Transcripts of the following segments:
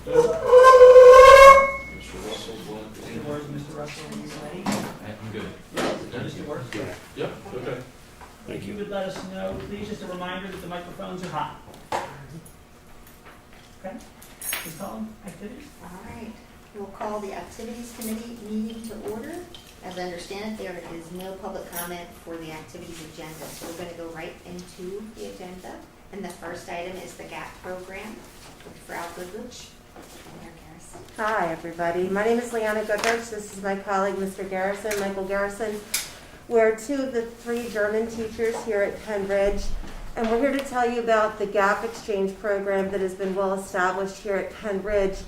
Mr. Russell, what? Mr. Ward, Mr. Russell, are you ready? I'm good. Mr. Ward? Yep, okay. If you would let us know, please, just a reminder that the microphones are hot. Okay? Ms. Collins, activities? All right, we'll call the Activities Committee meeting to order. As I understand it, there is no public comment for the activities agenda, so we're going to go right into the agenda. And the first item is the GAP program with Frau Goodrich and Mayor Garrison. Hi, everybody. My name is Leanna Goodrich. This is my colleague, Mr. Garrison, Michael Garrison. We're two of the three German teachers here at Penbridge, and we're here to tell you about the GAP exchange program that has been well established here at Penbridge,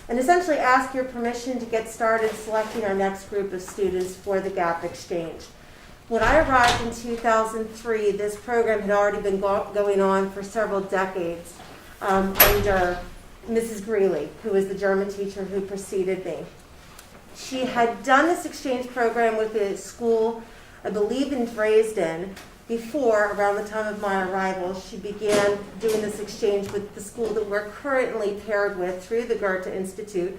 and essentially ask your permission to get started selecting our next group of students for the GAP exchange. When I arrived in 2003, this program had already been going on for several decades under Mrs. Greeley, who was the German teacher who preceded me. She had done this exchange program with a school, I believe in Dresden, before, around the time of my arrival. She began doing this exchange with the school that we're currently paired with through the Goethe Institute.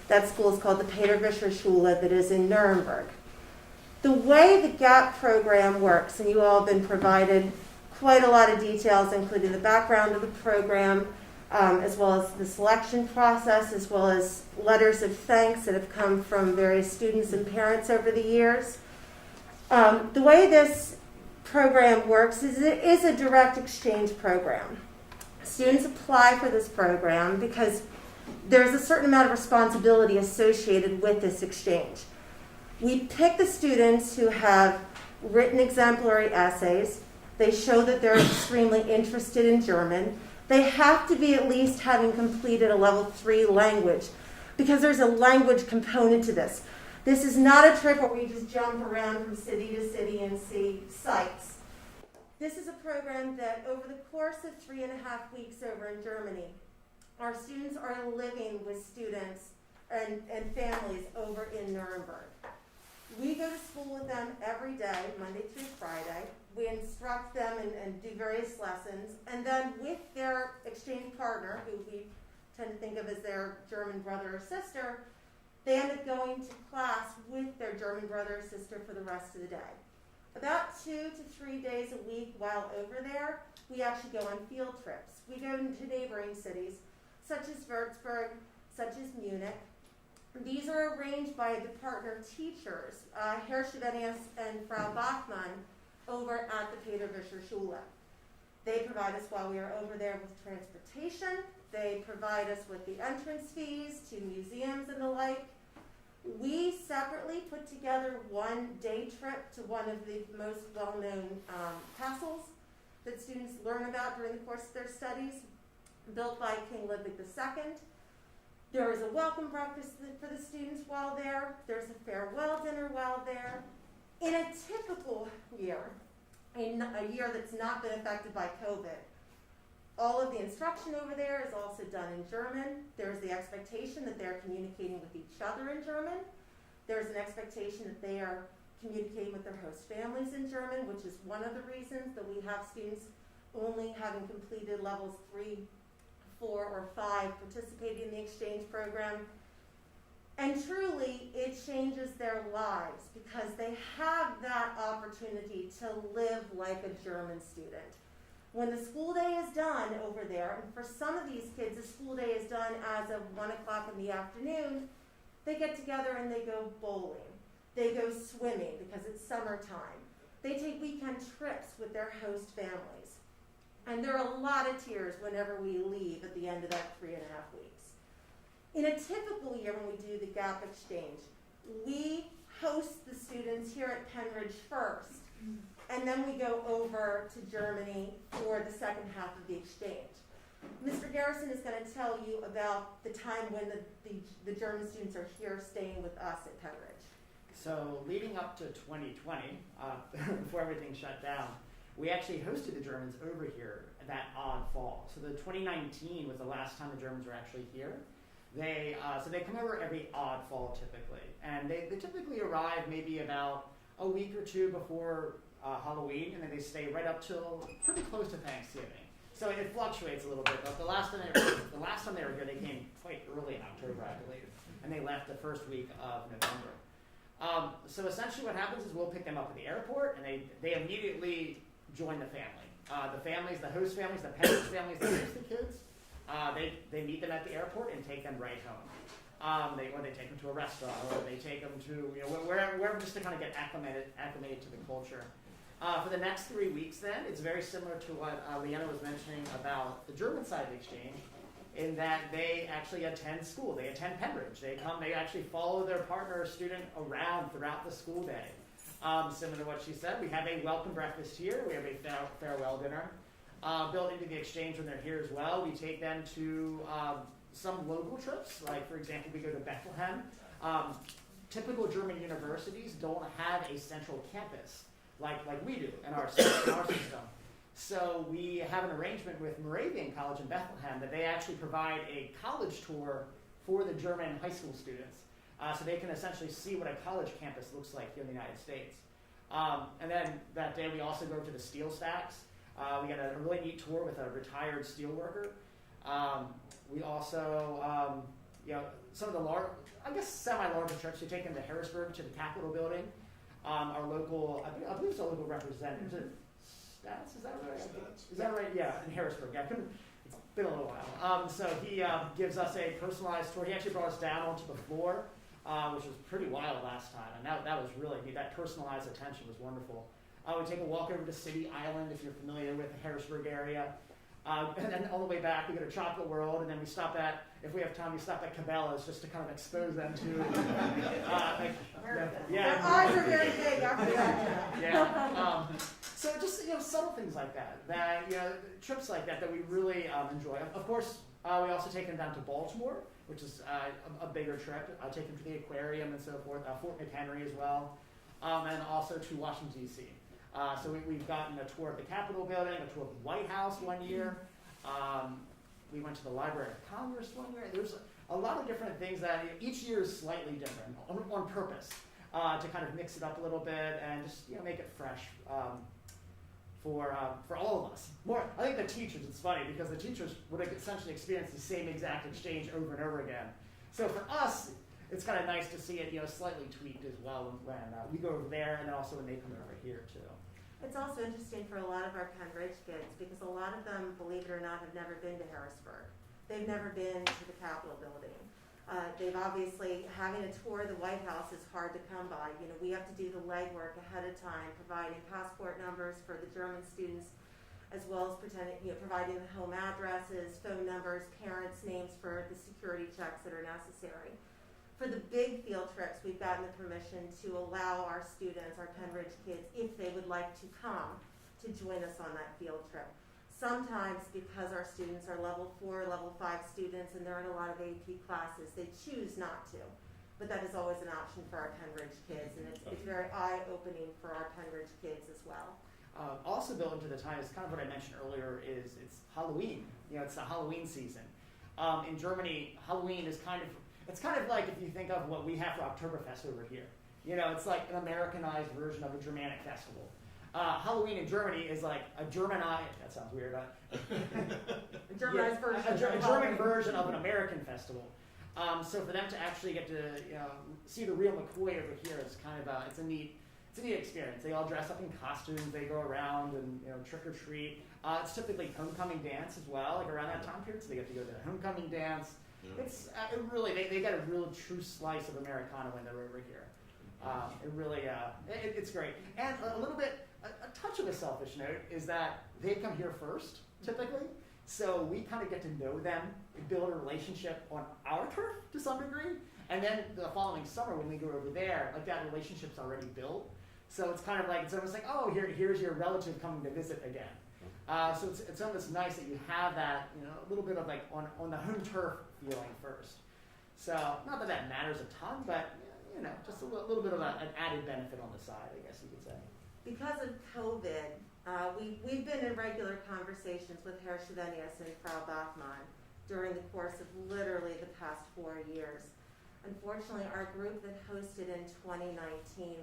That school is called the Peter Vischer Schule, that is in Nuremberg. The way the GAP program works, and you all have been provided quite a lot of details, including the background of the program, as well as the selection process, as well as letters of thanks that have come from various students and parents over the years. The way this program works is it is a direct exchange program. Students apply for this program because there's a certain amount of responsibility associated with this exchange. We pick the students who have written exemplary essays. They show that they're extremely interested in German. They have to be at least having completed a level 3 language, because there's a language component to this. This is not a trip where we just jump around from city to city and see sights. This is a program that over the course of 3.5 weeks over in Germany, our students are living with students and families over in Nuremberg. We go to school with them every day, Monday through Friday. We instruct them and do various lessons. And then with their exchange partner, who we tend to think of as their German brother or sister, they end up going to class with their German brother or sister for the rest of the day. About 2 to 3 days a week while over there, we actually go on field trips. We go into neighboring cities, such as Würzburg, such as Munich. These are arranged by the partner teachers, Herr Schwenius and Frau Bachmann, over at the Peter Vischer Schule. They provide us while we are over there with transportation. They provide us with the entrance fees to museums and the like. We separately put together one day trip to one of the most well-known castles that students learn about during the course of their studies, built by King Ludwig II. There is a welcome breakfast for the students while there. There's a farewell dinner while there. In a typical year, in a year that's not been affected by COVID, all of the instruction over there is also done in German. There's the expectation that they're communicating with each other in German. There's an expectation that they are communicating with their host families in German, which is one of the reasons that we have students only having completed levels 3, 4, or 5 participating in the exchange program. And truly, it changes their lives because they have that opportunity to live like a German student. When the school day is done over there, and for some of these kids, the school day is done as of 1 o'clock in the afternoon, they get together and they go bowling. They go swimming because it's summertime. They take weekend trips with their host families. And there are a lot of tears whenever we leave at the end of that 3.5 weeks. In a typical year when we do the GAP exchange, we host the students here at Penbridge first, and then we go over to Germany for the second half of the exchange. Mr. Garrison is going to tell you about the time when the German students are here staying with us at Penbridge. So leading up to 2020, before everything shut down, we actually hosted the Germans over here that odd fall. So the 2019 was the last time the Germans were actually here. They come over every odd fall typically, and they typically arrive maybe about a week or two before Halloween, and then they stay right up till pretty close to Thanksgiving. So it fluctuates a little bit, but the last time time they were here, they came quite early in October, I believe, and they left the first week of November. So essentially what happens is we'll pick them up at the airport, and they immediately join the family. The families, the host families, the parents' families that host the kids, they meet them at the airport and take them right home. They take them to a restaurant, or they take them to wherever just to kind of get acclimated to the culture. For the next 3 weeks, then, it's very similar to what Leanna was mentioning about the German side of the exchange, in that they actually attend school. They attend Pembridge. They actually follow their partner or student around throughout the school day. Similar to what she said, we have a welcome breakfast here. We have a farewell dinner. Built into the exchange when they're here as well. We take them to some local trips. Like, for example, we go to Bethlehem. Typical German universities don't have a central campus like we do in our system. So we have an arrangement with Moravian College in Bethlehem that they actually provide a college tour for the German high school students. So they can essentially see what a college campus looks like here in the United States. And then that day we also go to the steel stacks. We got a really neat tour with a retired steel worker. We also, some of the semi-larger trips, we take them to Harrisburg, to the Capitol building. Our local, I believe it's a local representative. Is it Stats? Is that right? Stats. Is that right? Yeah, in Harrisburg. Yeah, it's been a little while. So he gives us a personalized tour. He actually brought us down onto the floor, which was pretty wild last time. And that was really neat. That personalized attention was wonderful. We take a walk over to City Island, if you're familiar with the Harrisburg area. And then all the way back, we go to Chocolate World, and then we stop at, if we have time, we stop at Cabela's just to kind of expose them to. Their eyes are very big after that. Yeah. So just subtle things like that trips like that we really enjoy. Of course, we also take them down to Baltimore, which is a bigger trip. I take them to the aquarium and so forth, Fort McHenry as well, and also to Washington D.C. So we've gotten a tour of the Capitol building, a tour of the White House one year. We went to the Library of Congress one year. There's a lot of different things that each year is slightly different on purpose to kind of mix it up a little bit and just make it fresh for all of us. I think the teachers, it's funny because the teachers would essentially experience the same exact exchange over and over again. So for us, it's kind of nice to see it slightly tweaked as well when we go over there, and then also when they come over here too. It's also interesting for a lot of our Pembridge kids because a lot of them, believe it or not, have never been to Harrisburg. They've never been to the Capitol building. They've obviously, having a tour of the White House is hard to come by. We have to do the legwork ahead of time, providing passport numbers for the German students, as well as providing the home addresses, phone numbers, parents' names for the security checks that are necessary. For the big field trips, we've gotten the permission to allow our students, our Pembridge kids, if they would like to come, to join us on that field trip. Sometimes, because our students are level 4, level 5 students, and they're in a lot of AP classes, they choose not to. But that is always an option for our Pembridge kids, and it's very eye-opening for our Pembridge kids as well. Also built into the time is kind of what I mentioned earlier is it's Halloween. It's the Halloween season. In Germany, Halloween is it's kind of like if you think of what we have for Oktoberfest over here. It's like an Americanized version of a Germanic festival. Halloween in Germany is like a Germanized, that sounds weird, A Germanized version. A German version of an American festival. So for them to actually get to see the real McCoy over here is kind of it's a neat experience. They all dress up in costumes, they go around and trick or treat. It's typically homecoming dance as well, like around that time period, so they get to go to the homecoming dance. Yeah. It's really they get a real true slice of Americana when they're over here. It really it's great. And a little bit a touch of a selfish note is that they come here first typically, so we kind of get to know them, build a relationship on our turf to some degree, and then the following summer when we go over there, like that relationship's already built. So it's kind of like it's almost like here's your relative coming to visit again. So it's almost nice that you have that a little bit of like on the home turf feeling first. So not that matters a ton, but just a little bit of an added benefit on the side, I guess you could say. Because of COVID, we've been in regular conversations with Herr Schedenius and Frau Bachmann during the course of literally the past 4 years. Unfortunately, our group that hosted in 2019,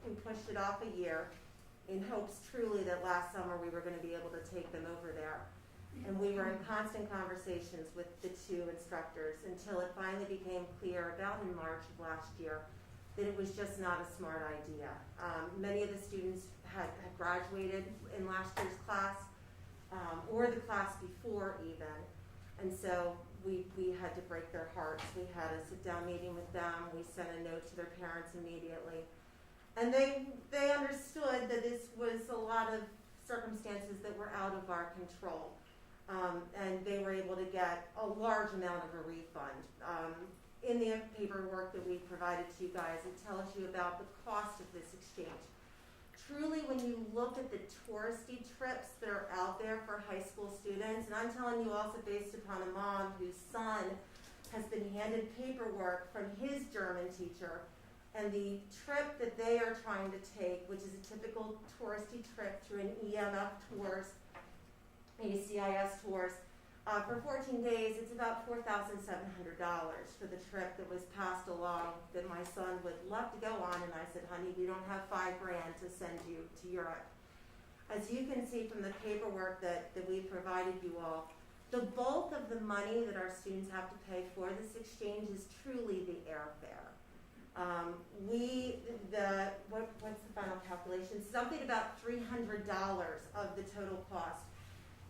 we pushed it off a year in hopes truly that last summer we were going to be able to take them over there. And we were in constant conversations with the two instructors until it finally became clear about in March of last year that it was just not a smart idea. Many of the students had graduated in last year's class, or the class before even. And so we had to break their hearts. We had a sit-down meeting with them. We sent a note to their parents immediately. And they understood that this was a lot of circumstances that were out of our control. And they were able to get a large amount of a refund. In the paperwork that we provided to you guys, it tells you about the cost of this exchange. Truly, when you look at the touristy trips that are out there for high school students, and I'm telling you also based upon a mom whose son has been handed paperwork from his German teacher, and the trip that they are trying to take, which is a typical touristy trip through an EMF tours, ACIS tours, for 14 days, it's about $4,700 for the trip that was passed along that my son would love to go on. And I said, honey, we don't have $5,000 to send you to Europe. As you can see from the paperwork that we provided you all, the bulk of the money that our students have to pay for this exchange is truly the airfare. What's the final calculation? Something about $300 of the total cost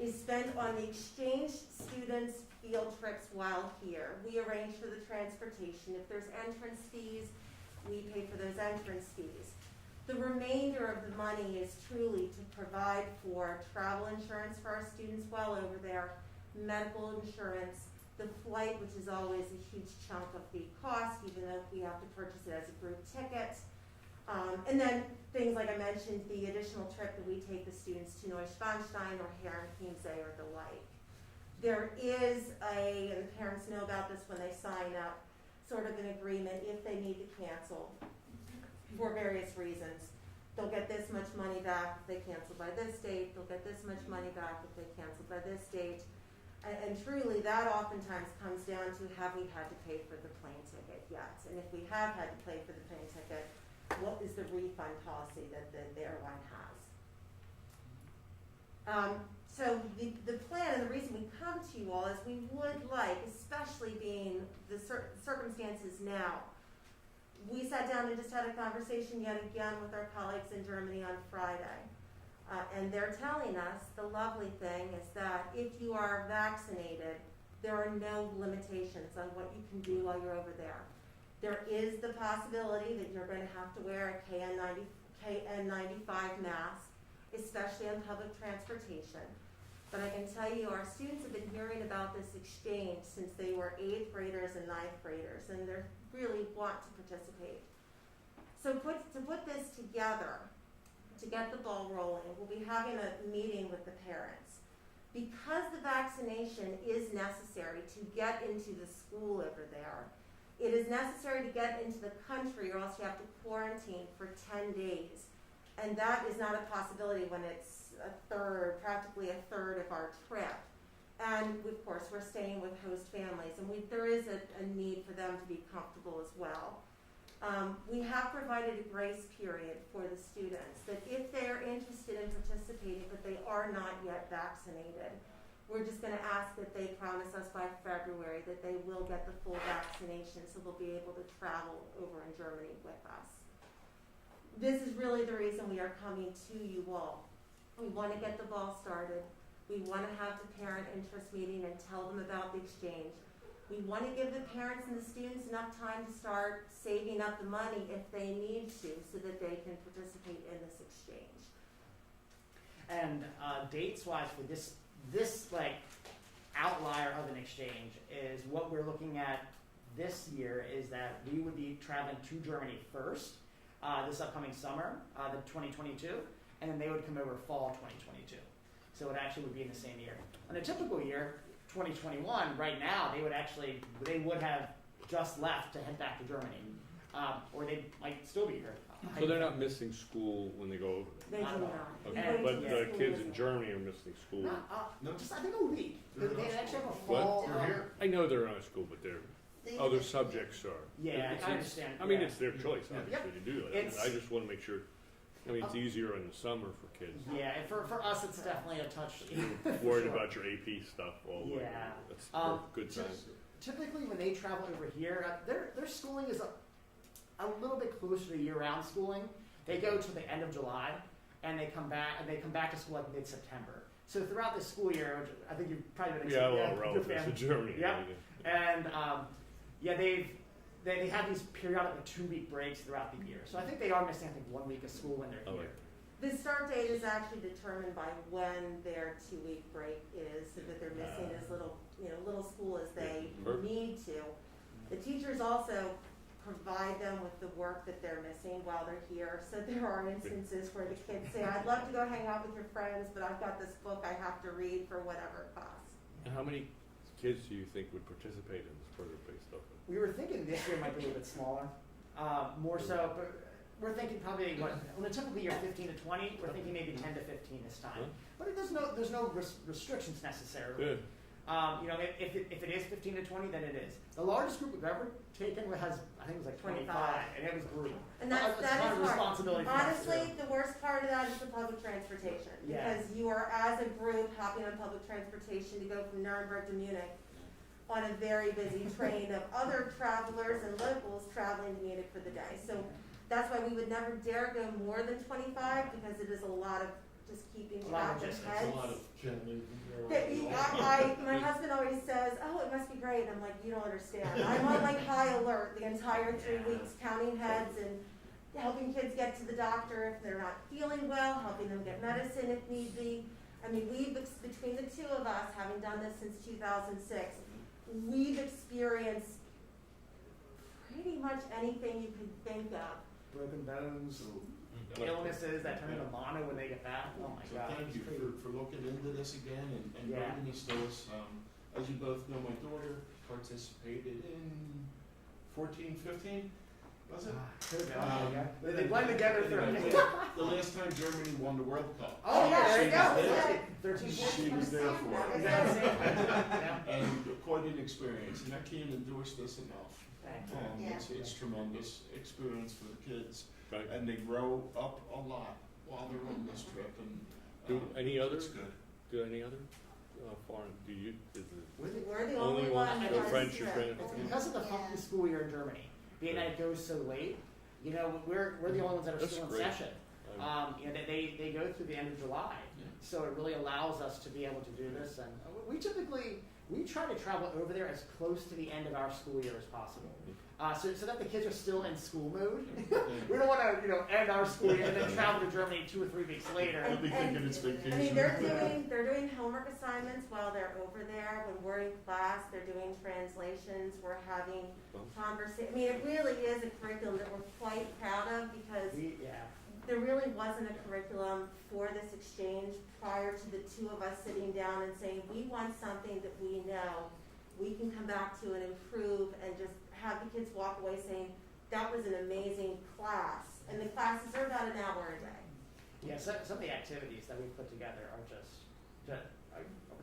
is spent on the exchange students' field trips while here. We arrange for the transportation. If there's entrance fees, we pay for those entrance fees. The remainder of the money is truly to provide for travel insurance for our students while over there, medical insurance, the flight, which is always a huge chunk of the cost, even though we have to purchase it as a group ticket. And then things like I mentioned, the additional trip that we take the students to Neuschwanstein or Herrenchiemsee or the like. There is and the parents know about this when they sign up, sort of an agreement if they need to cancel for various reasons. They'll get this much money back if they cancel by this date. They'll get this much money back if they cancel by this date. And truly, that oftentimes comes down to have we had to pay for the plane ticket yet? And if we have had to pay for the plane ticket, what is the refund policy that the airline has? So the plan and the reason we come to you all is we would like, especially being the circumstances now, we sat down and just had a conversation yet again with our colleagues in Germany on Friday. And they're telling us the lovely thing is that if you are vaccinated, there are no limitations on what you can do while you're over there. There is the possibility that you're going to have to wear a KN95 mask, especially on public transportation. But I can tell you our students have been hearing about this exchange since they were 8th graders and 9th graders, and they really want to participate. So to put this together, to get the ball rolling, we'll be having a meeting with the parents. Because the vaccination is necessary to get into the school over there, it is necessary to get into the country or else you have to quarantine for 10 days. And that is not a possibility when it's practically a third of our trip. And of course, we're staying with host families, and there is a need for them to be comfortable as well. We have provided a grace period for the students that if they are interested in participating but they are not yet vaccinated, we're just going to ask that they promise us by February that they will get the full vaccination so they'll be able to travel over in Germany with us. This is really the reason we are coming to you all. We want to get the ball started. We want to have the parent interest meeting and tell them about the exchange. We want to give the parents and the students enough time to start saving up the money if they need to so that they can participate in this exchange. And dates-wise for this like outlier of an exchange is what we're looking at this year is that we would be traveling to Germany first this upcoming summer, the 2022, and then they would come over fall 2022. So it actually would be in the same year. On a typical year, 2021, right now, they would have just left to head back to Germany. Or they might still be here. So they're not missing school when they go over there? They do Not at not. all. Okay. And- But yeah. the kids in Germany are missing school. No, just I think a week. They're They not actually have a What? fall. We're here. I know they're out of school, but their They- other subjects are. Yeah, It's- I understand. I mean, yeah. it's their choice, obviously, to do that. It's- I just want to make sure I mean, it's easier in the summer for kids. Yeah, and for us, it's definitely a touch. You're worried about your AP stuff all the way. Yeah. That's Um, a good sign. Typically, when they travel over here, their schooling is a little bit closer to year-round schooling. They go to the end of July, and they come back to school like mid-September. So throughout the school year, which I think you've probably been Yeah, a lot of your relatives family- in Germany. Yep. And yeah, they have these periodic like 2-week breaks throughout the year. So I think they are missing, I think, 1 week of school when they're Oh, here. The start date is actually determined by when their 2-week break is, so that they're missing as little school as they Perfect. need to. The teachers also provide them with the work that they're missing while they're here. So there are instances where the kids say, I'd love to go hang out with your friends, but I've got this book I have to read for whatever it costs. And how many kids do you think would participate in this further-based stuff? We were thinking this year might be a little bit smaller, more so, but we're thinking probably on a typical year 15 to 20. We're thinking maybe 10 to 15 this time. Huh? But there's no restrictions necessarily. Good. If it is 15 to 20, then it is. The largest group we've ever taken has, I think it was like 25, and it was brutal. And that It's a lot is of hard. responsibility for us, Honestly, too. the worst part of that is the public transportation. Yeah. Because you are, as a group, hopping on public transportation to go from Nuremberg to Munich on a very busy train of other travelers and locals traveling to Munich for the day. So that's why we would never dare go more than 25, because it is a lot of just keeping A lot of track of logistics, heads. It's a lot of gentlemen. My husband always says, oh, it must be great. And I'm like, you don't understand. I'm on like high alert the entire 3 weeks, counting heads and helping kids get to the doctor if they're not feeling well, helping them get medicine if need be. I mean, between the two of us, having done this since 2006, we've experienced pretty much anything you could think of. Broken bones, Mm-hmm. illnesses that turn into mono when they get back. Oh my So God. thank it's you crazy. for looking into this again and Yeah. bringing these to us. As you both know, my daughter participated in 14, 15, was it? Could've been. Um, They blend together for Anyway, a the last time Germany won the World Cup. Oh yeah, there you She go. was there. 13, She was there for it. Yeah. And quite an experience, and I can't endorse this enough. Yeah. It's tremendous experience for the kids, Right. and they grow up a lot while they're on this trip, and Do any other? it's good. Do any other foreign? Do you? Is it We're the only only one? one. The on French this is trip. French. Because of the funky school year in Germany, being that it goes so late, we're the only ones that are That's still in great. session. They go through the end of July, Yeah. so it really allows us to be able to do this. And we try to travel over there as close to the end of our school year as possible, so that the kids are still in school mode. We don't want to end our school year and then travel to Germany 2 or 3 weeks later. I'll be thinking it's vacation. I mean, they're doing homework assignments while they're over there. When we're in class, they're doing translations. We're having conversation. I mean, it really is a curriculum that we're quite proud of, because there really wasn't a curriculum for this exchange prior to the two of us sitting down and saying, we want something that we know we can come back to and improve, and just have the kids walk away saying, that was an amazing class. And the classes are about an hour a day. Yeah, some of the activities that we've put together are just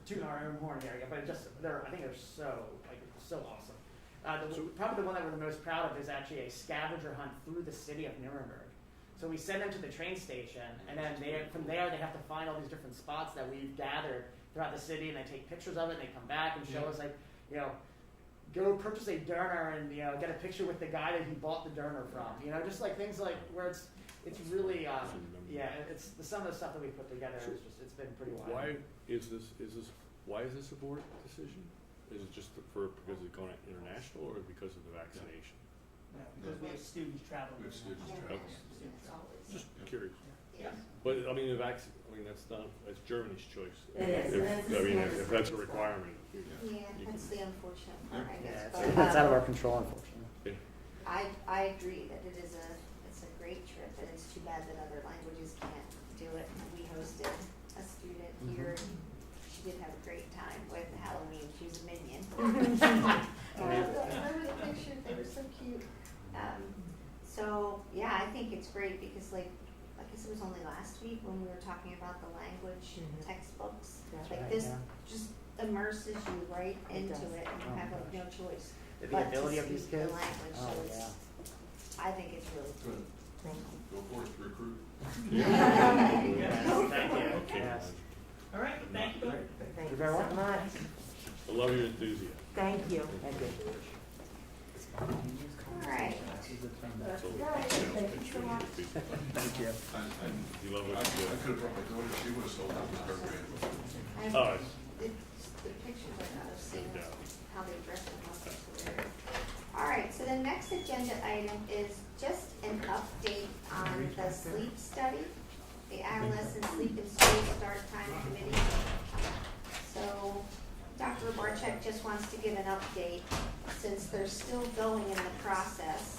tooting our own horn area, but I think they're so awesome. Probably the one that we're the most proud of is actually a scavenger hunt through the city of Nuremberg. So we send them to the train station, and then from there they have to find all these different spots that we've gathered throughout the city, and they take pictures of it, and they come back and show us, like, go purchase a Derner and get a picture with the guy that he bought the Derner from. Just like things like where it's really it's some of the stuff that we put together. Sure. It's been pretty wild. Why is this a board decision? Is it just because it's going international, or because of the vaccination? No, because we have students traveling. We have students Yeah. traveling. It's always- Just curious. Yeah. But I mean, that's Germany's choice. It is, and it's If that's a requirement. Yeah, that's the unfortunate part, I Yeah, guess. it's But, out of our control, unfortunately. Yeah. I agree that it's a great trip, and it's too bad that other languages can't do it. We hosted a student here, and she did have a great time with Halloween. She was a minion. Remember the picture? They were so cute. So yeah, I think it's great because I guess it was only last week when we were talking about the language textbooks. That's Like right, this yeah. just immerses you right into does. it, and you Oh, have gosh. no choice. The but to ability of these speak the kids. language, so Oh, it's- yeah. I think it's really Good. Thank you. Go forth, recruit. Yes, thank you. Okay. Yes. All right, thank you. Thank You're you very so welcome. much. I love your enthusiasm. Thank you. Thank you. All right. That's all. Thank you so much. Thank you. You love I what you do. could have brought my daughter, she would have sold out this program. And All right. the pictures are not of seeing Yeah. how they dress them up. So they're- All right, so the next agenda item is just an update on the sleep study, the adolescent sleep and school start time committee. So Dr. Barczyk just wants to give an update since they're still going in the process.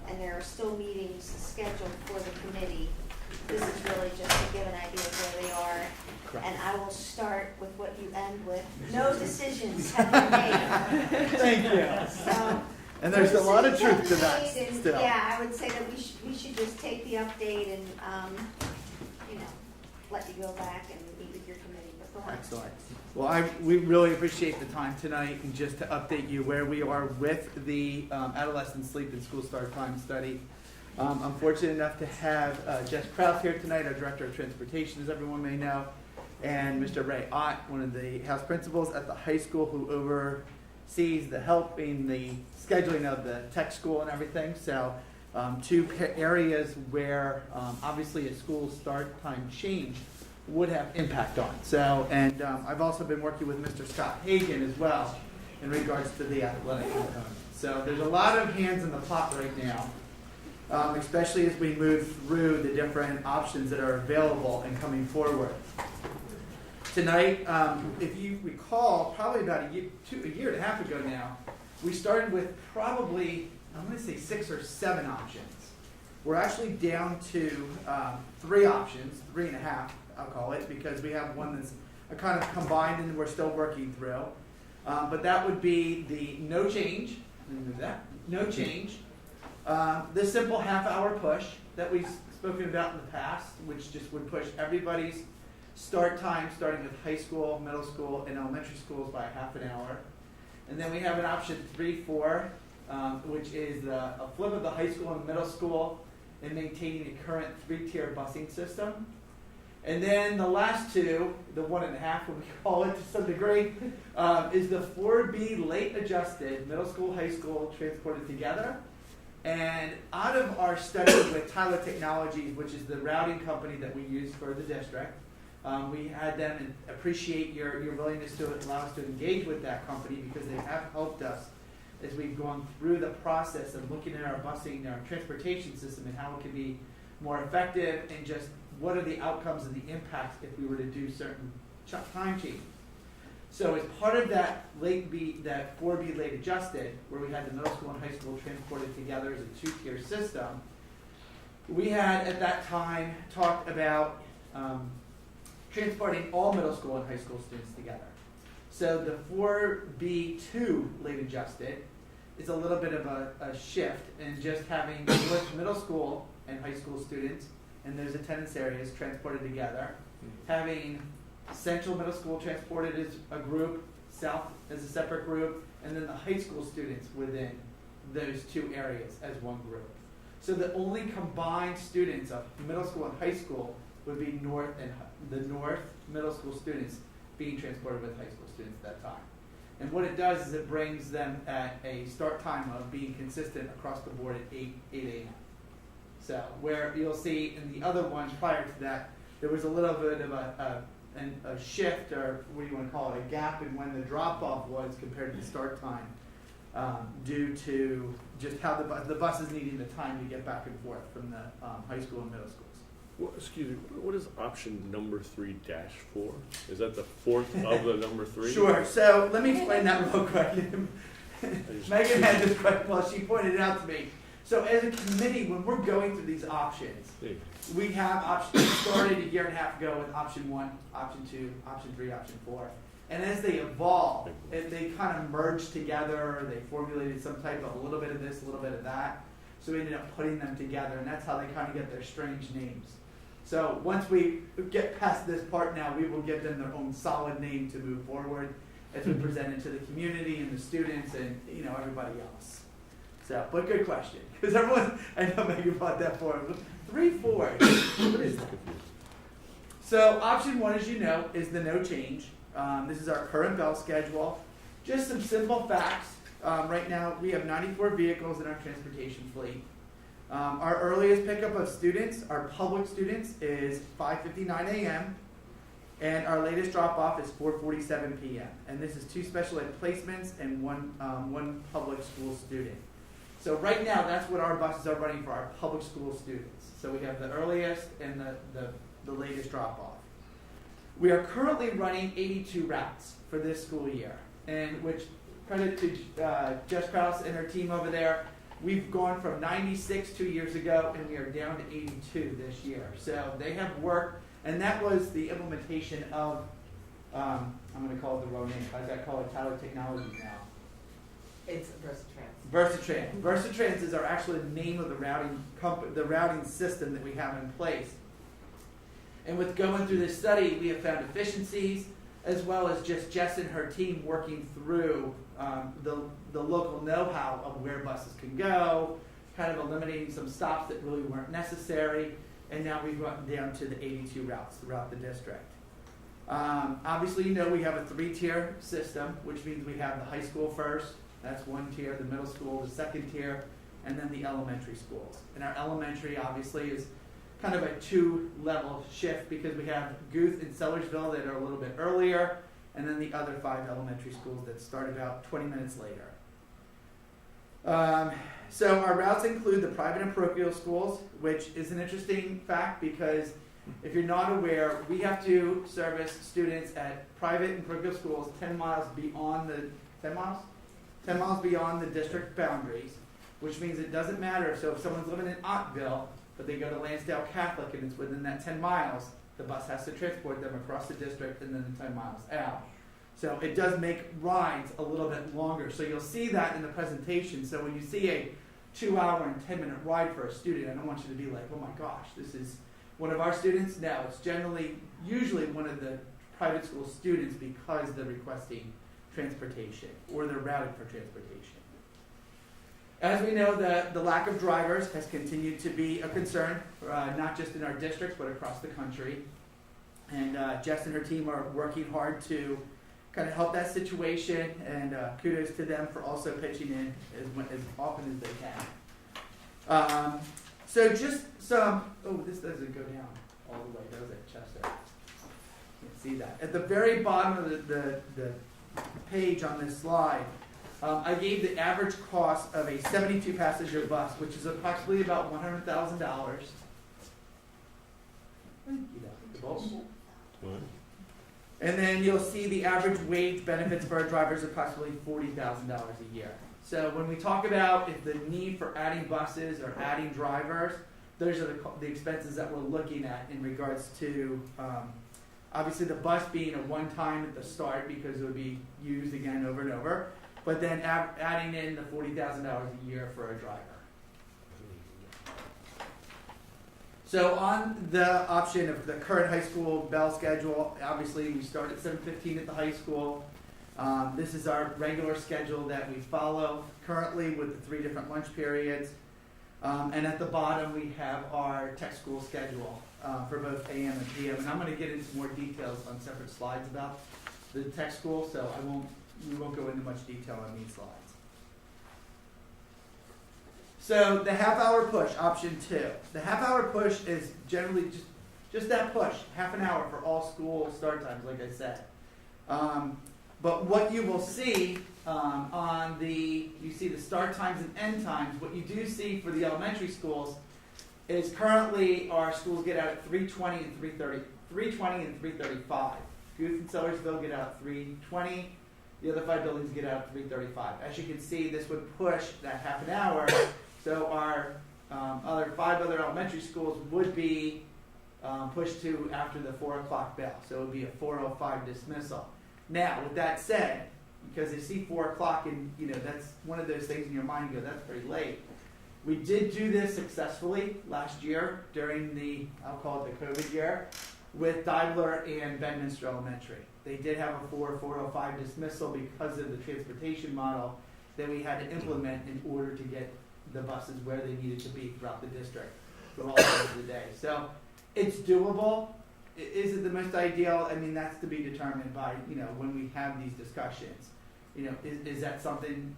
And there are still meetings scheduled for the committee. This is really just to give an idea of where they are. And I will start with what you end with. No decisions have been made. Thank you. So, And there's a lot of decisions truth to have that been made, and still. yeah, I would say that we should just take the update and, you know, let you go back and meet with your committee. But go on. Excellent. Well, we really appreciate the time tonight and just to update you where we are with the adolescent sleep and school start time study. I'm fortunate enough to have Jess Krause here tonight, our Director of Transportation, as everyone may know, and Mr. Ray Ott, one of the house principals at the high school who oversees the helping the scheduling of the tech school and everything. So two areas where obviously a school start time change would have impact on. So, and I've also been working with Mr. Scott Hagan as well in regards to the athletic component. So there's a lot of hands in the pot right now, especially as we move through the different options that are available and coming forward. Tonight, if you recall, probably about a year and a half ago now, we started with probably, I'm going to say 6 or 7 options. We're actually down to 3 options, 3.5, I'll call it, because we have one that's a kind of combined and we're still working through. But that would be the no change, no change, the simple half-hour push that we've spoken about in the past, which just would push everybody's start time, starting with high school, middle school, and elementary schools by half an hour. And then we have an option 3-4, which is a flip of the high school and middle school and maintaining the current 3-tier busing system. And then the last 2, the 1.5, what we call it to some degree, is the 4B late adjusted, middle school, high school, transported together. And out of our study with Tyler Technologies, which is the routing company that we use for the district, we had them and appreciate your willingness to allow us to engage with that company because they have helped us as we've gone through the process of looking at our busing, our transportation system and how it can be more effective and just what are the outcomes and the impacts if we were to do certain time changes. So as part of that that 4B late adjusted, where we had the middle school and high school transported together as a 2-tier system, we had at that time talked about transporting all middle school and high school students together. So the 4B2 late adjusted is a little bit of a shift in just having middle school and high school students in those attendance areas transported together, having Central Middle School transported as a group, South as a separate group, and then the high school students within those 2 areas as one group. So the only combined students of middle school and high school would be north and the north middle school students being transported with high school students at that time. And what it does is it brings them at a start time of being consistent across the board at 8 a.m. So where you'll see in the other ones prior to that, there was a little bit of a shift, or what do you want to call it, a gap in when the drop-off was compared to the start time, due to just how the buses needing the time to get back and forth from the high school and middle schools. Well, excuse me, what is option number 3-4? Is that the 4th of the number 3? Sure. So let me explain that real quick. just- Megan had this question. Well, she pointed it out to me. So as a committee, when we're going through these options, Yeah. we have options started a year and a half ago with option 1, option 2, option 3, option 4. And as they evolve, they kind of merged together. They formulated some type of a little bit of this, a little bit of that. So we ended up putting them together, and that's how they kind of get their strange names. So once we get past this part now, we will give them their own solid name to move forward as we present it to the community and the students and everybody else. So, but good question, because everyone, I know Megan brought that forward. 3, 4, what is that? So option 1, as you know, is the no change. This is our current bell schedule. Just some simple facts. Right now, we have 94 vehicles in our transportation fleet. Our earliest pickup of students, our public students, is 5:59 a.m. And our latest drop-off is 4:47 p.m. And this is 2 special ed placements and one public school student. So right now, that's what our buses are running for our public school students. So we have the earliest and the latest drop-off. We are currently running 82 routes for this school year, and which credit to Jess Krause and her team over there. We've gone from 96 2 years ago, and we are down to 82 this year. So they have worked, and that was the implementation of, I'm going to call it the wrong name. I got to call it Tyler Technologies now. It's Versatrans. Versatrans. Versatrans is actually the name of the routing system that we have in place. And with going through this study, we have found efficiencies, as well as just Jess and her team working through the local know-how of where buses can go, kind of eliminating some stops that really weren't necessary, and now we've gotten down to the 82 routes throughout the district. Obviously, you know we have a 3-tier system, which means we have the high school first, that's 1 tier, the middle school, the 2nd tier, and then the elementary schools. And our elementary, obviously, is kind of a 2-level shift because we have Guth and Sellersville that are a little bit earlier, and then the other 5 elementary schools that start about 20 minutes later. So our routes include the private and parochial schools, which is an interesting fact because if you're not aware, we have to service students at private and parochial schools 10 miles beyond the 10 miles beyond the district boundaries, which means it doesn't matter. So if someone's living in Ottville, but they go to Lansdale Catholic and it's within that 10 miles, the bus has to transport them across the district and then the 10 miles out. So it does make rides a little bit longer. So you'll see that in the presentation. So when you see a 2-hour and 10-minute ride for a student, I don't want you to be like, oh my gosh, this is one of our students. No, it's usually one of the private school students because they're requesting transportation or they're routed for transportation. As we know, the lack of drivers has continued to be a concern, not just in our district, but across the country. And Jess and her team are working hard to kind of help that situation, and kudos to them for also pitching in as often as they can. So just some, this doesn't go down all the way, does it, Chester? Can't see that. At the very bottom of the page on this slide, I gave the average cost of a 72-passenger bus, which is approximately about $100,000. And then you'll see the average wage benefits for our drivers approximately $40,000 a year. So when we talk about if the need for adding buses or adding drivers, those are the expenses that we're looking at in regards to obviously the bus being a one-time at the start because it would be used again over and over, but then adding in the $40,000 a year for a driver. So on the option of the current high school bell schedule, obviously we start at 7:15 at the high school. This is our regular schedule that we follow currently with the 3 different lunch periods. And at the bottom we have our tech school schedule for both AM and PM. And I'm going to get into more details on separate slides about the tech school, so we won't go into much detail on these slides. So the half-hour push, option 2. The half-hour push is generally just that push, half an hour for all school start times, like I said. But what you will see you see the start times and end times. What you do see for the elementary schools is currently our schools get out at 3:20 and 3:30, 3:20 and 3:35. Guth and Sellersville get out at 3:20. The other 5 buildings get out at 3:35. As you can see, this would push that half an hour. So our other 5 other elementary schools would be pushed to after the 4 o'clock bell. So it would be a 4:05 dismissal. Now, with that said, because you see 4 o'clock and that's one of those things in your mind, you go, that's pretty late. We did do this successfully last year during I'll call it the COVID year, with Deibler and Bedminster Elementary. They did have a 4:05 dismissal because of the transportation model. that we had to implement in order to get the buses where they needed to be throughout the district for all hours of the day. So it's doable. Is it the most ideal? I mean, that's to be determined by, when we have these discussions. Is that something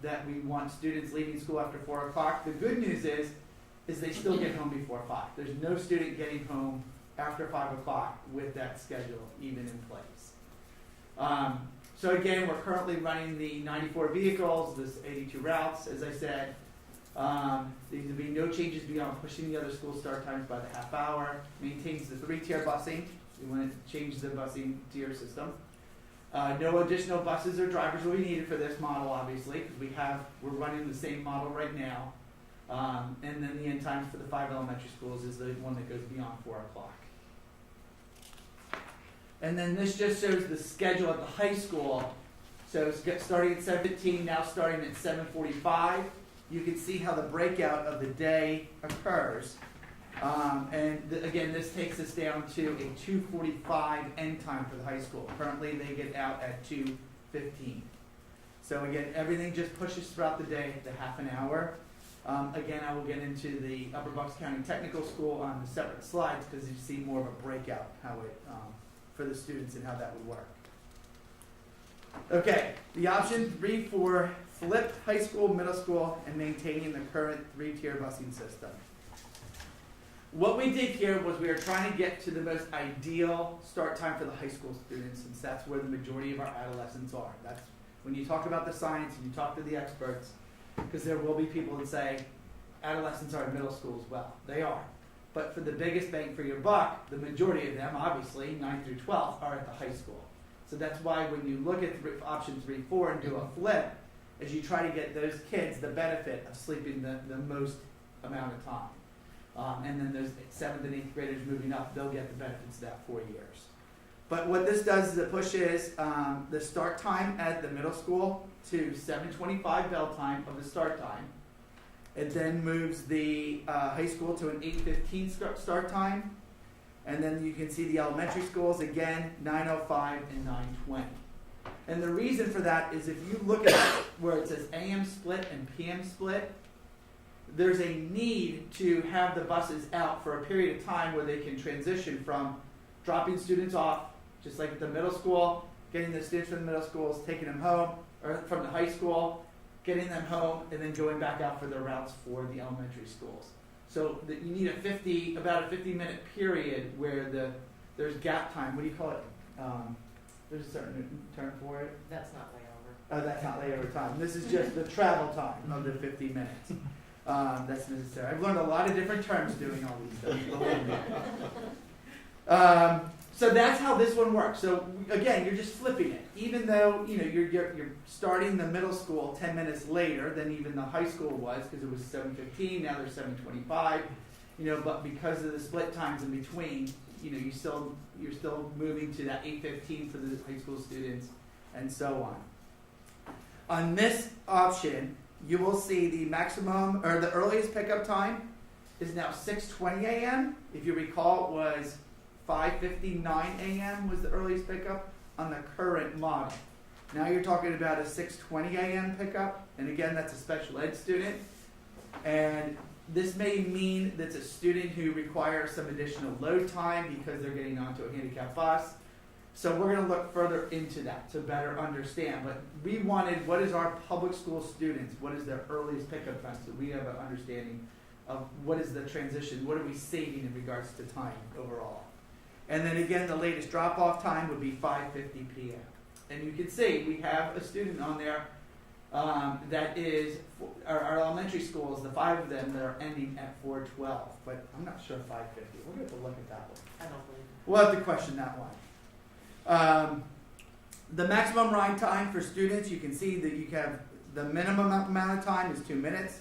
that we want students leaving school after 4 o'clock? The good news is they still get home before 5. There's no student getting home after 5 o'clock with that schedule even in place. So again, we're currently running the 94 vehicles, this 82 routes, as I said. There will be no changes beyond pushing the other school start times by the half hour. Maintains the 3-tier busing. We want to change the busing tier system. No additional buses or drivers will be needed for this model, obviously, because we're running the same model right now. And then the end times for the 5 elementary schools is the one that goes beyond 4 o'clock. And then this just shows the schedule at the high school. So it's starting at 7:15, now starting at 7:45. You can see how the breakout of the day occurs. Again, this takes us down to a 2:45 end time for the high school. Currently, they get out at 2:15. So again, everything just pushes throughout the day, the half an hour. Again, I will get into the Upper Bucks County Technical School on the separate slides because you see more of a breakout how it for the students and how that would work. Okay, the option 3 for flipped high school, middle school, and maintaining the current 3-tier busing system. What we did here was we were trying to get to the most ideal start time for the high school students, since that's where the majority of our adolescents are. That's when you talk about the science and you talk to the experts, because there will be people that say adolescents are in middle school as well. They are. But for the biggest bang for your buck, the majority of them, obviously, 9 through 12, are at the high school. So that's why when you look at option 3, 4 and do a flip, is you try to get those kids the benefit of sleeping the most amount of time. And then those 7th and 8th graders moving up, they'll get the benefits of that 4 years. But what this does is it pushes the start time at the middle school to 7:25 bell time of the start time. It then moves the high school to an 8:15 start time. And then you can see the elementary schools, again, 9:05 and 9:20. And the reason for that is if you look at where it says AM split and PM split, there's a need to have the buses out for a period of time where they can transition from dropping students off, just like at the middle school, getting the students from the middle schools, taking them home, or from the high school, getting them home, and then going back out for their routes for the elementary schools. So that you need about a 50-minute period where there's gap time. What do you call it? There's a certain term for it. That's not layover. Oh, that's not layover time. This is just the travel time of the 50 minutes. That's necessary. I've learned a lot of different terms doing all these things. Believe me. So that's how this one works. So again, you're just flipping it. Even though you're starting the middle school 10 minutes later than even the high school was, because it was 7:15. Now they're 7:25. But because of the split times in between, you're still moving to that 8:15 for the high school students, and so on. On this option, you will see the maximum or the earliest pickup time is now 6:20 a.m. If you recall, it was 5:59 a.m. was the earliest pickup on the current model. Now you're talking about a 6:20 a.m. pickup, and again, that's a special ed student. And this may mean that's a student who requires some additional load time because they're getting onto a handicapped bus. So we're going to look further into that to better understand. But we wanted, what is our public school students, what is their earliest pickup time, so we have an understanding of what is the transition, what are we saving in regards to time overall. And then again, the latest drop-off time would be 5:50 p.m. And you can see we have a student on there that is, our elementary schools, the 5 of them that are ending at 4:12. But I'm not sure 5:50. We're going to have to look at that one. I don't believe We'll have to question that one. The maximum ride time for students, you can see that you have the minimum amount of time is 2 minutes.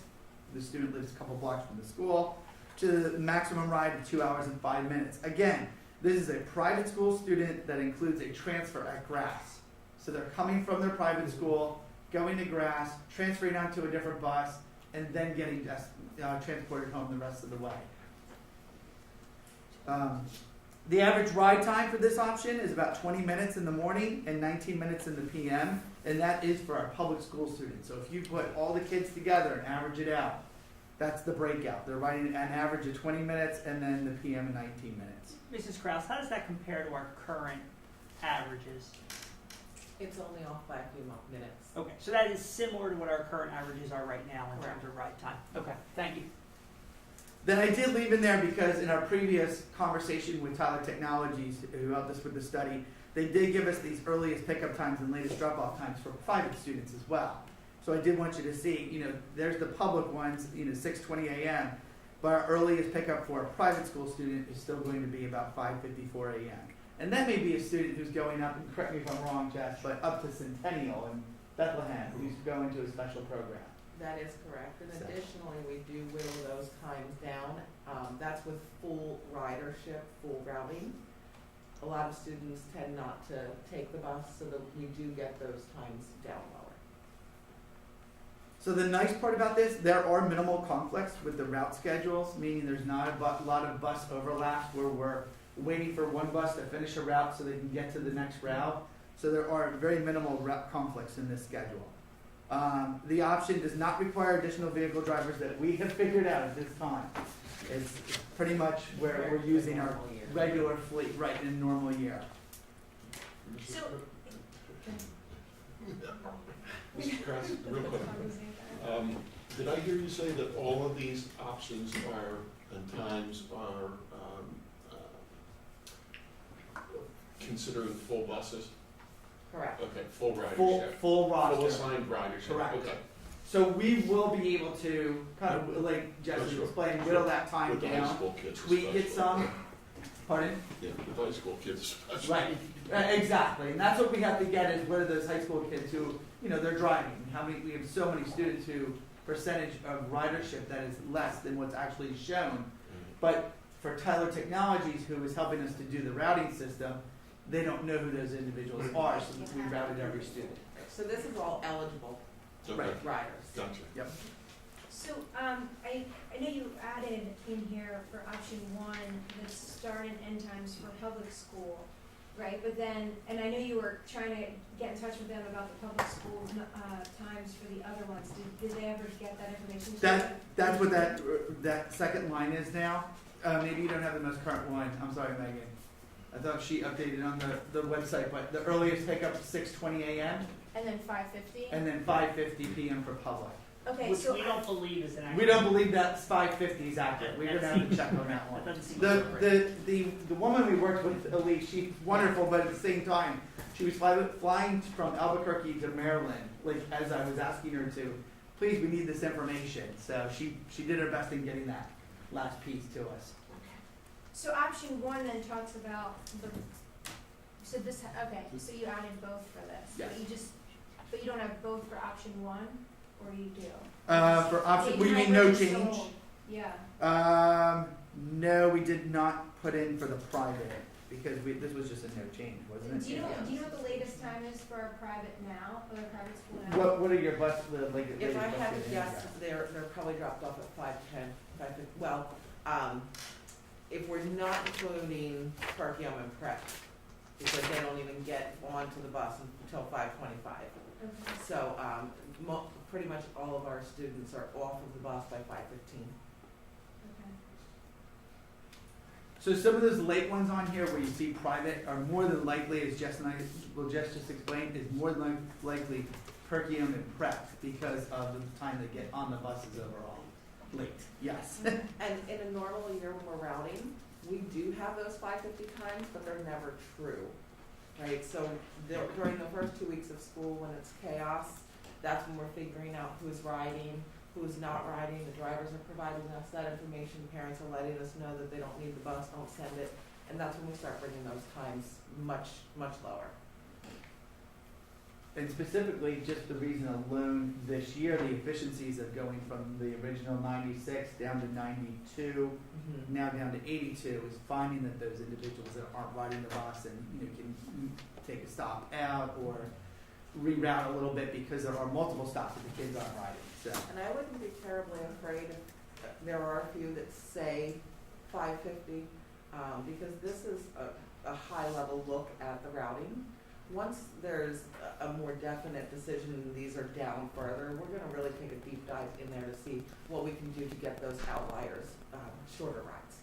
The student lives a couple blocks from the school. To the maximum ride of 2 hours and 5 minutes. Again, this is a private school student that includes a transfer at Grass. So they're coming from their private school, going to Grass, transferring onto a different bus, and then getting transported home the rest of the way. The average ride time for this option is about 20 minutes in the morning and 19 minutes in the PM. and that is for our public school students. So if you put all the kids together and average it out, that's the breakout. They're riding an average of 20 minutes and then the PM 19 minutes. Mrs. Kraus, how does that compare to our current averages? It's only off by a few minutes. Okay, so that is similar to what our current averages are right now in terms of ride time. Okay, thank you. Then I did leave in there because in our previous conversation with Tyler Technologies, who helped us with the study, they did give us these earliest pickup times and latest drop-off times for private students as well. So I did want you to see, there's the public ones, 6:20 a.m., but our earliest pickup for a private school student is still going to be about 5:54 a.m. And that may be a student who's going up, and correct me if I'm wrong, Jess, but up to Centennial in Bethlehem, who's going to a special program. That is correct, and So- additionally, we do whittle those times down. That's with full ridership, full routing. A lot of students tend not to take the bus, so that we do get those times down lower. So the nice part about this, there are minimal conflicts with the route schedules, meaning there's not a lot of bus overlaps where we're waiting for one bus to finish a route so they can get to the next route. So there are very minimal route conflicts in this schedule. The option does not require additional vehicle drivers that we have figured out at this time. It's pretty much where we're using our Normal year. regular fleet, right, in a normal year. Mr. Krause, real quick. Did I hear you say that all of these options and times are considering full buses? Correct. Okay, full ridership. Full roster. Full assigned ridership. Correct. Okay. So we will be able to kind of, like Jesse Sure. explained, whittle that time With the high down, school kids tweak it especially. some. Pardon? Yeah, with high school kids especially. Right, exactly, and that's what we have to get is what are those high school kids who, they're driving. We have so many students who percentage of ridership that is less than what's actually shown. But for Tyler Technologies, who is helping us to do the routing system, they don't know who those individuals are, so we routed every student. So this is all eligible Okay, Right. riders. gotcha. Yep. So, I know you added in here for option one, the start and end times for public school, right? But then, and I know you were trying to get in touch with them about the public school, times for the other ones. Did they ever get that information to you? That's what that second line is now. Maybe you don't have the most current one. I'm sorry, Megan. I thought she updated on the website, but the earliest pickup is 6:20 a.m. And then 5:50? and then 5:50 p.m. for public. Okay, Which so we don't believe is an accurate. We don't believe that's 5:50 is accurate. We're gonna have to check on that one. That doesn't seem The woman we worked with, Elise, she's wonderful, but at the same time, she was flying from Albuquerque to Maryland. Like as I was asking her to, please, we need this information. So she did her best in getting that last piece to us. So option one then talks about so you added both for this? Yes. But you don't have both for option one, or you do? For option, what do you mean no Hybrid change? sold. Yeah. No, we did not put in for the private because this was just a no change, wasn't it? Do you know what the latest time is for a private now, for a private school now? What are your bus, If I had to guess, they're probably dropped off at 5:10, 5:50. Well, if we're not including Park-Yum and Prep, because they don't even get onto the bus until 5:25. Okay. So, pretty much all of our students are off of the bus by 5:15. Okay. So some of those late ones on here where you see private are more than likely, as Jess just explained, is more than likely Perkium and Prep because of the time they get on the buses overall. Late, yes. And in a normal year when we're routing, we do have those 5:50 times, but they're never true, right? So during the first 2 weeks of school, when it's chaos, that's when we're figuring out who's riding, who's not riding. The drivers are providing us that information. Parents are letting us know that they don't need the bus, don't send it. And that's when we start bringing those times much, much lower. And specifically, just the reason alone this year, the efficiencies of going from the original 96 down to 92, now down to 82, is finding that those individuals that aren't riding the bus and can take a stop out or reroute a little bit because there are multiple stops that the kids aren't riding. So. And I wouldn't be terribly afraid if there are a few that say 5:50, because this is a high-level look at the routing. once there's a more definite decision and these are down further, we're gonna really take a deep dive in there to see what we can do to get those outliers, shorter rides.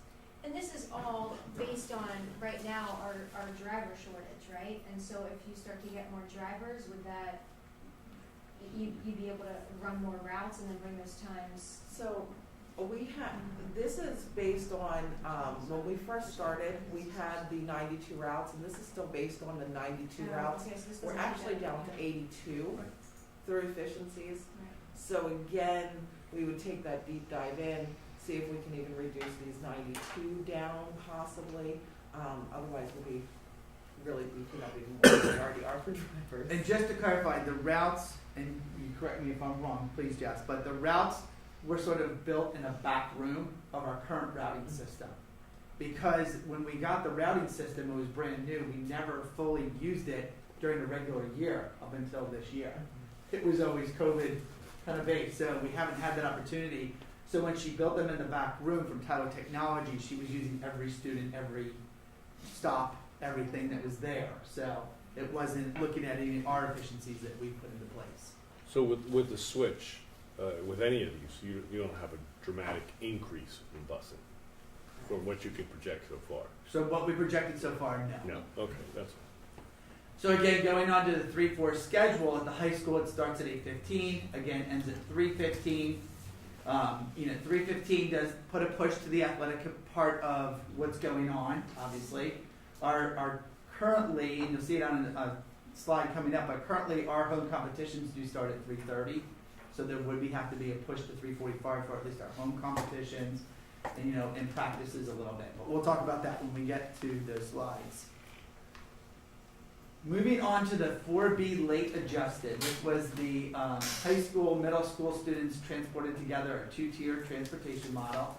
And this is all based on, right now, our driver shortage, right? And so if you start to get more drivers, would that, you'd be able to run more routes and then bring those times? So we had, this is based on, when we first started, we had the 92 routes, and this is still based on the 92 Oh, routes. okay, so this We're doesn't actually have down that. to 82 through efficiencies. Right. So again, we would take that deep dive in, see if we can even reduce these 92 down possibly. Otherwise, we'll be really beefing up even more than we already are for drivers. And just to clarify, the routes, and you correct me if I'm wrong, please, Jess, but the routes were sort of built in a back room of our current routing system. Because when we got the routing system, it was brand new. We never fully used it during the regular year up until this year. It was always COVID kind of based, so we haven't had that opportunity. So when she built them in the back room from Tyler Technology, she was using every student, every stop, everything that was there. So it wasn't looking at any our efficiencies that we put into place. So with the switch, with any of these, you don't have a dramatic increase in busing from what you can project so far? So what we projected so far, no. No, okay, that's, So again, going on to the 3-4 schedule, at the high school it starts at 8:15, again ends at 3:15. 3:15 does put a push to the athletic part of what's going on, obviously. Our currently, and you'll see it on a slide coming up, but currently our home competitions do start at 3:30. So there would have to be a push to 3:45 for at least our home competitions and, and practices a little bit. But we'll talk about that when we get to those slides. Moving on to the 4B late adjusted. This was the high school, middle school students transported together, a 2-tier transportation model.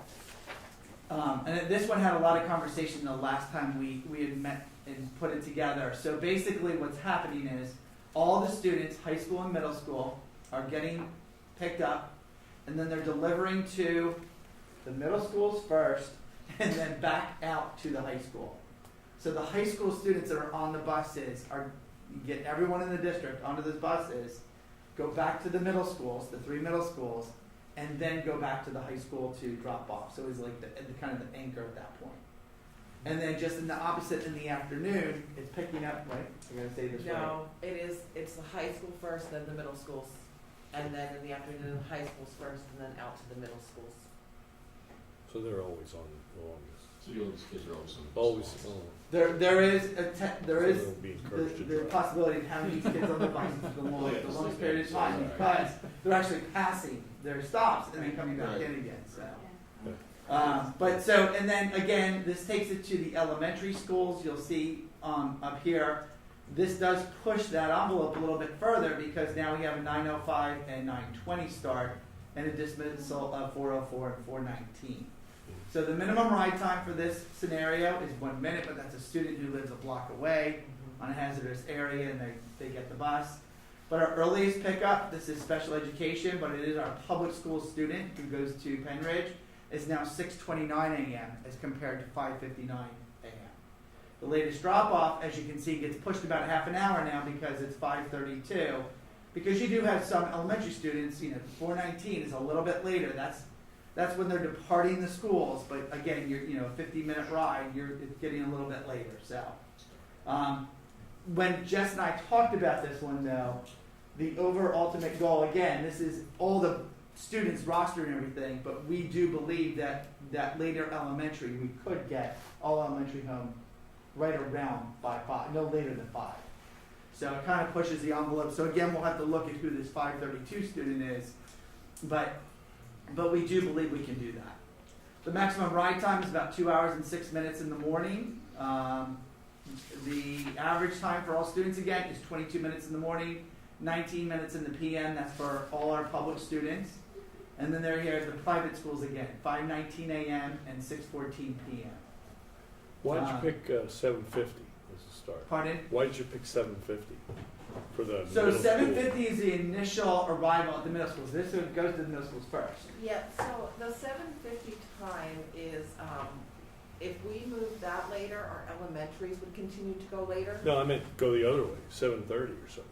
And this one had a lot of conversation the last time we had met and put it together. So basically what's happening is all the students, high school and middle school, are getting picked up, and then they're delivering to the middle schools first, and then back out to the high school. So the high school students that are on the buses you get everyone in the district onto those buses, go back to the middle schools, the 3 middle schools, and then go back to the high school to drop off. So it was like the kind of the anchor at that point. And then just in the opposite in the afternoon, it's picking up, right? I'm going to say this right. No, it's the high school first, then the middle schools, and then in the afternoon, the high schools first, and then out to the middle schools. so they're always on the longest. So these kids are always on the Always, bus. There is they'll be encouraged to the drive. possibility of having these kids on the bus for the longest period of time, because they're actually passing their stops and then coming back in again. So. Yeah. And then again, this takes it to the elementary schools. You'll see up here, this does push that envelope a little bit further because now we have a 9:05 and 9:20 start and a dismissal of 4:04 and 4:19. So the minimum ride time for this scenario is 1 minute, but that's a student who lives a block away on a hazardous area and they get the bus. But our earliest pickup, this is special education, but it is our public school student who goes to Penridge, is now 6:29 a.m. as compared to 5:59 a.m. The latest drop-off, as you can see, gets pushed about half an hour now because it's 5:32. Because you do have some elementary students, 4:19 is a little bit later. That's when they're departing the schools. But again, you're a 50-minute ride. It's getting a little bit later. So, when Jess and I talked about this one, though, the ultimate goal, again, this is all the students roster and everything, but we do believe that later elementary, we could get all elementary home right around by 5, no later than 5. So it kind of pushes the envelope. So again, we'll have to look at who this 532 student is, but we do believe we can do that. The maximum ride time is about 2 hours and 6 minutes in the morning. The average time for all students, again, is 22 minutes in the morning, 19 minutes in the PM. That's for all our public students. And then they're here at the private schools again, 5:19 a.m. and 6:14 p.m. Why did you pick 7:50 as a start? Pardon? Why did you pick 7:50 for the So middle 7:50 is the initial arrival at the middle schools. This one goes to the middle schools first. Yeah, so the 7:50 time is, if we moved that later, our elementaries would continue to go later. No, I meant go the other way, 7:30 or something.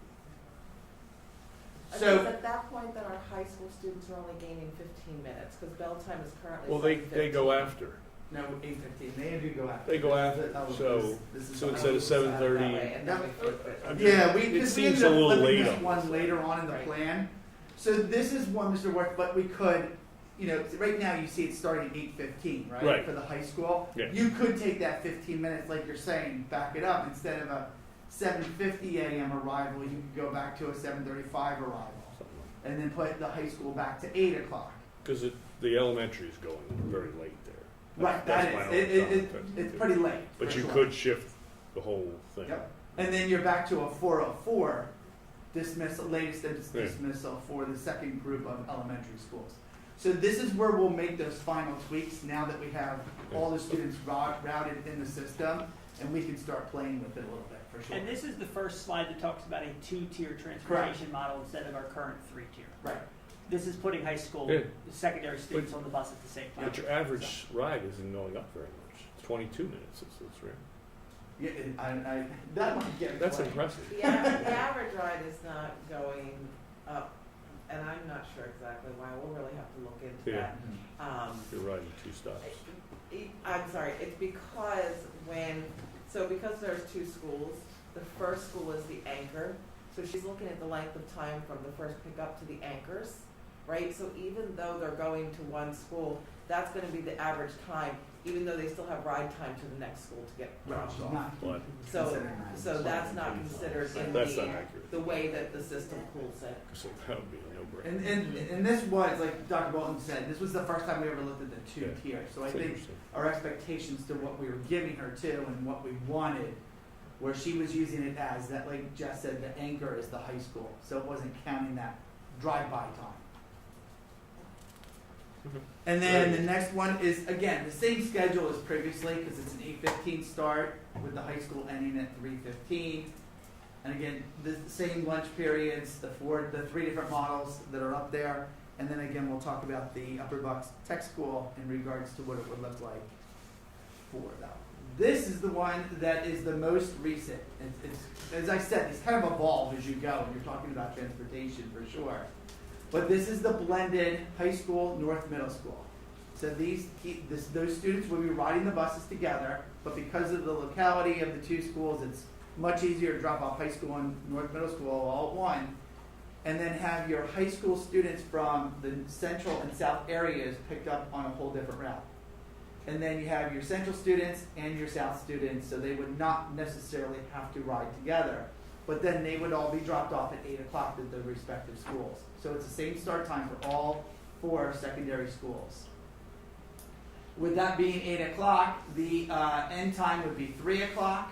I So- think at that point, that our high school students are only gaining 15 minutes, because bell time is currently Well, they go 7:15. after. No, 8:15, they do go after. They go after, Oh, so- this is so what instead I of was- 7:30. That way, and then we flip it. I'm Yeah, we, It because we seems ended a up little flipping late this on one this. later on in the Right. plan. So this is one, Mr. Worth, but we could, you know, right now you see it starting at 8:15, right? Right. For the high school. Yeah. You could take that 15 minutes, like you're saying, back it up, instead of a 7:50 a.m. arrival, you could go back to a 7:35 arrival. And then put the high school back to 8 o'clock. Because the elementary is going very late there. Right, That's that my is, own it's thought. pretty late. But for you sure. could shift the whole thing. Yep. And then you're back to a 4:04 dismissal, latest Yeah. dismissal for the second group of elementary schools. So this is where we'll make those final tweaks now that we have all the students routed in the system, and we can start playing with it a little bit, for sure. And this is the first slide that talks about a two-tier transportation model instead of our current three-tier. Right. This is putting high school, Yeah. secondary students on the bus at the same time. But your average ride isn't going up very much. It's 22 minutes, it's rare. Yeah, that might get That's played. impressive. The average ride is not going up, and I'm not sure exactly why, we'll really have to look into Yeah. that. You're riding 2 stops. I'm sorry, it's because because there's 2 schools, the first school is the anchor, so she's looking at the length of time from the first pickup to the anchors, right? So even though they're going to one school, that's gonna be the average time, even though they still have ride time to the next school to get Right, dropped she's off. not So, considering that. so that's not considered in That's not accurate. the way that the system pulls it. So that would be a no-brainer. And this was, like Dr. Bolton said, this was the first time we ever looked at the 2 Yeah. tiers. So I It's think interesting. our expectations to what we were giving her too and what we wanted, where she was using it as that, like Jess said, the anchor is the high school. So it wasn't counting that drive-by time. Mhm. And then the next one is, again, the same schedule as previously, because it's an 8:15 start with the high school ending at 3:15. And again, the same lunch periods, the 3 different models that are up there. And then again, we'll talk about the Upper Bucks Tech School in regards to what it would look like for that. This is the one that is the most recent. It's, as I said, these kind of evolve as you go, and you're talking about transportation for sure. But this is the blended high school, North Middle School. So those students will be riding the buses together, but because of the locality of the 2 schools, it's much easier to drop off high school and North Middle School all at one. And then have your high school students from the central and south areas picked up on a whole different route. And then you have your central students and your south students, so they would not necessarily have to ride together. But then they would all be dropped off at 8 o'clock at their respective schools. So it's the same start time for all 4 secondary schools. With that being 8 o'clock, the end time would be 3 o'clock.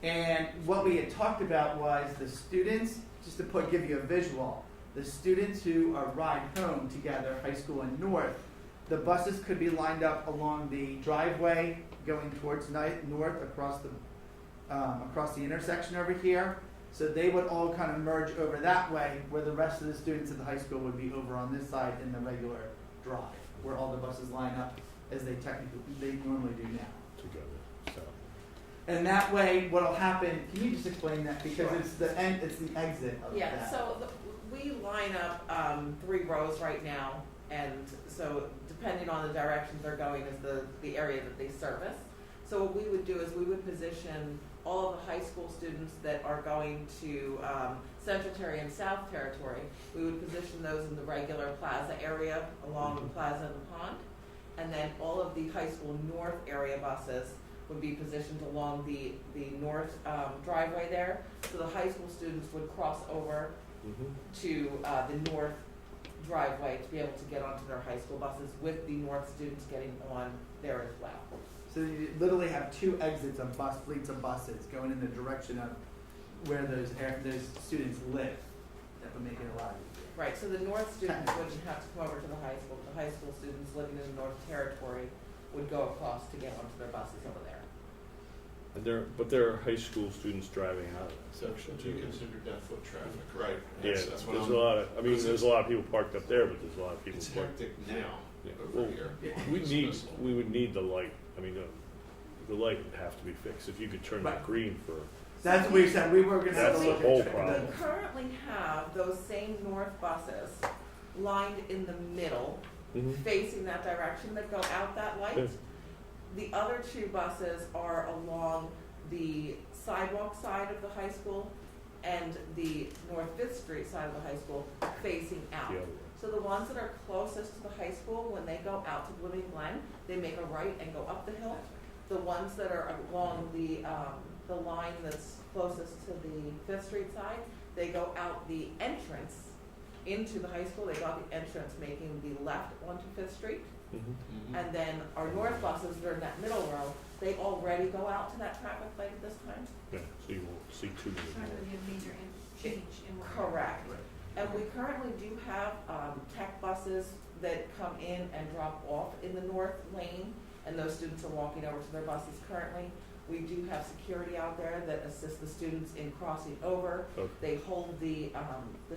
And what we had talked about was the students, just to give you a visual, the students who ride home together, high school and north, the buses could be lined up along the driveway going towards north across the intersection over here. So they would all kind of merge over that way, where the rest of the students at the high school would be over on this side in the regular drive, where all the buses line up as they normally do now. Together, so. And that way, what'll happen, can you just explain that? Because Sure. it's the exit of Yeah, that. so we line up 3 rows right now, and so depending on the directions they're going is the area that they service. So what we would do is we would position all of the high school students that are going to Central Terry and South Territory. We would position those in the regular plaza area along the plaza and the pond. And then all of the high school north area buses would be positioned along the north driveway there. So the high school students would cross over to the north driveway to be able to get onto their high school buses with the north students getting on there as well. So you literally have 2 exits of fleets of buses going in the direction of where those students live. That would make it a lot easier. Right, so the north students wouldn't have to come over to the high school. The high school students living in the North Territory would go across to get onto their buses over there. And there are high school students driving out of that section Do you too. consider that foot traffic, right? Yeah, That's what there's I'm- a lot of, there's a lot of people parked up there, but there's a lot of people It's parked. hectic now Yeah. over Well, here. Yeah. We would need the light I mean, the light would have to be fixed. If you could turn that Right. green for, That's what we said, we were gonna have That's to the look whole at. problem. We currently have those same north buses lined in the middle, facing that direction that go out that light. Yeah. The other two buses are along the sidewalk side of the high school and the North Fifth Street side of the high school facing out. the other way. So the ones that are closest to the high school, when they go out to Blooming Glen, they make a right and go up the hill. The ones that are along the line that's closest to the Fifth Street side, they go out the entrance into the high school, they go out the entrance making the left onto Fifth Street. And then our north buses, they're in that middle row, they already go out to that traffic light at this time. Yeah, so you won't see too many It's not more. gonna be a major change in what. Correct. And we currently do have tech buses that come in and drop off in the north lane, and those students are walking over to their buses currently. We do have security out there that assist the students in crossing over. Okay. They hold the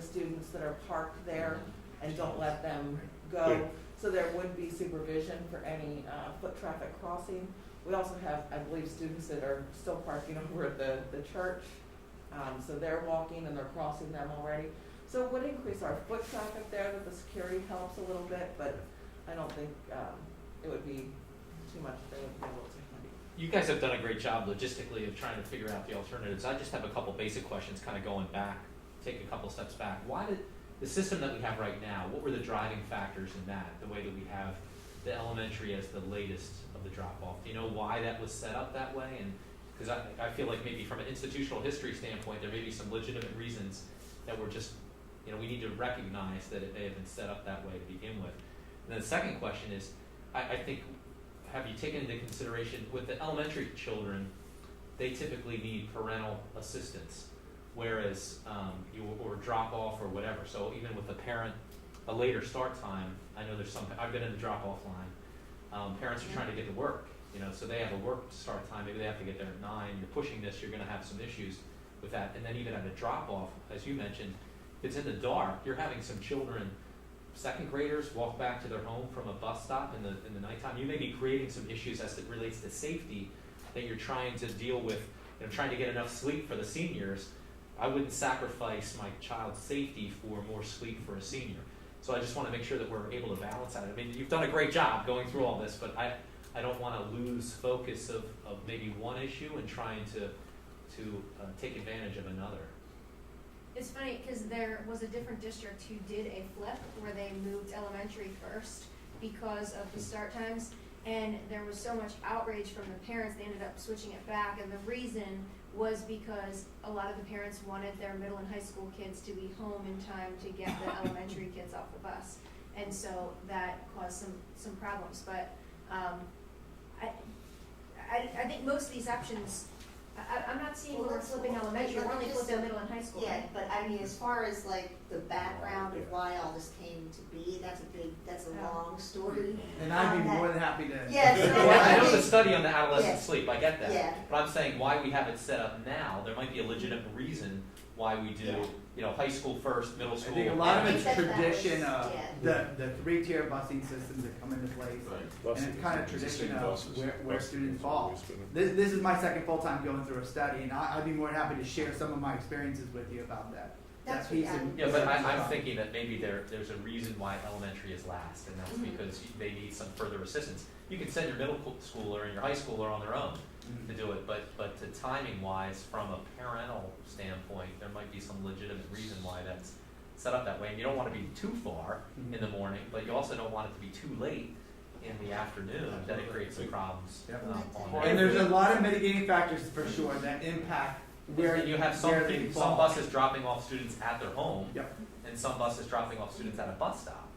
students that are parked there and don't let them go. Good. So there would be supervision for any foot traffic crossing. We also have, I believe, students that are still parking over at the church. So they're walking and they're crossing them already. So it would increase our foot traffic there, that the security helps a little bit, but I don't think it would be too much they would be able to. You guys have done a great job logistically of trying to figure out the alternatives. I just have a couple basic questions, kind of going back, take a couple steps back. Why did the system that we have right now, what were the driving factors in that, the way that we have the elementary as the latest of the drop-off? Do you know why that was set up that way? And because I feel like maybe from an institutional history standpoint, there may be some legitimate reasons that we're just, we need to recognize that it may have been set up that way to begin with. And then the second question is, I think, have you taken into consideration with the elementary children, they typically need parental assistance, whereas or drop off or whatever. So even with a parent, a later start time, I know there's some. I've been in the drop off line. Parents are trying to get to work, so they have a work start time. Maybe they have to get there at 9. You're pushing this, you're going to have some issues with that. And then even at a drop off, as you mentioned, if it's in the dark, you're having some children. Second graders walk back to their home from a bus stop in the nighttime. You may be creating some issues as it relates to safety that you're trying to deal with, trying to get enough sleep for the seniors. I wouldn't sacrifice my child's safety for more sleep for a senior. So I just want to make sure that we're able to balance that. I mean, you've done a great job going through all this, but I don't want to lose focus of maybe one issue and trying to take advantage of another. It's funny, because there was a different district who did a flip where they moved elementary first because of the start times, and there was so much outrage from the parents, they ended up switching it back, and the reason was because a lot of the parents wanted their middle and high school kids to be home in time to get the elementary kids off the bus, and so that caused some problems, but I think most of these options, I'm not seeing where we're flipping elementary, we're only flipping middle and high school. Yeah, but I mean, as far as like the background of why all this came to be, that's a long story. And I'd be more than happy to. Yeah, so Well, I know I the think- study on the adolescent Yeah. sleep, I get that. Yeah. But I'm saying why we have it set up now, there might be a legitimate reason why we do, high school first, middle I school. think a lot of I it's think that tradition was- of yeah. the 3-tier busing systems that come into place. Buses, And it's kind of it's the tradition same of buses. where Buses students has fall. always been- This is my second full time going through a study, and I'd be more than happy to share some of my experiences with you about that. That's That piece what I- in- Yeah, but I'm thinking that maybe there's a reason why elementary is last, and that's Mhm. because they need some further assistance. You can send your middle schooler and your high schooler on their own to do it, but to timing wise, from a parental standpoint, there might be some legitimate reason why that's set up that way. And you don't want to be too far in the morning, but you also don't want it to be too late in the afternoon, that it creates some problems. Yep. On And there's a lot of mitigating factors for sure that impact where you have where they some fall. buses dropping off students at their home, Yep. and some buses dropping off students at a bus stop.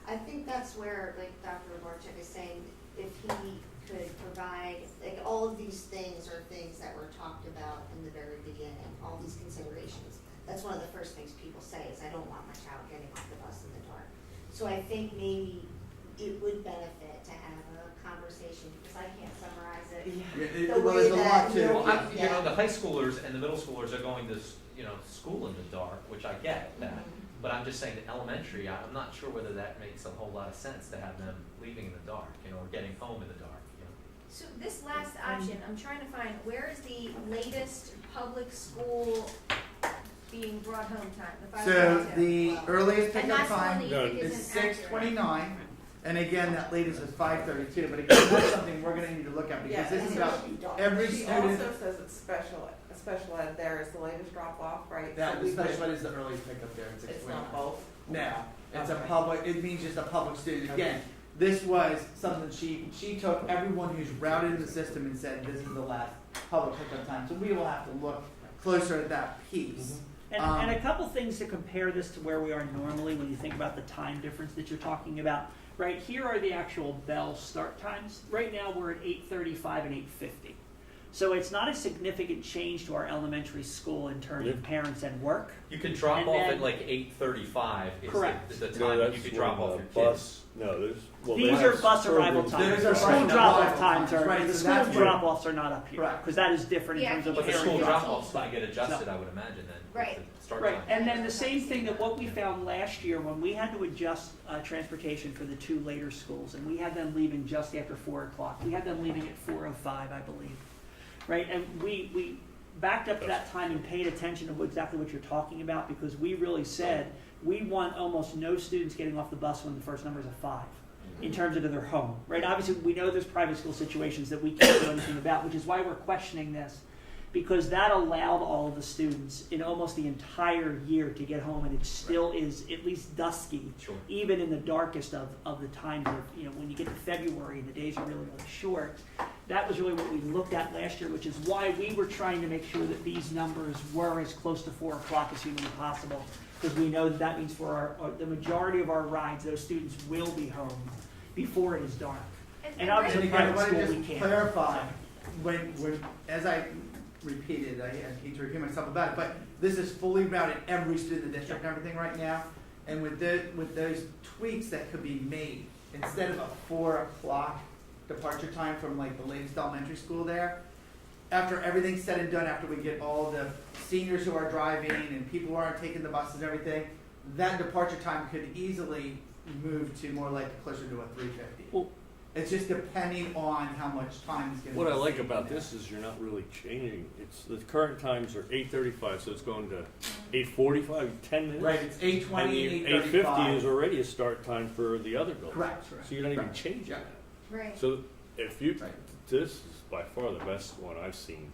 I think that's where, like Dr. Barczyk is saying, if he could provide, like, all of these things are things that were talked about in the very beginning, all these considerations. That's one of the first things people say is, I don't want my child getting off the bus in the dark. So I think maybe it would benefit to have a conversation, because I can't summarize it. Yeah, The well, way there's a lot that to you're- Well, Yeah. the high schoolers and the middle schoolers are going to, school in the dark, which I get that. Mhm. But I'm just saying that elementary, I'm not sure whether that makes a whole lot of sense to have them leaving in the dark, or getting home in the dark, So this last option, I'm trying to find, where is the latest public school being brought home time, the 5 So o'clock? the earliest And pickup that's the one time that No, you think is isn't six accurate. 29, and again, that latest is 5:32. But again, that's something we're gonna need to look at Yeah, because this is and about every She student. also says it's special ed there is the latest drop off, right? That So the we special would- ed is the earliest pickup there. It's It's 6:29. not both. No, it's a Okay. public. It means just a public student. Okay. Again, this was something she took everyone who's routed in the system and said this is the last public pickup time. So we will have to look closer at that piece. And a couple things to compare this to where we are normally when you think about the time difference that you're talking about. Right, here are the actual bell start times. Right now, we're at 8:35 and 8:50. So it's not a significant change to our elementary school in terms of parents and work. You can drop And off then- at like 8:35 is Correct. the No, time that that's you could drop when off the your kids. bus. No, there's. Well, These they are have bus arrival programs. times. Those are The school bus drop-off arrival times times, are, right, the so school that's where- drop-offs are not up here. Correct. Because that is different in Yeah, I terms of think But the school Yeah. parent. drop-off's gonna get adjusted, I would imagine then. with Right. the Start Right, time. and then the same thing that what we found last year when we had to adjust transportation for the 2 later schools, and we had them leaving just after 4 o'clock. We had them leaving at 4:05, I believe. Right, and we backed up to that time and paid attention to exactly what you're talking about because we really said we want almost no students getting off the bus when the first number is a 5 in terms of their home. Right, obviously we know there's private school situations that we can't do anything about, which is why we're questioning this. Because that allowed all of the students in almost the entire year to get home, and it still is at least dusky, Sure. even in the darkest of the times of, when you get to February and the days are really, really short. That was really what we looked at last year, which is why we were trying to make sure that these numbers were as close to 4 o'clock as humanly possible. Because we know that means for the majority of our rides, those students will be home before it is dark. And obviously, And again, I private want school, to we just can't. clarify, when, as I repeated, I hate to repeat myself about it, but this is fully routed every student in the district and everything right now. And with those tweaks that could be made, instead of a 4 o'clock departure time from like the latest elementary school there, after everything's said and done, after we get all the seniors who are driving and people who aren't taking the buses and everything, that departure time could easily move to more like closer to a 3:50. Well- It's just depending on how much time is going to be. What I like saved about in this is you're not really changing. It's the current times are 8:35, so it's going to 8:45, 10 minutes. there. Right, it's 8:20, And 8:35. 8:50 is already a start time for the other building. Correct. So you're not even Correct. changing Yeah. that. Right. So if you, Right. this is by far the best one I've seen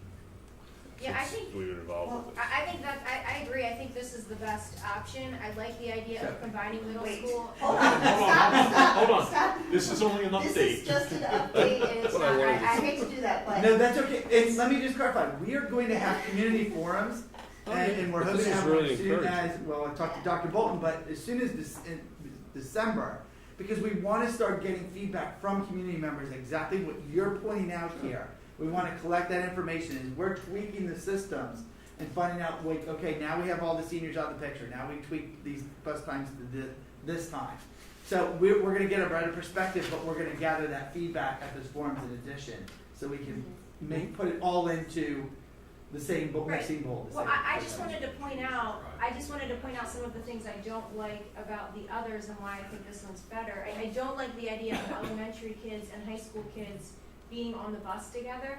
Yeah, I since think, we've been involved well, with it. I think that, I agree, I think this is the best option. I like the idea of Sure. combining middle Wait. school. Hold on, stop, Hold on. stop. This is only an This is update. just an update and it's What I not, wanted I to hate to do that, but. No, that's okay. And let me just clarify. We are going to have community forums, and we're But hoping this to is have really one as soon encouraging. as, well, I talked to Dr. Bolton, but as soon as in December, because we want to start getting feedback from community members, exactly what you're pointing out here. We want to collect that information as we're tweaking the systems and finding out, like, okay, now we have all the seniors out of the picture. Now we tweak these bus times to this time. So we're going to get a better perspective, but we're going to gather that feedback at those forums in addition, so we can put it all into the same bowl. Right. Same bowl. the Well, same I just percentage. wanted to point out some of the things I don't like about the others and why I think this one's better. I don't like the idea of elementary kids and high school kids being on the bus together.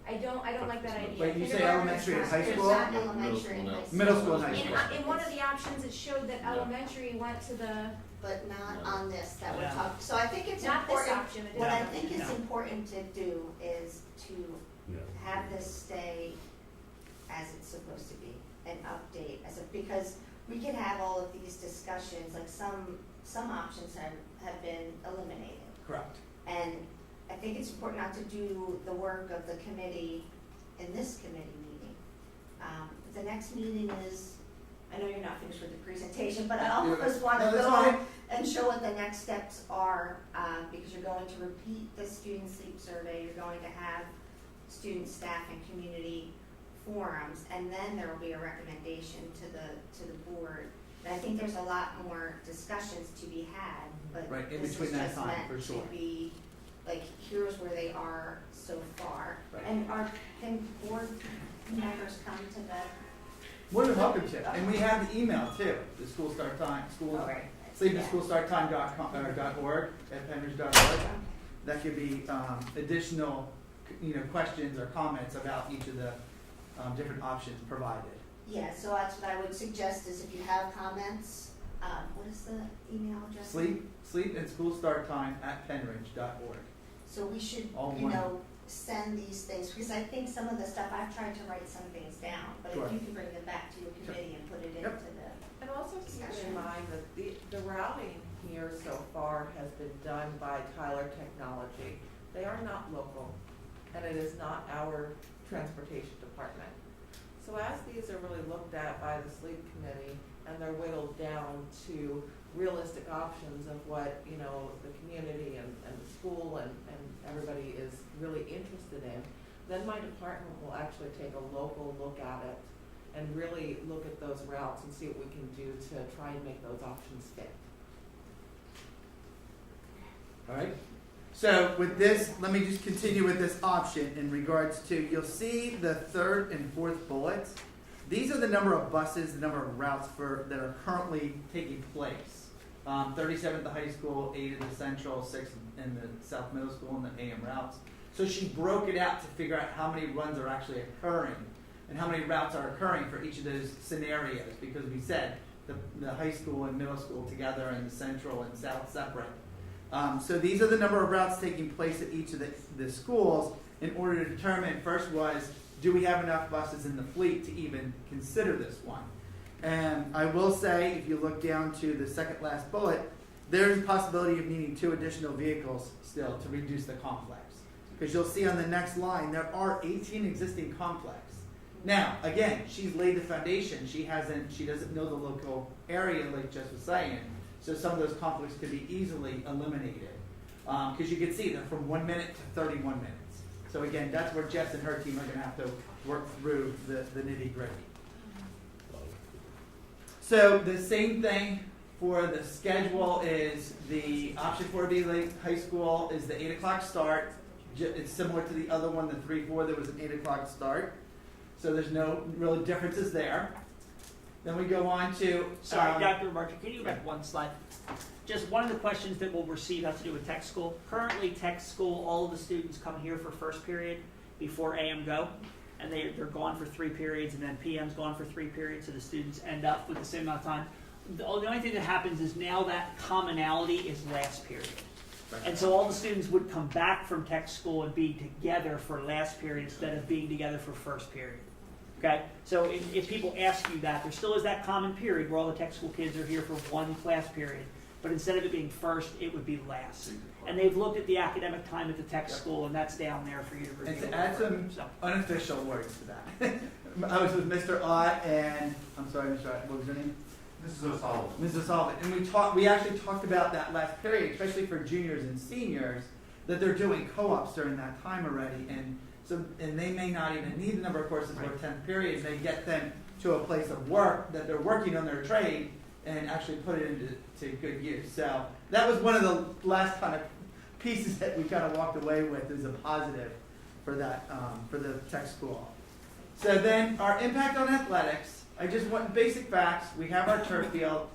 I don't like that idea. Wait, you say Kindergarten elementary and is high not- school? There's not elementary and high school. Middle school and high school. In one of the options, it showed that elementary went to the, But not on this that we're Yeah. talking, so I think it's not this important, option, it what I is. think is No. important to do is to No. have this stay as it's supposed to be, an update, because we can have all of these discussions, like some options have been eliminated. Correct. And I think it's important not to do the work of the committee in this committee meeting. The next meeting is, I know you're not finished with the presentation, but I almost want to No, that's go fine. and show what the next steps are, because you're going to repeat the student sleep survey, you're going to have student, staff, and community forums, and then there will be a recommendation to the board. And I think there's a lot more discussions to be had, but Right, in this is between that just time, meant for sure. to be, like, here's where they are so far. Right. And can board members come to the, More than welcome to. And we have the email too, the school start time, sleepindschoolstarttime.org at penridge.org. That could be additional questions or comments about each of the different options provided. Yeah, so that's what I would suggest is if you have comments, what is the email address? Sleep and school start time at penridge.org. So we should, All you one. know, send these things, because I think some of the stuff, I've tried to write some things down, but Sure. if you can bring them back to your committee and put it into Yep. the, And also keep Discussion. in mind that the routing here so far has been done by Tyler Technology. They are not local, and it is not our transportation department. So as these are really looked at by the sleep committee, and they're whittled down to realistic options of what, you know, the community and the school and everybody is really interested in, then my department will actually take a local look at it and really look at those routes and see what we can do to try and make those options fit. All right. So with this, let me just continue with this option in regards to, you'll see the third and fourth bullets. These are the number of buses, the number of routes that are currently taking place. 37 at the high school, 8 at the central, 6 in the South Middle School, and the AM routes. So she broke it out to figure out how many runs are actually occurring and how many routes are occurring for each of those scenarios, because we said the high school and middle school together and the central and south separate. So these are the number of routes taking place at each of the schools in order to determine, first was, do we have enough buses in the fleet to even consider this one? And I will say, if you look down to the second last bullet, there's a possibility of needing 2 additional vehicles still to reduce the complex. Because you'll see on the next line, there are 18 existing complex. Now, again, she's laid the foundation. She doesn't know the local area like Jess was saying. So some of those conflicts could be easily eliminated. Because you can see they're from 1 minute to 31 minutes. So again, that's where Jess and her team are going to have to work through the nitty gritty. So the same thing for the schedule is the option 4B Lake High School is the 8 o'clock start. It's similar to the other one, the 3-4, there was an 8 o'clock start. So there's no real differences there. Then we go on to... Sorry, Dr. Martin, can you go back one slide? Just one of the questions that we'll receive has to do with tech school. Currently, tech school, all of the students come here for first period before AM go, and they're gone for 3 periods, and then PM's gone for 3 periods, so the students end up with the same amount of time. The only thing that happens is now that commonality is last period. And so all the students would come back from tech school and be together for last period instead of being together for first period. Okay? So if people ask you that, there still is that common period where all the tech school kids are here for 1 class period. But instead of it being first, it would be last. And they've looked at the academic time at the tech school, and that's down there for you to review. And to add some unofficial words to that. I was with Mr. Ott and, I'm sorry, Mr. Ott, what was your name? Mrs. O'Sullivan. Mrs. O'Sullivan. And we actually talked about that last period, especially for juniors and seniors, that they're doing co-ops during that time already. And they may not even need the number of courses for 10th period. They get them to a place of work that they're working on their trade and actually put it into good use. So that was one of the last kind of pieces that we kind of walked away with as a positive for that, for the tech school. So then our impact on athletics, I just want basic facts. We have our turf field.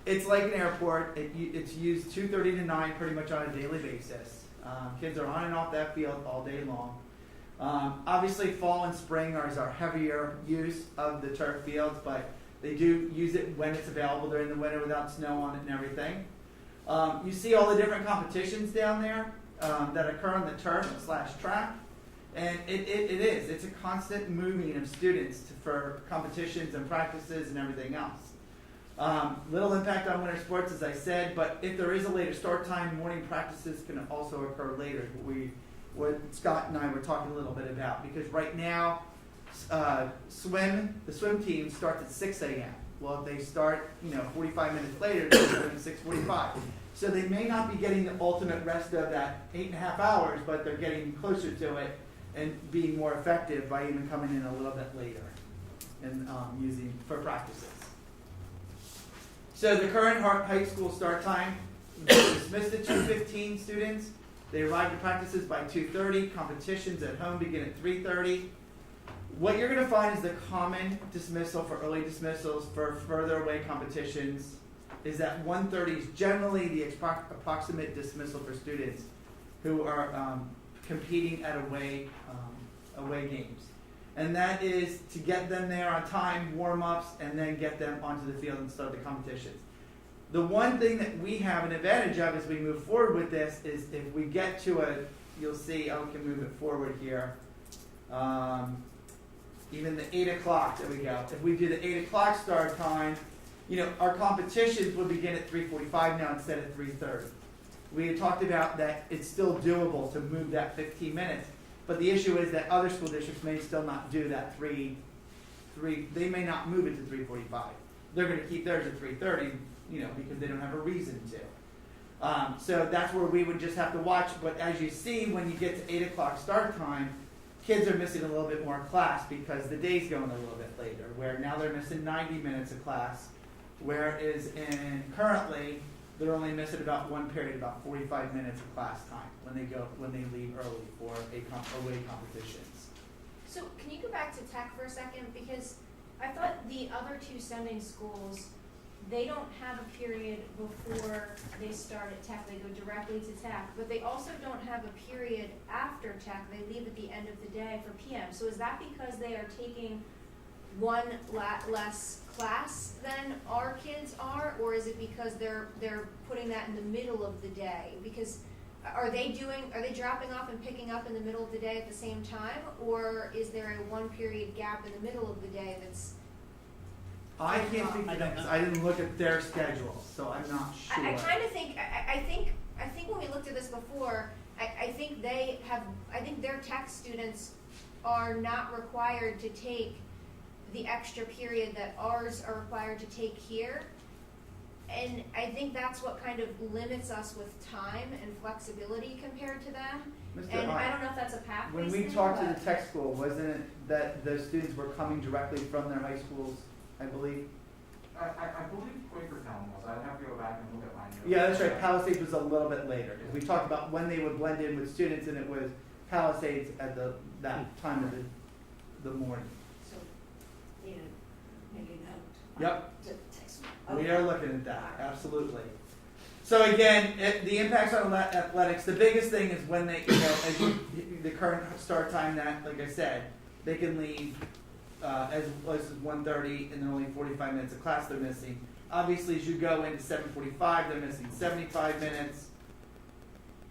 It's like an airport. It's used 2:30 to 9 pretty much on a daily basis. Kids are on and off that field all day long. Obviously, fall and spring is our heavier use of the turf fields, but they do use it when it's available during the winter without snow on it and everything. You see all the different competitions down there that occur on the turf/track. And it's a constant moving of students for competitions and practices and everything else. Little impact on winter sports, as I said, but if there is a later start time, morning practices can also occur later. What Scott and I were talking a little bit about, because right now, the swim team starts at 6 a.m. Well, if they start, 45 minutes later, they're doing 6:45. So they may not be getting the ultimate rest of that 8.5 hours, but they're getting closer to it and being more effective by even coming in a little bit later and using for practices. So the current high school start time, dismissed at 2:15 students. They arrive at practices by 2:30. Competitions at home begin at 3:30. What you're going to find is the common dismissal for early dismissals for further away competitions is that 1:30 is generally the approximate dismissal for students who are competing at away games. And that is to get them there on time, warm-ups, and then get them onto the field and start the competitions. The one thing that we have an advantage of as we move forward with this is if we get to you'll see, I can move it forward here. Even the 8 o'clock, there we go. If we do the 8 o'clock start time, our competitions will begin at 3:45 now instead of 3:30. We had talked about that it's still doable to move that 15 minutes, but the issue is that other school districts may still not do that they may not move it to 3:45. They're going to keep theirs at 3:30, because they don't have a reason to. So that's where we would just have to watch, but as you see, when you get to 8 o'clock start time, kids are missing a little bit more class because the day's going a little bit later, where now they're missing 90 minutes of class, whereas currently they're only missing about one period, about 45 minutes of class time when they leave early for away competitions. So can you go back to tech for a second? Because I thought the other two sending schools, they don't have a period before they start at tech. They go directly to tech. But they also don't have a period after tech. They leave at the end of the day for PM. So is that because they are taking one less class than our kids are? Or is it because they're putting that in the middle of the day? Because are they dropping off and picking up in the middle of the day at the same time? Or is there a 1 period gap in the middle of the day that's... I can't speak for them because I didn't look at their schedule, so I'm not sure. I kind of think, I think when we looked at this before, I think their tech students are not required to take the extra period that ours are required to take here. And I think that's what kind of limits us with time and flexibility compared to them. And I don't know if that's a pathway When we talked to the tech school, wasn't it that the students were coming directly from their high schools, I believe? I believe Quakertown was. I'd have to go back and look at my notes. Yeah, that's right. Palisades was a little bit later. We talked about when they would blend in with students, and it was Palisades at that time of the morning. So, make a note. Yep. To text me. We are looking at that, absolutely. So again, the impacts on athletics, the biggest thing is when they, the current start time that, like I said, they can leave as close as 1:30 and then only 45 minutes of class they're missing. Obviously, as you go into 7:45, they're missing 75 minutes.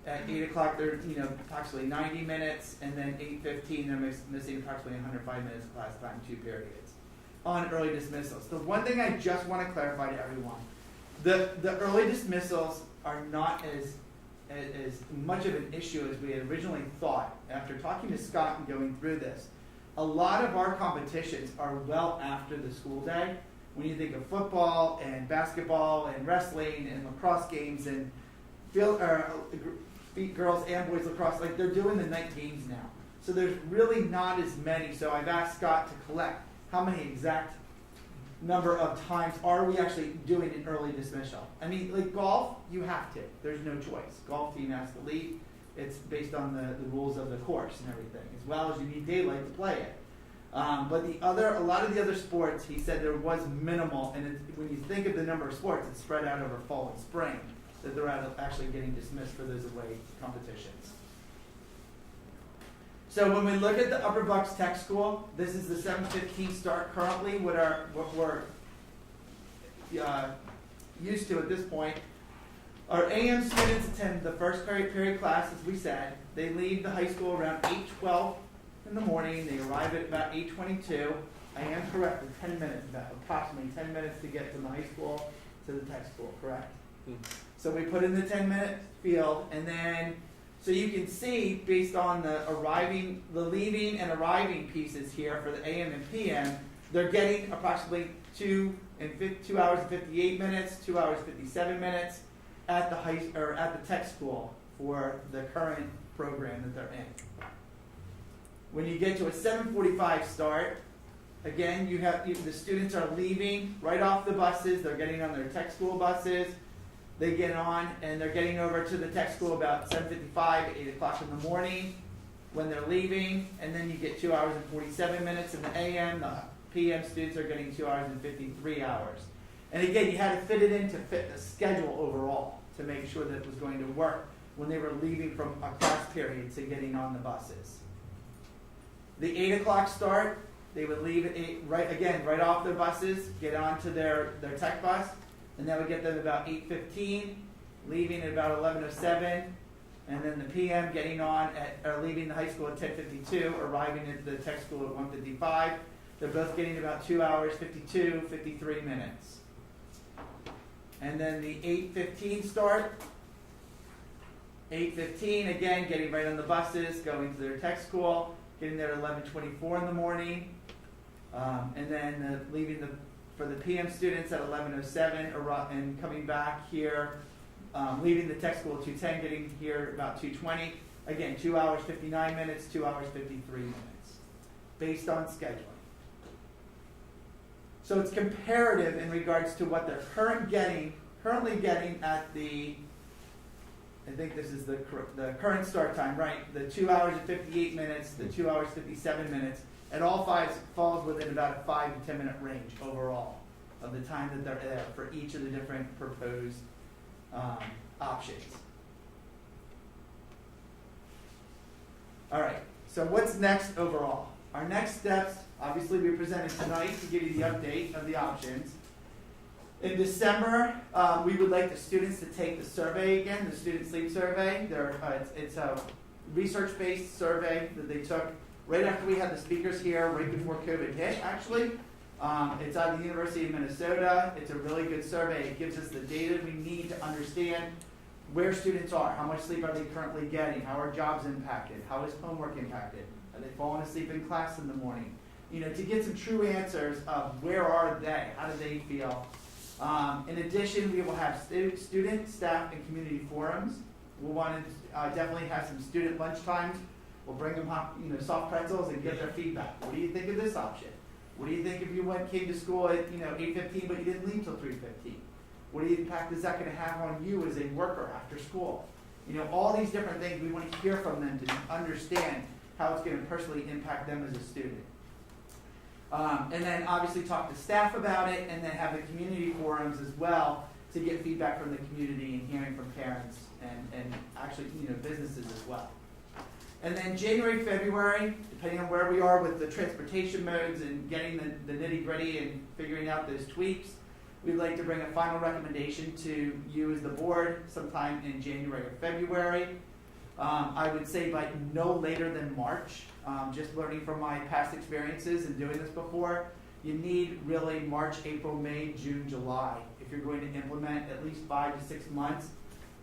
At 8 o'clock, they're approximately 90 minutes, and then 8:15, they're missing approximately 105 minutes of class time, 2 periods. On early dismissals. The one thing I just want to clarify to everyone, the early dismissals are not as much of an issue as we had originally thought. After talking to Scott and going through this, a lot of our competitions are well after the school day. When you think of football and basketball and wrestling and lacrosse games and girls and boys lacrosse, like they're doing the night games now. So there's really not as many. So I've asked Scott to collect how many exact number of times are we actually doing an early dismissal. I mean, like golf, you have to. There's no choice. Golf team has to leave. It's based on the rules of the course and everything, as well as you need daylight to play it. But a lot of the other sports, he said there was minimal, and when you think of the number of sports, it's spread out over fall and spring, that they're actually getting dismissed for those away competitions. So when we look at the Upper Bucks Tech School, this is the 7:15 start currently, what we're used to at this point. Our AM students attend the first period class, as we said. They leave the high school around 8:12 in the morning. They arrive at about 8:22. I am correct, with 10 minutes, about approximately 10 minutes to get from the high school to the tech school, correct? So we put in the 10-minute field, and then, so you can see, based on the leaving and arriving pieces here for the AM and PM, they're getting approximately 2 hours and 58 minutes, 2 hours and 57 minutes at the tech school for the current program that they're in. When you get to a 7:45 start, again, the students are leaving right off the buses. They're getting on their tech school buses. They get on and they're getting over to the tech school about 7:55, 8 o'clock in the morning when they're leaving. And then you get 2 hours and 47 minutes in the AM. The PM students are getting 2 hours and 53 hours. And again, you had to fit it in to fit the schedule overall to make sure that it was going to work when they were leaving from a class period to getting on the buses. The 8 o'clock start, they would leave at 8, right off their buses, get onto their tech bus, and that would get them about 8:15, leaving at about 11:07, and then the PM getting on or leaving the high school at 10:52, arriving at the tech school at 1:55. They're both getting about 2 hours, 52, 53 minutes. And then the 8:15 start, 8:15, again, getting right on the buses, going to their tech school, getting there at 11:24 in the morning, and then leaving for the PM students at 11:07, and coming back here, leaving the tech school at 2:10, getting here about 2:20. Again, 2 hours, 59 minutes, 2 hours, 53 minutes, based on scheduling. So it's comparative in regards to what they're currently getting at the, I think this is the current start time, right? The 2 hours and 58 minutes, the 2 hours, 57 minutes. At all five falls within about a 5 to 10 minute range overall of the time that they're there for each of the different proposed options. All right, so what's next overall? Our next steps, obviously we presented tonight to give you the update of the options. In December, we would like the students to take the survey again, the student sleep survey. It's a research-based survey that they took right after we had the speakers here, right before COVID hit, actually. It's out of the University of Minnesota. It's a really good survey. It gives us the data we need to understand where students are, how much sleep are they currently getting, how are jobs impacted, how is homework impacted, are they falling asleep in class in the morning? To get some true answers of where are they, how do they feel. In addition, we will have student, staff, and community forums. We'll want to definitely have some student lunch times. We'll bring them soft pretzels and get their feedback. What do you think of this option? What do you think if you came to school at 8:15 but you didn't leave till 3:15? What impact is that going to have on you as a worker after school? All these different things, we want to hear from them to understand how it's going to personally impact them as a student. And then obviously talk to staff about it, and then have the community forums as well to get feedback from the community and hearing from parents and actually businesses as well. And then January, February, depending on where we are with the transportation modes and getting the nitty-gritty and figuring out those tweaks, we'd like to bring a final recommendation to you as the board sometime in January or February. I would say by no later than March. Just learning from my past experiences and doing this before, you need really March, April, May, June, July if you're going to implement at least 5 to 6 months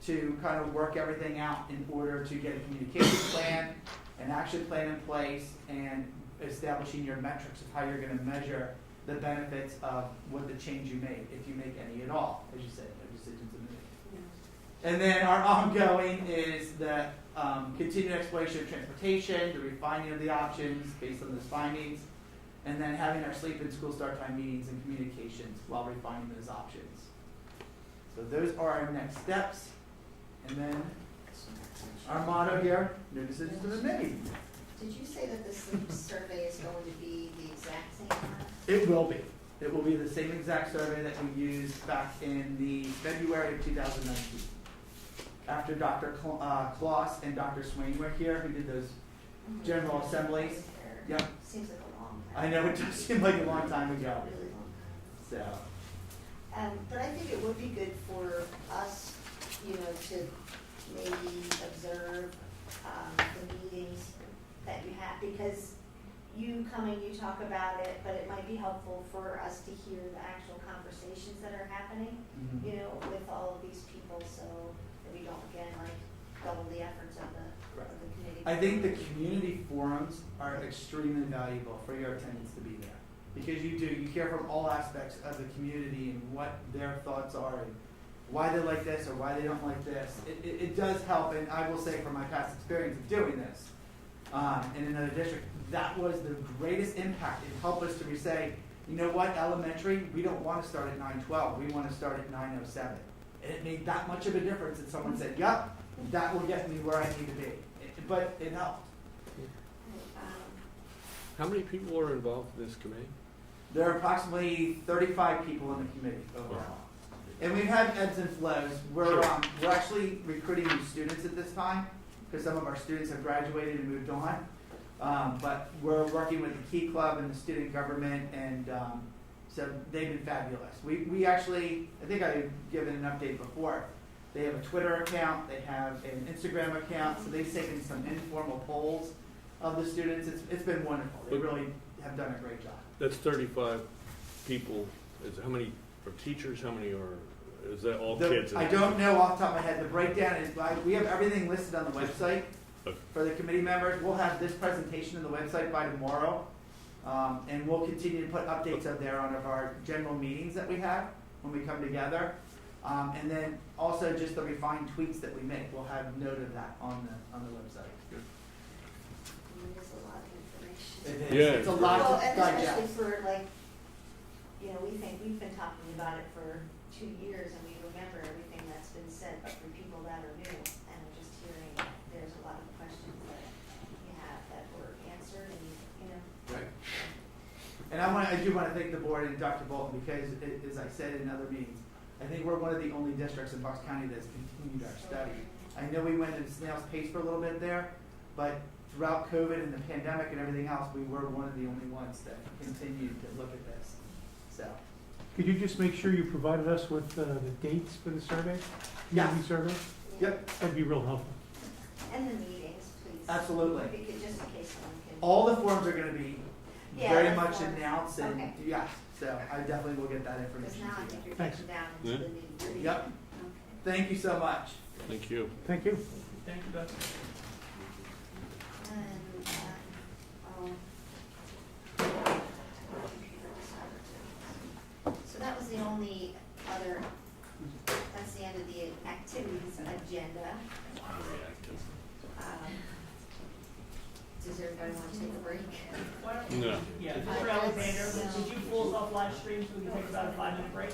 to kind of work everything out in order to get a communication plan, an action plan in place, and establishing your metrics of how you're going to measure the benefits of what the change you made, if you make any at all. As you said, no decisions are made. And then our ongoing is the continued exploration of transportation, the refining of the options based on those findings, and then having our sleep and school start time meetings and communications while refining those options. So those are our next steps. And then our motto here, no decisions have been made. Did you say that the sleep survey is going to be the exact same one? It will be. It will be the same exact survey that we used back in the February of 2019. After Dr. Kloss and Dr. Swain were here, who did those general assemblies. Yep. Seems like a long time. I know, it does seem like a long time ago. Really long time. So, But I think it would be good for us, to maybe observe the meetings that you have, because you come and you talk about it, but it might be helpful for us to hear the actual conversations that are happening, with all of these people, so that we don't, again, double the efforts of the committee. I think the community forums are extremely valuable for your attendance to be there. Because you hear from all aspects of the community and what their thoughts are and why they like this or why they don't like this. It does help, and I will say from my past experience of doing this in another district, that was the greatest impact. It helped us to say, you know what, elementary, we don't want to start at 9:12, we want to start at 9:07. And it made that much of a difference that someone said, yep, that will get me where I need to be. But it helped. How many people are involved in this committee? There are approximately 35 people in the committee overall. And we've had ebbs and flows. We're actually recruiting new students at this time because some of our students have graduated and moved on. But we're working with the Key Club and the student government, and so they've been fabulous. We actually, I think I've given an update before. They have a Twitter account, they have an Instagram account, so they've taken some informal polls of the students. It's been wonderful. They really have done a great job. That's 35 people. How many are teachers? How many are, is that all kids? I don't know off the top of my head. The breakdown is, we have everything listed on the website for the committee members. We'll have this presentation on the website by tomorrow. And we'll continue to put updates up there on our general meetings that we have when we come together. And then also just the refined tweets that we make. We'll have note of that on the website. There's a lot of information. It is. Yeah. It's a lot Well, to and digest. especially for like, you know, we've been talking about it for 2 years and we remember everything that's been said, but for people that are new and just hearing, there's a lot of questions that you have that were answered and, you know. Right. And I do want to thank the board and Dr. Bolton because, as I said in other meetings, I think we're one of the only districts in Bucks County that's continued our study. I know we went at snail's pace for a little bit there, but throughout COVID and the pandemic and everything else, we were one of the only ones that continued to look at this. So, Could you just make sure you provided us with the dates for the survey? Yes. Community survey? yep, That'd be real helpful. And the meetings, please. absolutely. Because just in case someone can. All the forms are going to be Yeah, very the much forms. announced and, Okay. yes, so I definitely will get that Because information now I to think you. you're Thanks. getting down Yeah. into the nitty-gritty. Yep. Okay. Thank you so much. Thank you. Thank you. Thank you, Beth. And, so that was the only other, that's the end of the activities agenda. Does everybody want to take a break? Why don't we- No. Yeah, Mr. Alexander, could you pull us off live stream so we can take about a 5-minute break?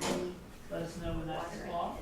Any Let us know when that's water? off.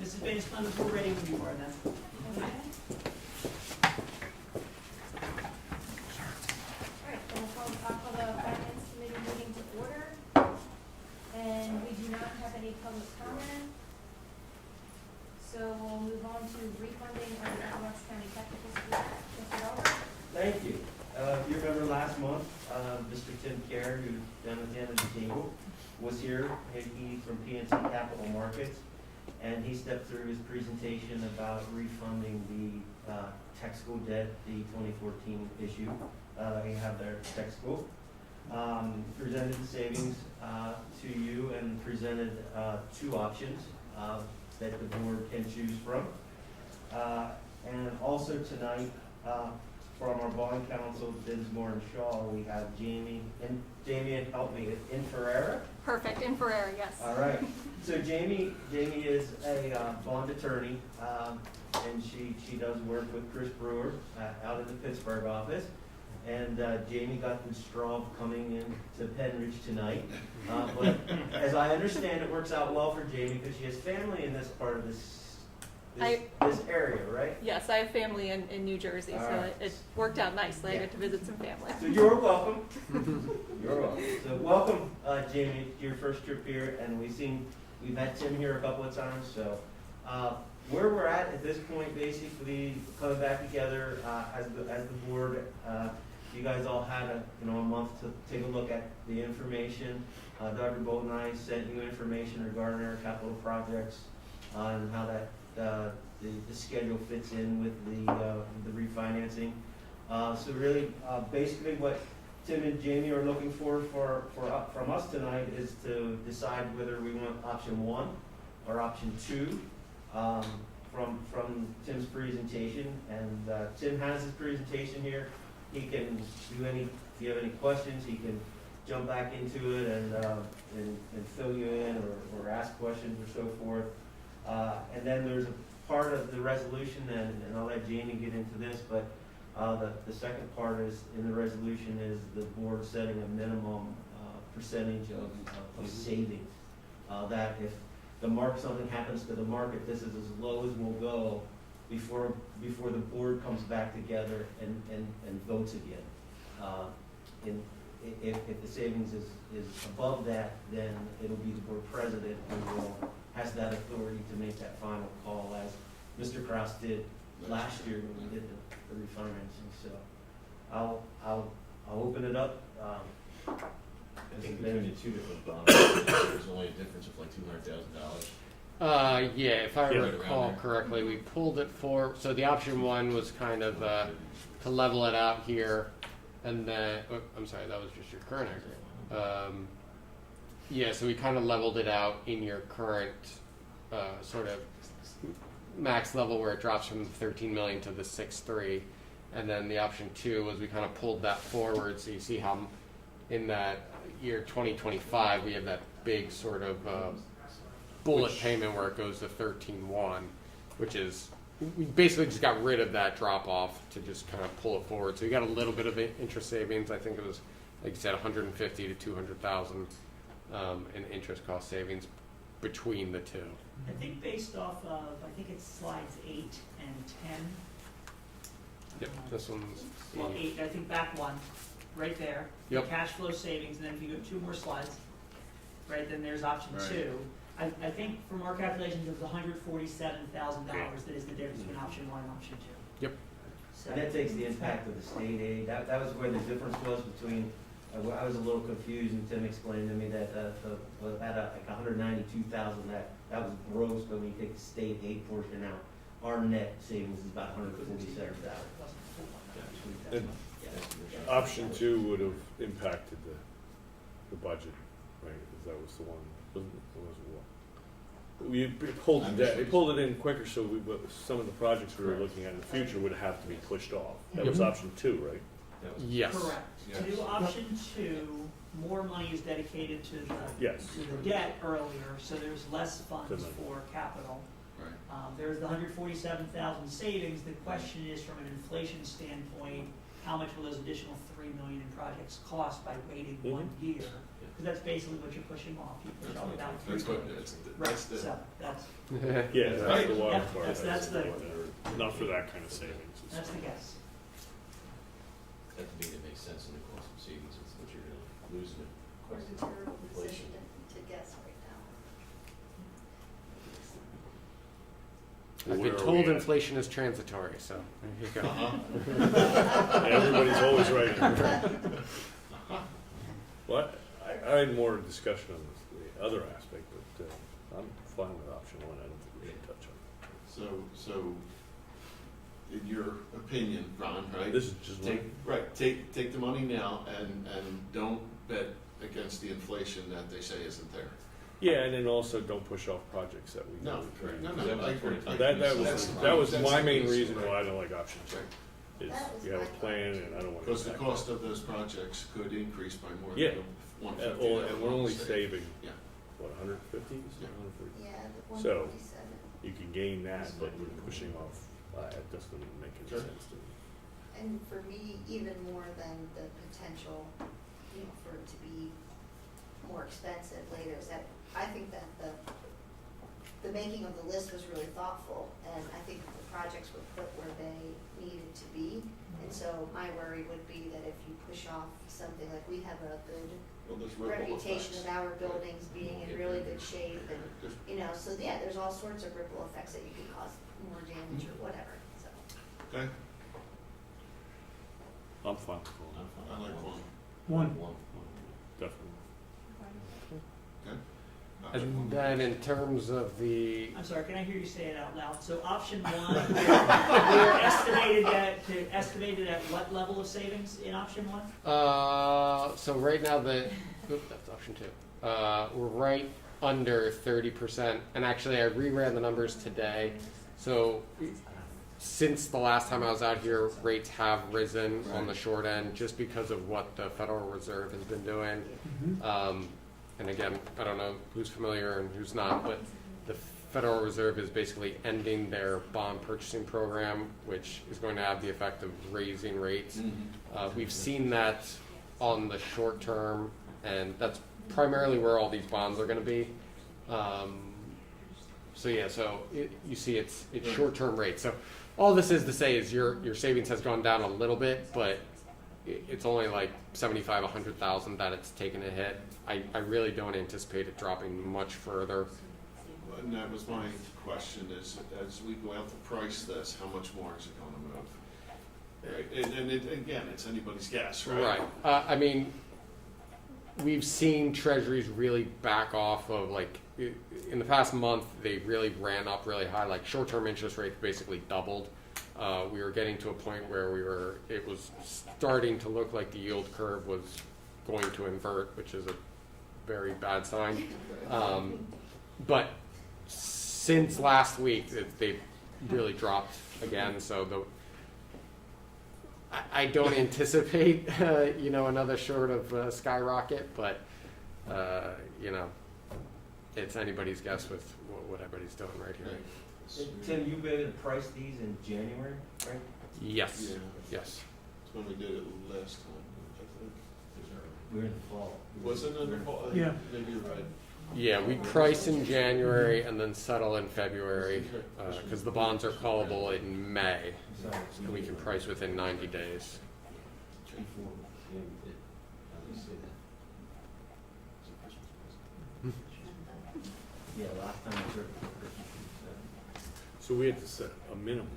Mrs. Bates, Clemens, we're ready when you are then. Alright, then I'll call the finance committee meeting to order. And we do not have any public comment. So we'll move on to refunding of the Alex County Technical School. Mr. Delver? Thank you. If you remember last month, Mr. Tim Kerr, who's down at the end of the table, was here, and he's from PNC Capital Markets, and he stepped through his presentation about refunding the tech school debt, the 2014 issue. We have their tech school. Presented the savings to you and presented two options that the board can choose from. And also tonight, from our bond counsel, Dinsmore and Shaw, we have Jamie, and Jamie, help me, in Ferreira? Perfect, in Ferrera, yes. All right, so Jamie is a bond attorney, and she does work with Chris Brewer out in the Pittsburgh office. And Jamie got the straw of coming in to Penridge tonight. But as I understand, it works out well for Jamie because she has family in this part of this area, right? Yes, I have family in New Jersey, so right. it worked out nicely. I get to visit some family. So you're welcome. You're welcome. So welcome, Jamie, to your first trip here, and we've had Tim here a couple of times. So where we're at this point, basically coming back together as the board, you guys all had a month to take a look at the information. Dr. Bolton and I sent you information regarding our capital projects and how that the schedule fits in with the refinancing. So really, basically what Tim and Jamie are looking from us tonight is to decide whether we want option 1 or option 2 from Tim's presentation. And Tim has his presentation here. He can do if you have any questions, he can jump back into it and fill you in or ask questions or so forth. And then there's a part of the resolution, and I'll let Jamie get into this, but the second part is in the resolution is the board setting a minimum percentage of savings. That if something happens to the market, this is as low as we'll go before the board comes back together and votes again. If the savings is above that, then it'll be the board president who has that authority to make that final call, as Mr. Kraus did last year when we did the refinancing. So I'll open it up. I think between the two different bonds, there's only a difference of like $200,000. Yeah, if I Yeah, right recall around there. correctly, we pulled it for, so the option 1 was kind of to level it out here, and then, I'm sorry, that was just your current agreement. Yeah, so we kind of leveled it out in your current sort of max level where it drops from 13 million to the 6.3, and then the option 2 was we kind of pulled that forward, so you see how in that year 2025 we have that big sort of bullet payment where it goes to 13.1, which is we basically just got rid of that drop off to just kind of pull it forward. So you got a little bit of interest savings. I think it was, like you said, 150 to 200,000 in interest cost savings between the two. I think based off of, I think it's slides 8 and 10. Yep, this one's Well, 8, I think back one, right there. Yep. The cash flow savings, and then if you go 2 more slides, right, then there's option Right. 2. I think from our calculations, it was $147,000 that is the difference between option 1 and option 2. Yep. So, And that takes the impact of the state aid. That was where the difference was between, I was a little confused, and Tim explained to me that like 192,000, that was gross, but when you take the state aid portion out, our net savings is about 147,000. And option 2 would have impacted the budget, right? Because that was the one, wasn't it? We pulled it in quicker, so some of the projects we were looking at in the future would have to be pushed off. That was option 2, right? Yes. correct. To do option 2, more money is dedicated to the debt earlier, so there's less funds for capital. Right. There's the 147,000 savings. The question is, from an inflation standpoint, how much will those additional 3 million in projects cost by waiting 1 year? Because that's basically what you're pushing off. You push off about 3 That's what, million. that's Right, the, so that's, Yeah, that's Right. the wild Yeah, part. that's the- Not for that kind of savings. It's- that's the guess. That to me, that makes sense in the cost of savings, it's what you're really losing it. Of course, it's a terrible decision to guess right now. I've Where been are told we at? inflation is transitory, so there you go. Everybody's always right. Well, I had more discussion on the other aspect, but I'm fine with option one. I don't think we should touch on so, in your opinion, Ron, it. right? This is just Take, one. right, take the money now and don't bet against the inflation that they say isn't there. Yeah, and then also don't push off projects that we No, know. no, I agree. That was That's my the main piece, reason right. why I don't like option two. Right. Is That was you have a my plan and I don't want to. Because the cost of those projects could increase by more Yeah. than one And fifty. and we're only saving, Yeah. what, 150? Yeah. 140? Yeah, the So- 147. You can gain that, but you're pushing off, it doesn't make any Sure. sense to me. And for me, even more than the potential, for it to be more expensive later, is that I think that the making of the list was really thoughtful, and I think the projects were put where they needed to be. And so my worry would be that if you push off something, like we have a good Well, there's ripple reputation effects. of our buildings being in really good shape, and, so yeah, there's all sorts of ripple effects that you could cause more damage or whatever, so. Okay, I'm fine with going, I like one. One. definitely. Okay. And then in terms of the, I'm sorry, can I hear you say it out loud? So option one, we're estimated at what level of savings in option one? so right now that's option two. We're right under 30%, and actually I reran the numbers today. So since the last time I was out here, rates have risen on the short end just because of what the Federal Reserve has been doing. And again, I don't know who's familiar and who's not, but the Federal Reserve is basically ending their bond purchasing program, which is going to have the effect of raising rates. We've seen that on the short term, and that's primarily where all these bonds are going to be. You see it's short-term rates. So all this is to say is your savings has gone down a little bit, but it's only like 75, 100,000 that it's taken a hit. I really don't anticipate it dropping much further. And that was my question, is as we go out to price this, how much more is it gonna move? Right, and again, it's anybody's guess, right? Right. We've seen treasuries really back off of, like, in the past month, they really ran up really high. Like, short-term interest rates basically doubled. We were getting to a point where it was starting to look like the yield curve was going to invert, which is a very bad sign. But since last week, they've really dropped again. So I don't anticipate, another sort of skyrocket, but it's anybody's guess with what everybody's doing right here. Tim, you'll be able to price these in January, right? Yes. Yeah. Yes. That's when we did it last time, I think. We're in the fall. Was it in the fall? Yeah. Maybe you're right. Yeah, we price in January and then settle in February, because the bonds are callable in May, So, and we can price within 90 days. yeah, last time we were. So we had to set a minimum,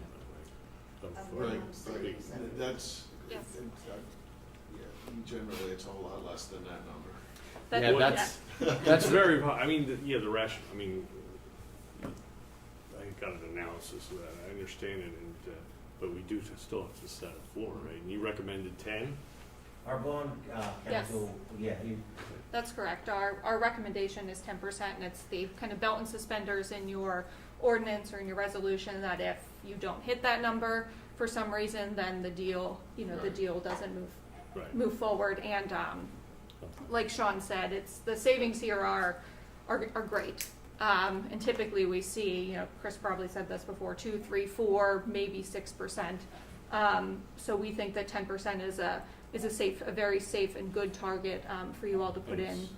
right? Right, Right, savings. that's, Yes. generally, it's a whole lot less than that number. Yeah, That's very, the ration, I got an analysis of that, I understand it, but we do still have to set a floor, right? And you recommended 10? Our bond council, That's correct. Our recommendation is 10%, and it's the kind of belt and suspenders in your ordinance or in your resolution that if you don't hit that number for some reason, then the deal, the deal doesn't move forward. And like Sean said, it's the savings here are great. And typically we see, Chris probably said this before, 2, 3, 4, maybe 6% So we think that 10% is a very safe and good target for you all to put in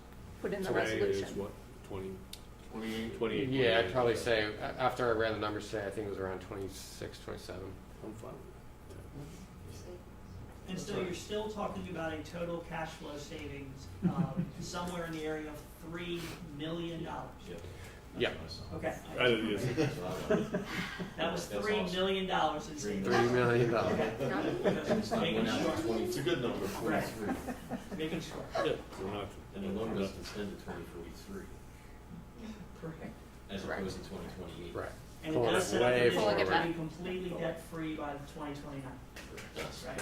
the Today resolution. is what, 28. 28? Yeah, I'd probably say, after I ran the numbers today, I think it was around 26, 27. I'm fine. And so you're still talking about a total cash flow savings somewhere in the area of $3 million. Yeah. Okay. Yes. That was $3 million in savings. $3 million. Okay. Just making sure. It's a good number, Right. 43. Making sure. Yeah, we're not. And the loan doesn't extend to 2043, Correct. as Correct. opposed to 2028. Right. And it Pulling does it set up way the vision forward. to be completely debt-free by 2029. That's Right.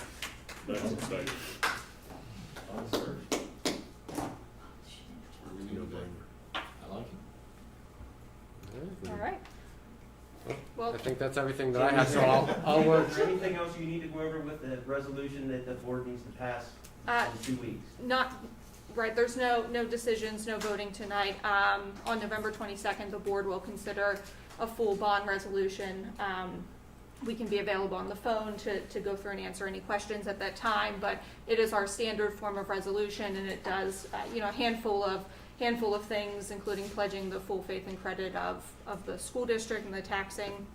That's exciting. on the surge. No brainer. I like it. All right. Well, I think that's everything that I have, so I'll work. Is there anything else you need to go over with the resolution that the board needs to pass in 2 weeks? Not, right, there's no decisions, no voting tonight. On November 22nd, the board will consider a full bond resolution. We can be available on the phone to go through and answer any questions at that time, but it is our standard form of resolution, and it does, a handful of things, including pledging the full faith and credit of the school district and the taxing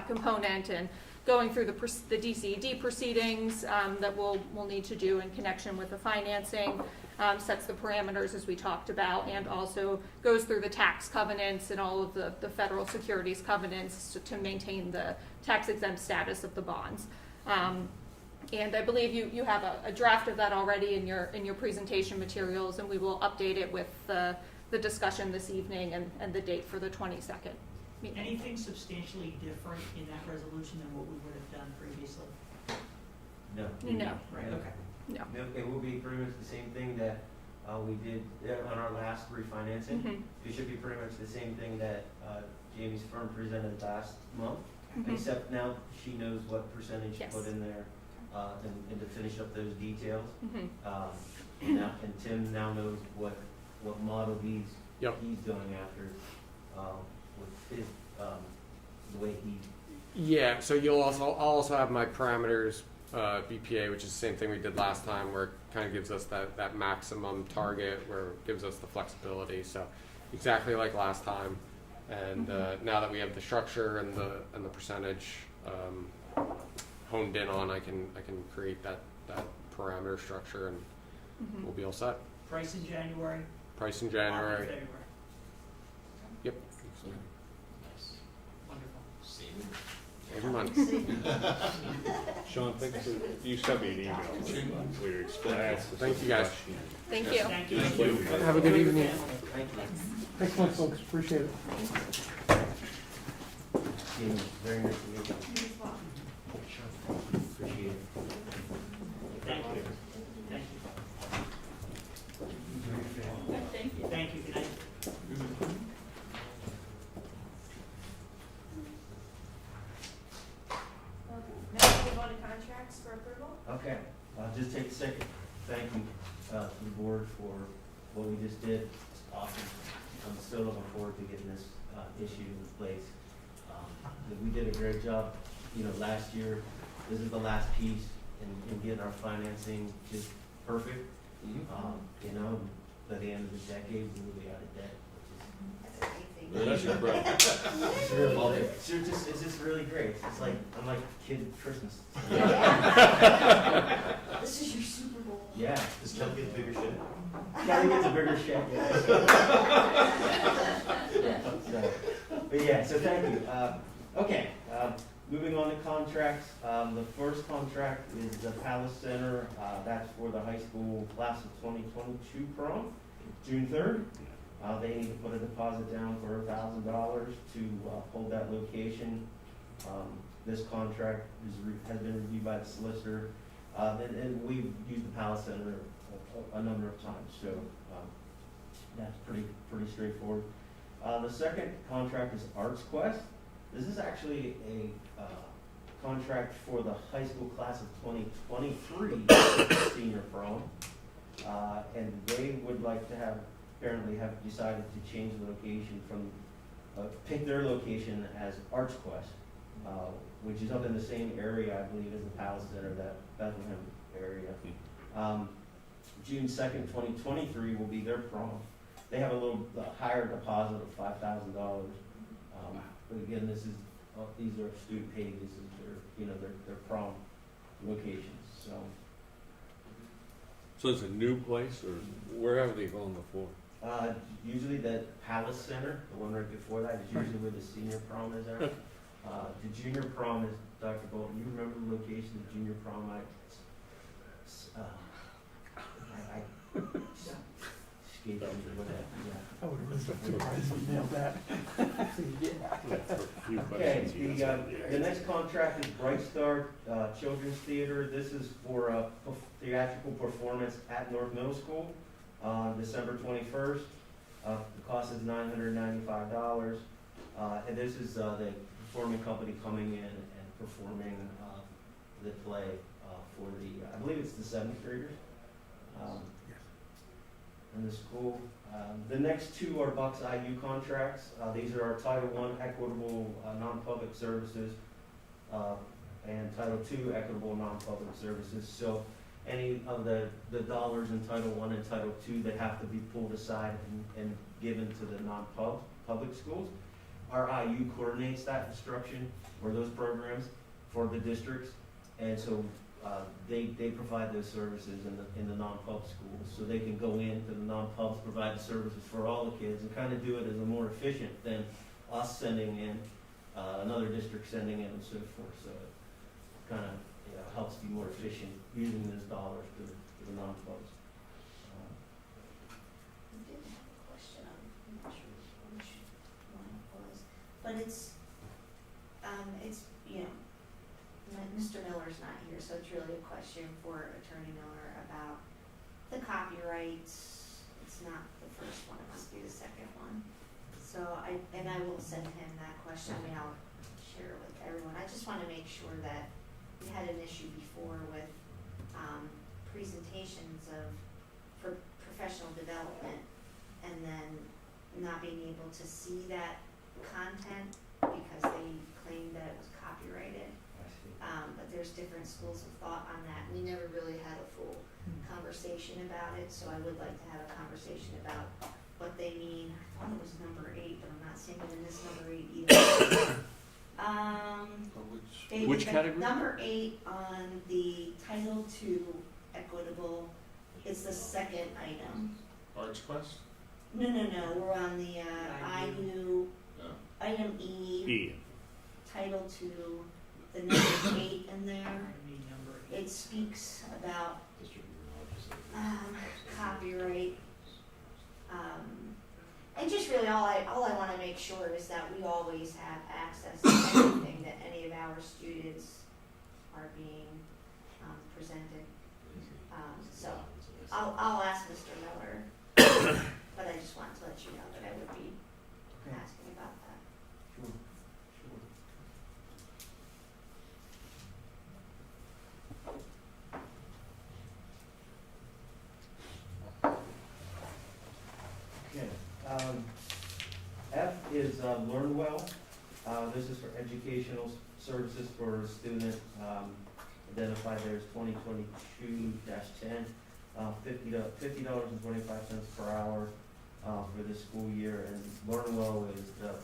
component, and going through the DCED proceedings that we'll need to do in connection with the financing, sets the parameters as we talked about, and also goes through the tax covenants and all of the federal securities covenants to maintain the tax exempt status of the bonds. And I believe you have a draft of that already in your presentation materials, and we will update it with the discussion this evening and the date for the 22nd meeting. Anything substantially different in that resolution than what we would have done previously? No. No. Right, okay. No. It will be pretty much the same thing that we did on our last refinancing. Mhm. It should be pretty much the same thing that Jamie's firm presented last month, Mhm. except now she knows what percentage to Yes. put in there and to finish up those details. Mhm. And Tim now knows what model he's going after with his the way he. Yeah, so I'll also have my parameters, BPA, which is the same thing we did last time, where it kind of gives us that maximum target, where it gives us the flexibility. So exactly like last time, and now that we have the structure and the percentage honed in on, I can create that parameter structure, and Mhm. we'll be all set. Price in January. Price in bond in January. February. Yep. Wonderful. Every month. Sean, thanks for, you sent me an email where you explained. Thank you, guys. Thank you. Thank you. Have a good evening. Excellent, folks, appreciate it. Jamie, very nice to meet you. Appreciate it. Thank you. Thank you. Thank you. Good night. Now we move on to contracts for approval. Okay, I'll just take a second. Thank you to the board for what we just did. It's awesome. I'm so looking forward to getting this issue in place. We did a great job, last year. This is the last piece in getting our financing just perfect. By the end of the decade, we will be out of debt, That's your Well, it's just really great. It's like, I'm like a kid at Christmas. This is your Super Bowl. Yeah. Does Kelly get a bigger shed? Kelly gets a bigger shed, yeah. But yeah, so thank you. Okay, moving on to contracts. The first contract is the Palace Center. That's for the high school class of 2022 prom, June 3rd. They need to put a deposit down for $1,000 to hold that location. This contract has been reviewed by the solicitor, and we've used the Palace Center a number of times, so that's pretty straightforward. The second contract is Arts Quest. This is actually a contract for the high school class of 2023 senior prom, and they would like to apparently have decided to change the location from, pick their location as Arts Quest. which is up in the same area, I believe, as the Palace Center, that Bethlehem area. June 2nd, 2023 will be their prom. They have a little higher deposit of $5,000. But again, these are student paid, this is their prom locations, so. So it's a new place, or where have they gone before? Usually the Palace Center, the one right before that, is usually where the senior prom is at. The junior prom is, Dr. Bolton, you remember the location of the junior prom? I escaped me with that, yeah. I would have been surprised if you nailed that. Okay, the next contract is Bright Star Children's Theater. This is for a theatrical performance at North Middle School on December 21st. The cost is $995. And this is the performing company coming in and performing the play for the, I believe it's the 7th graders in the school. The next two are Bucks IU contracts. These are our Title I equitable non-public services and Title II equitable non-public services. So any of the dollars in Title I and Title II that have to be pulled aside and given to the non-public schools, our IU coordinates that instruction or those programs for the districts. And so they provide those services in the non-pub schools, so they can go into the non-pubs, provide the services for all the kids, and kind of do it as a more efficient than us sending in, another district sending in, and so forth. So it kind of helps be more efficient using those dollars to the non-pubs. I did have a question on, I'm not sure which one it was, but it's Mr. Miller's not here, so it's really a question for Attorney Miller about the copyrights. It's not the first one, it must be the second one. So I will send him that question. I mean, I'll share it with everyone. I just want to make sure that we had an issue before with presentations for professional development, and then not being able to see that content because they claimed that it was copyrighted. But there's different schools of thought on that. We never really had a full conversation about it, so I would like to have a conversation about what they mean. I thought it was number 8, but I'm not seeing it in this number 8 either. Which category? Number 8 on the Title II equitable, it's the second item. Arts Quest? No, we're on the IU, item E, Title II, the number 8 in there. It speaks about copyright. And just really all I want to make sure is that we always have access to anything that any of our students are being presented. So I'll ask Mr. Miller, but I just wanted to let you know that I would be asking about that. Sure. F is Learn Well. This is for educational services for a student identified there as 2022-10, $50.25 per hour for this school year. And Learn Well is the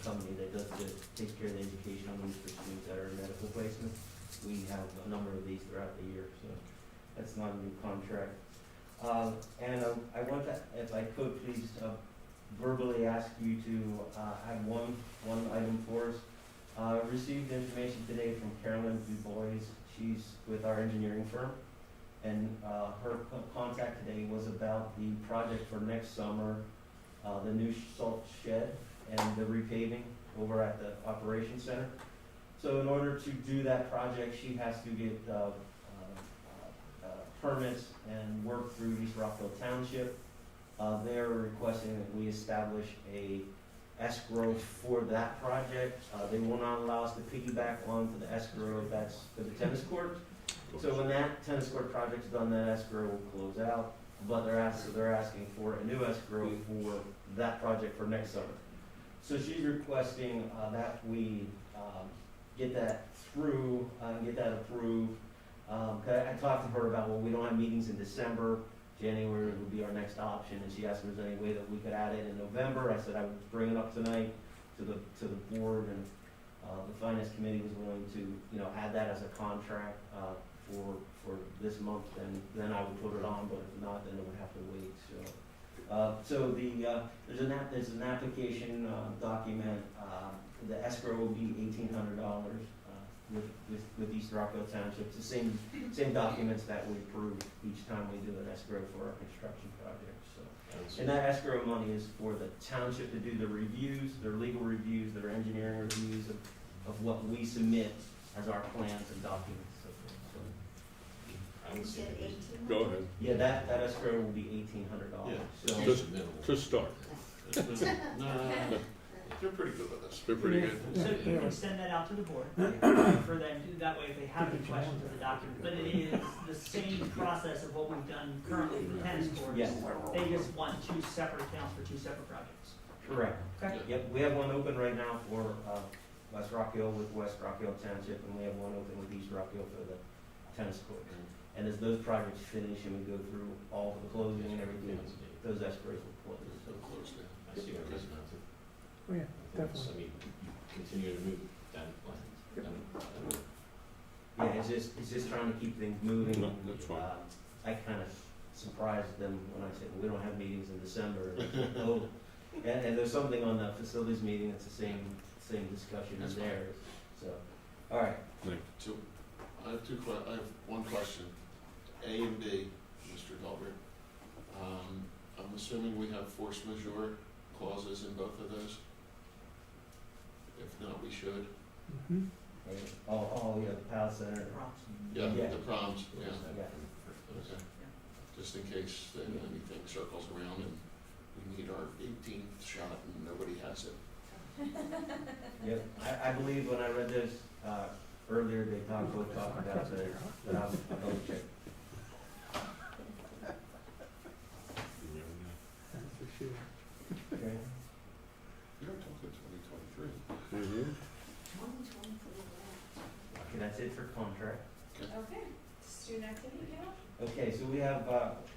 company that takes care of the educational needs for students that are in medical placement. We have a number of these throughout the year, so that's not a new contract. And I want to, if I could, please verbally ask you to have one item for us. Received information today from Carolyn DuBois. She's with our engineering firm, and her contact today was about the project for next summer, the new salt shed and the repaving over at the operations center. So in order to do that project, she has to get permits and work through East Rockville Township. They're requesting that we establish a escrow for that project. They will not allow us to piggyback onto the escrow that's for the tennis court. So when that tennis court project's done, that escrow will close out. But they're asking for a new escrow for that project for next summer. So she's requesting that we get that through, get that approved. 'Cause I talked to her about, well, we don't have meetings in December, January would be our next option, and she asked me if there's any way that we could add it in November. I said I would bring it up tonight to the board, and the finance committee was willing to, you know, add that as a contract for this month, and then I would put it on, but if not, then it would have to wait. So there's an application document. The escrow will be $1,800 with East Rockville Township. It's the same documents that we approve each time we do an escrow for our construction project. So, and that escrow money is for the township to do the reviews, their legal reviews, their engineering reviews of what we submit as our plans and documents. You said 18? Go ahead. Yeah, that escrow will be $1,800. So Just to start. No, they're pretty good with us. They're pretty good. So you can send that out to the board for them, that way if they have any questions of the document. But it is the same process of what we've done currently for tennis courts. Yes. They just want two separate accounts for two separate projects. correct. Okay. Yep, we have one open right now for West Rock Hill with West Rock Hill Township, and we have one open with East Rock Hill for the tennis court. And as those projects finish and we go through all the closing and everything, those escrows will close. So close now. I see no reason not to. Oh, yeah, definitely. I mean, continue to move down the line. Yeah, it's just trying to keep things moving. No, that's fine. I kind of surprised them when I said, well, we don't have meetings in December. Oh, and there's something on the facilities meeting, it's the same discussion as theirs, so, all right. So, I have one question. A and B, Mr. Delbert. I'm assuming we have force majeure clauses in both of those? If not, we should. Mhm. Oh, yeah, the Palace Center. Yeah, Yeah. the proms, yeah. Yeah. Okay. Just in case that anything circles around and we need our 18th shot and nobody has it. Yep, I believe when I read this, earlier, they talked about that, but I'll double check. That's for sure. Okay. You're talking 2023. Mm-hmm. 2023. Okay, that's it for contract. Okay, student activity account? Okay, so we have,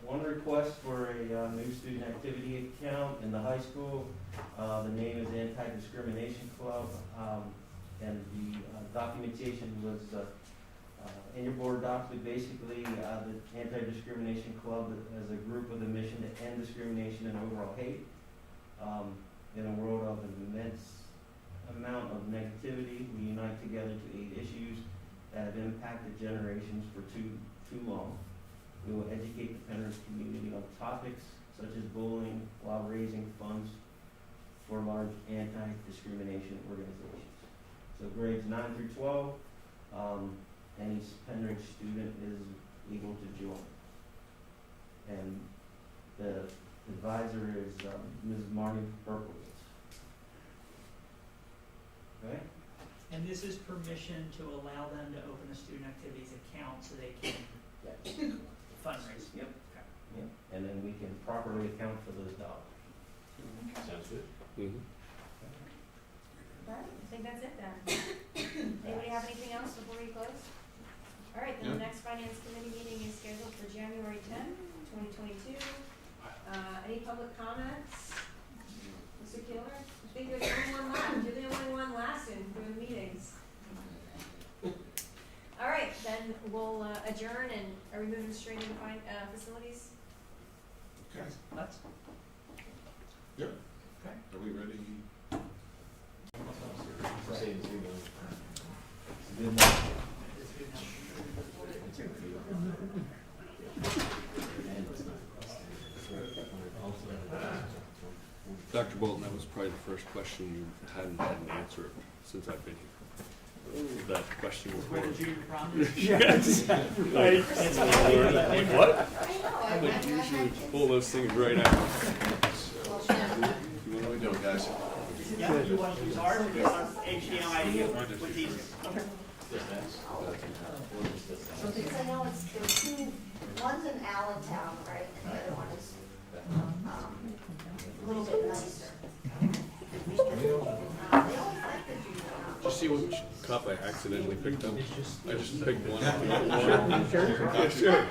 one request for a, new student activity account in the high school. The name is Anti-Discrimination Club, and the, documentation was, in your board docs, but basically, the Anti-Discrimination Club as a group with a mission to end discrimination and overall hate. In a world of immense amount of negativity, we unite together to aid issues that have impacted generations for too long. We will educate the Penrose community on topics such as bullying while raising funds for large anti-discrimination organizations. So grades 9 through 12, any Penrose student is able to join. And the advisor is Ms. Marnie Berkowitz. Okay? And this is permission to allow them to open a student activities account so they can fundraise. Yep. Okay. Yep. And then we can properly account for those dollars. Sounds good. Mm-hmm. All right, I think that's it then. Anybody have anything else before we close? All right, then the Yeah. next finance committee meeting is scheduled for January 10th, 2022. Any public comments? Mr. Keeler? I think you're the only one left. You're the only one lasting through the meetings. All right, then we'll adjourn, and are we moving straight into facilities? Okay. That's, Yep. okay. Are we ready? Say it's you, Good night. Dr. Bolton, that was probably the first question you hadn't had an answer since I've been here. That question was Where more. the junior prom? Yes. Like, what? I would usually pull those things right out. What are we doing, guys? Yeah, you want to use ours or do you want HDMI with these? Because I know there's two, one's in Allentown, right, and the other one is, a little bit nicer. They always like the junior prom. Did you see which cup I accidentally picked up? I just picked one.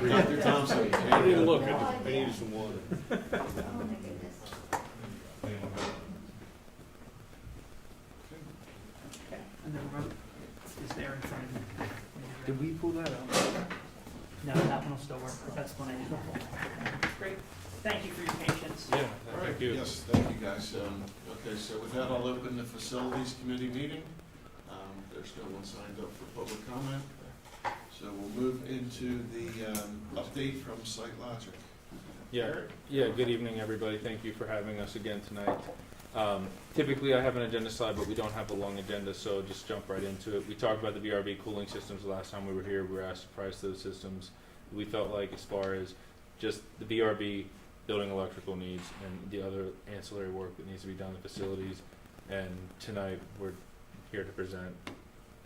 Dr. Thompson. I didn't even look, I needed some water. Oh my goodness. Okay, and then road is there in front of you. Did we pull that out? No, that one will still work, that's the one I need. Great, thank you for your patience. Yeah, All right, thank you. yes, thank you, guys. Okay, so with that, I'll open the Facilities Committee meeting. There's no one signed up for public comment. So we'll move into the update from SiteLogic. Yeah, good evening, everybody. Thank you for having us again tonight. Typically, I have an agenda slide, but we don't have a long agenda, so just jump right into it. We talked about the VRV cooling systems the last time we were here. We were asked to price those systems. We felt like as far as just the VRV building electrical needs and the other ancillary work that needs to be done in the facilities. And tonight, we're here to present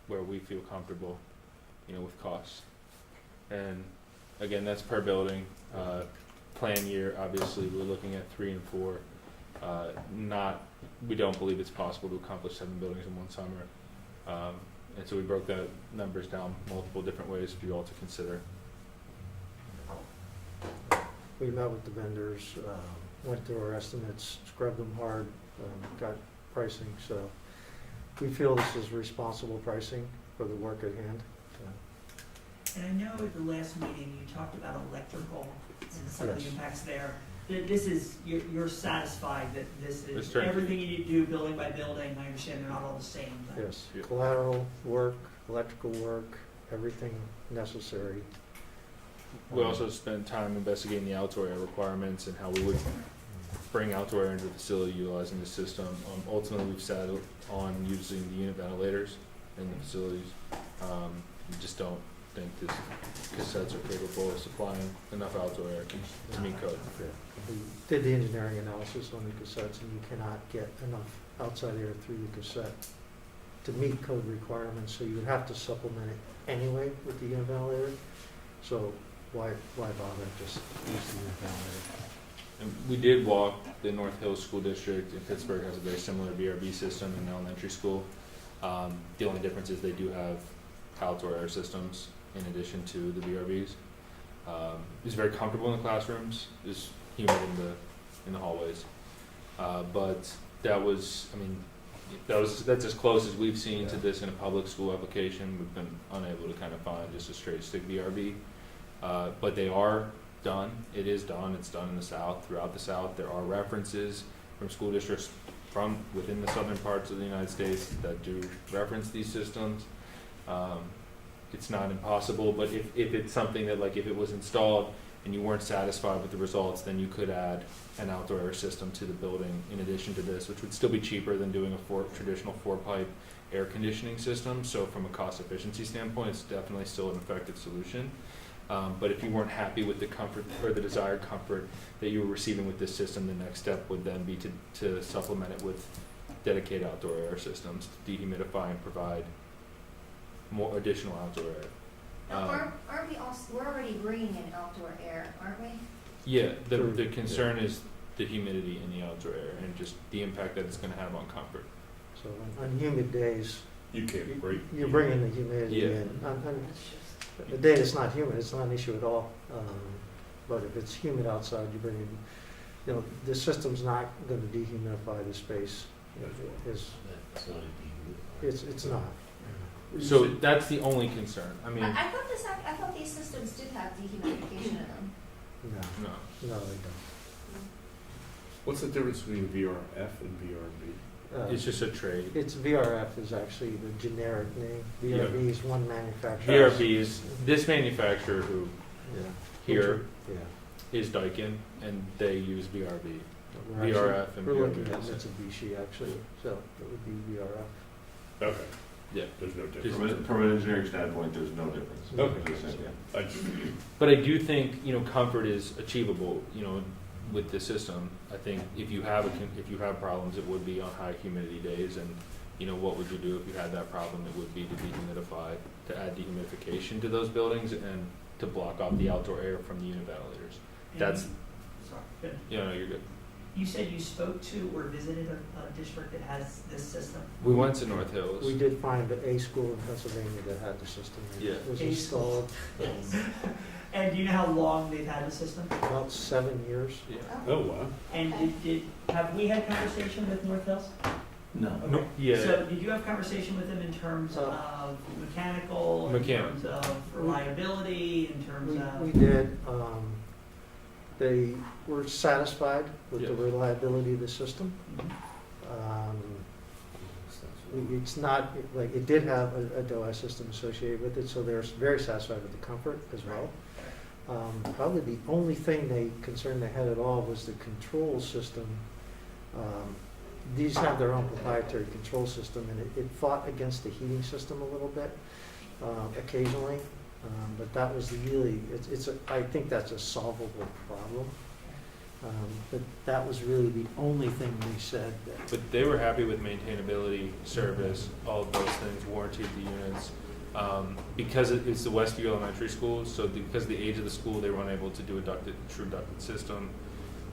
where we feel comfortable, with costs. And again, that's per building. Plan year, obviously, we're looking at 3 and 4. We don't believe it's possible to accomplish 7 buildings in one summer. And so we broke the numbers down multiple different ways for you all to consider. We met with the vendors, went through our estimates, scrubbed them hard, got pricing, so we feel this is responsible pricing for the work at hand. And I know at the last meeting, you talked about electrical and some of the Yes. impacts there. This is, you're satisfied that this is It's turnkey. everything you need to do building by building. I understand they're not all the same, but. Yes, Yeah. collateral work, electrical work, everything necessary. We also spent time investigating the outdoor air requirements and how we would bring outdoor air into the facility utilizing the system. Ultimately, we've settled on using the unit ventilators in the facilities. We just don't think the cassettes are capable of supplying enough outdoor air to meet code. Yeah. We did the engineering analysis on the cassettes, and you cannot get enough outside air through the cassette to meet code requirements, so you would have to supplement it anyway with the unit ventilator. So why bother, just use the unit ventilator? And we did walk the North Hills School District in Pittsburgh has a very similar VRV system in elementary school. The only difference is they do have outdoor air systems in addition to the VRVs. It's very comfortable in the classrooms. It's humid in the hallways. But that's as close as we've seen to this in a public school application. We've been unable to kind of find just a straight stick VRV. But they are done. It is done. It's done in the South, throughout the South. There are references from school districts from within the southern parts of the United States that do reference these systems. It's not impossible, but if it's something that, like, if it was installed and you weren't satisfied with the results, then you could add an outdoor air system to the building in addition to this, which would still be cheaper than doing a traditional 4-pipe air conditioning system. So from a cost efficiency standpoint, it's definitely still an effective solution. But if you weren't happy with the comfort or the desired comfort that you were receiving with this system, the next step would then be to supplement it with dedicated outdoor air systems to dehumidify and provide more additional outdoor air. Now, aren't we also, we're already bringing in outdoor air, aren't we? Yeah, the concern is the humidity in the outdoor air and just the impact that it's going to have on comfort. So on humid days, You can't break. you're bringing the humidity Yeah. in. On the day it's not humid, it's not an issue at all. But if it's humid outside, you bring in, the system's not going to dehumidify the space. It's not. So that's the only concern. I mean, I thought these systems did have dehumidification in them. No, no. no, they don't. What's the difference between VRF and VRV? It's just a trade. It's VRF is actually the generic name. VRV is one manufacturer. VRV is this manufacturer who here is Daikin, and they use VRV. VRF and We're looking VRV. at Mitsubishi actually, so it would be VRF. Okay. Yeah. There's no difference. From an engineering standpoint, there's no difference. Okay. But I do think comfort is achievable. With the system, I think if you have problems, it would be on high humidity days, and what would you do if you had that problem? It would be to dehumidify, to add dehumidification to those buildings, and to block off the outdoor air from the unit ventilators. That's Sorry. no, you're good. You said you spoke to or visited a district that has this system? We went to North Hills. We did find a school in Pennsylvania that had the system. Yeah. It was A school. installed And do you know how long they've had the system? about 7 years. Yeah. Oh, wow. And have we had conversation with North Hills? No. Okay. Yeah. So did you have conversation with them in terms of mechanical, in Mechanical. terms of reliability, in terms of? We did. They were satisfied with the Yeah. reliability of the system. Mhm. It's not, like, it did have a DOS system associated with it, so they're very satisfied with the comfort as well. Probably the only concern they had at all was the control system. These have their own proprietary control system, and it fought against the heating system a little bit occasionally. But that was really, I think that's a solvable problem. But that was really the only thing they said that. But they were happy with maintainability, service, all of those things, warranty of the units. Because it's the Westview Elementary School, so because of the age of the school, they were unable to do a true ducted system.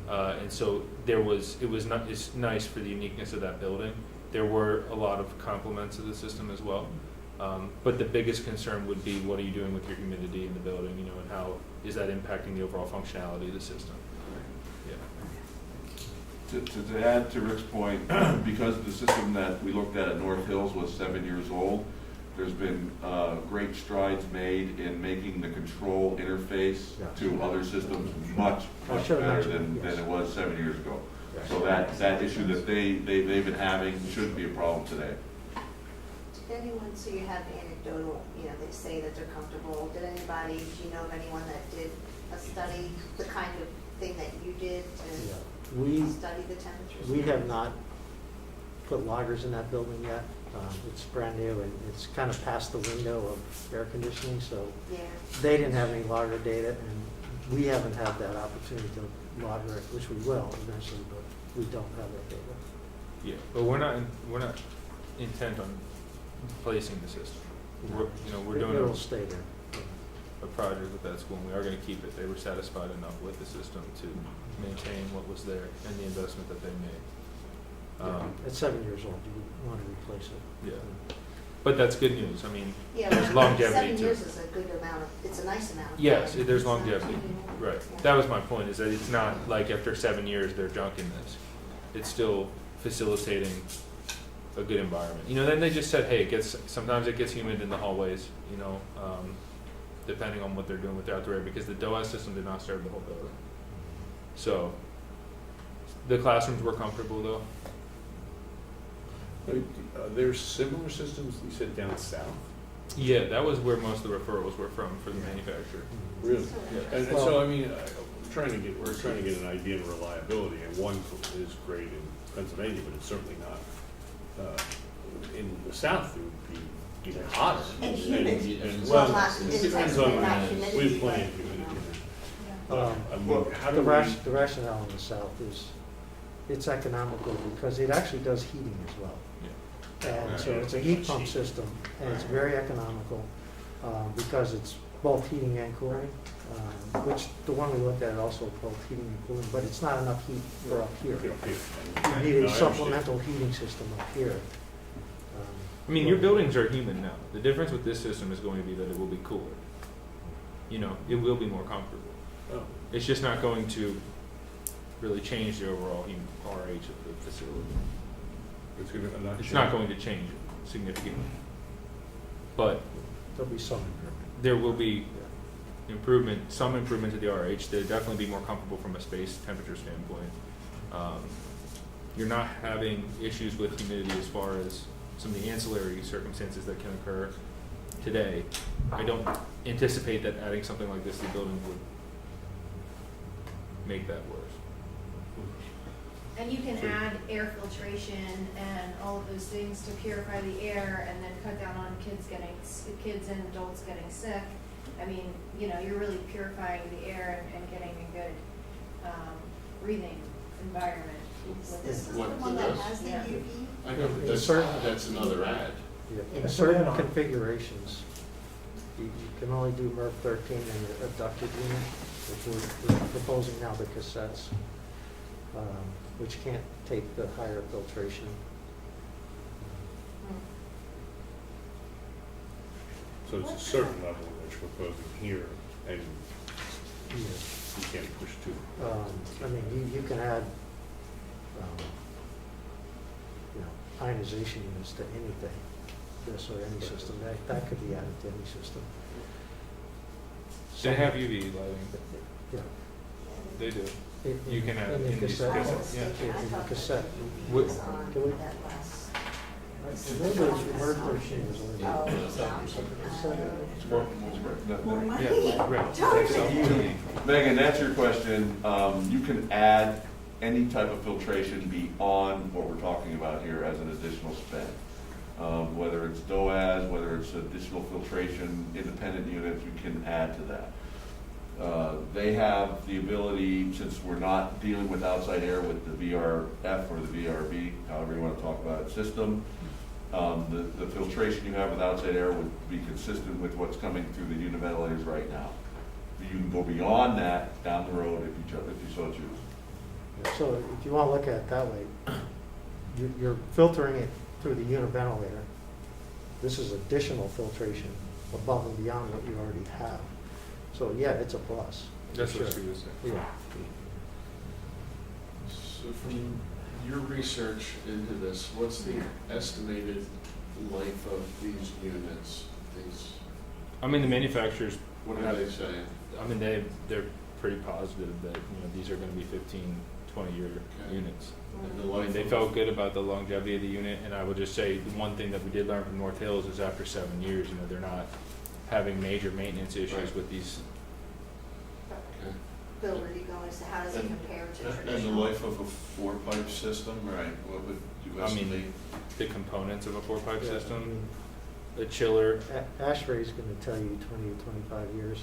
And so it's nice for the uniqueness of that building. There were a lot of compliments of the system as well. But the biggest concern would be, what are you doing with your humidity in the building, and how is that impacting the overall functionality of the system? Yeah. To add to Rick's point, because the system that we looked at North Hills was 7 years old, there's been great strides made in making the control interface to other systems much better than it was 7 years ago. So that issue that they've been having shouldn't be a problem today. Did anyone, so you have anecdotal, they say that they're comfortable, do you know of anyone that did a study, the kind of thing that you did to study the temperatures? We have not put loggers in that building yet. It's brand new, and it's kind of past the window of air conditioning, so they didn't have any logger data, and we haven't had that opportunity to logger it, which we will eventually, but we don't have that data. Yeah, but we're not intent on replacing the system. We're doing It'll stay there. a project with that school, and we are going to keep it. They were satisfied enough with the system to maintain what was there and the investment that they made. At 7 years old, you would want to replace it. Yeah, but that's good news. I mean, Yeah, there's longevity 7 to years it. is a good amount it's a nice amount of time. Yes, there's It's not longevity. too- Right. Yeah. That was my point. Is that it's not like after 7 years they're junking this. It's still facilitating a good environment. Then they just said, hey, sometimes it gets humid in the hallways. Depending on what they're doing with the outdoor air, because the DOS system did not serve the whole building. So the classrooms were comfortable though. There's similar systems, you said, down south? Yeah, that was where most of the referrals were from for the manufacturer. Really? Yeah. And so, I mean, we're trying to get an idea of reliability, and one is great in Pennsylvania, but it's certainly not. In the south, it would be even hotter. And humid. And Well, not it depends intensely, on, not we humidity, have plenty but, of humidity. Um, I mean, how do The we? rationale in the south is, it's economical because it actually does heating as well. And so it's a heat pump system, and it's very economical, because it's both heating and cooling, which the one we looked at also both heating and cooling, but it's not enough heat for up here. You need No, a I supplemental heating system up here. I mean, your buildings are humid now. The difference with this system is going to be that it will be cooler. It will be more comfortable. Oh. It's just not going to really change the overall RH of the facility. It's not going to change it significantly. But There'll be some improvement. there will be some improvement to the RH. They'll definitely be more comfortable from a space temperature standpoint. You're not having issues with humidity as far as some of the ancillary circumstances that can occur today. I don't anticipate that adding something like this to the building would make that worse. And you can add air filtration and all of those things to purify the air and then cut down on kids and adults getting sick. I mean, you're really purifying the air and getting a good breathing environment. This is the What one that does? has the Yeah. UV? I know, but that's another ad. In certain configurations, you can only do MERV 13 in a ducted unit, which we're proposing now, the cassettes. which can't take the higher filtration. So it's a certain level that you're proposing here, and Yeah. you can't push too. I mean, you can add, ionization units to anything, this or any system, that could be added to any system. They have UV lighting. Yeah. They do. In- You can have in the in these cassette. cassettes. Yeah, in the cassette. What- Can we- Remember, Mercury machine was only. Oh, Yeah, right. Megan, that's your question. You can add any type of filtration beyond what we're talking about here as an additional spend. Whether it's DOAS, whether it's additional filtration, independent units, we can add to that. They have the ability, since we're not dealing with outside air with the VRF or the VRB, however you want to talk about it, system, the filtration you have with outside air would be consistent with what's coming through the unit ventilators right now. You can go beyond that down the road if you so choose. So if you want to look at it that way, you're filtering it through the univentilator. This is additional filtration above and beyond what you already have. So yeah, it's a plus. That's for what sure. she was saying. Yeah. So from your research into this, what's the estimated life of these units? I mean, the manufacturers. What are they saying? I mean, they're pretty positive that, these are gonna be 15, 20-year Okay. units. And the I mean, life they of- felt good about the longevity of the unit, and I would just say, the one thing that we did learn from North Hills is after 7 years, they're not having major maintenance issues Right. with these. Okay. Bill, where do you go as to how does it compare to And the traditional? life of a four-pipe system, right, what would you I estimate? mean, the components of a 4-pipe Yeah, I system, mean, a chiller. ASHRAE's going to tell you 20 to 25 years.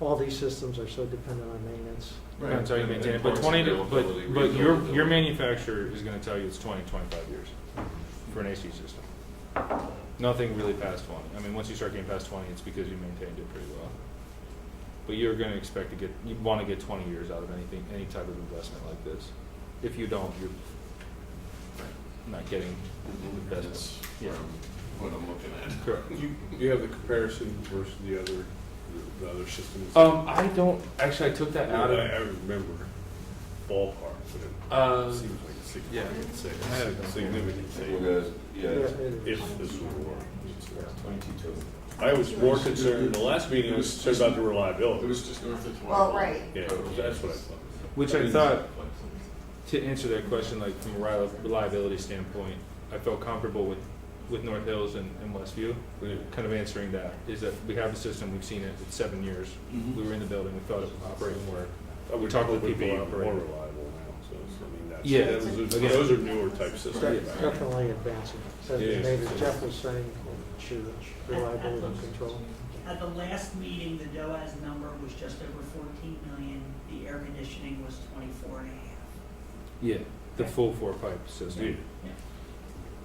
All these systems are so dependent on maintenance. Right. Depends how you And maintain it, parts but 20 to, availability, but your rebuildability. manufacturer is gonna tell you it's 20, 25 years for an AC system. Nothing really past 20. I mean, once you start getting past 20, it's because you maintained it pretty well. But you're gonna expect to get, you wanna get 20 years out of anything, any type of investment like this. If you don't, you're not getting the best. That's Yeah. what I'm looking at. Correct. You have the comparison versus the other systems? I don't, actually, I took that out of. I remember ballpark, but it seems like a significant savings. I had a Significant savings. Because, yeah, If this would work. I was more concerned, the last meeting was concerned about the It reliability. was just north of 12. Well, right. Yeah, that's what I thought. Which I thought, to answer that question, like from a reliability standpoint, I felt comfortable with North Hills and Westview. Kind of answering that, is that we have a system, we've seen it, it's 7 years. Mhm. We were in the building, we thought it would operate and work. We talked with would people be who operate more it. reliable now, so, I mean, that's. Yeah. Those are newer type systems. Definitely advancing. So Yeah. maybe Jeff was saying to reliability and control. At the last meeting, the DOAS number was just over 14 million, the air conditioning was 24 and a half. Yeah, the full 4-pipe system. Yeah. Yeah.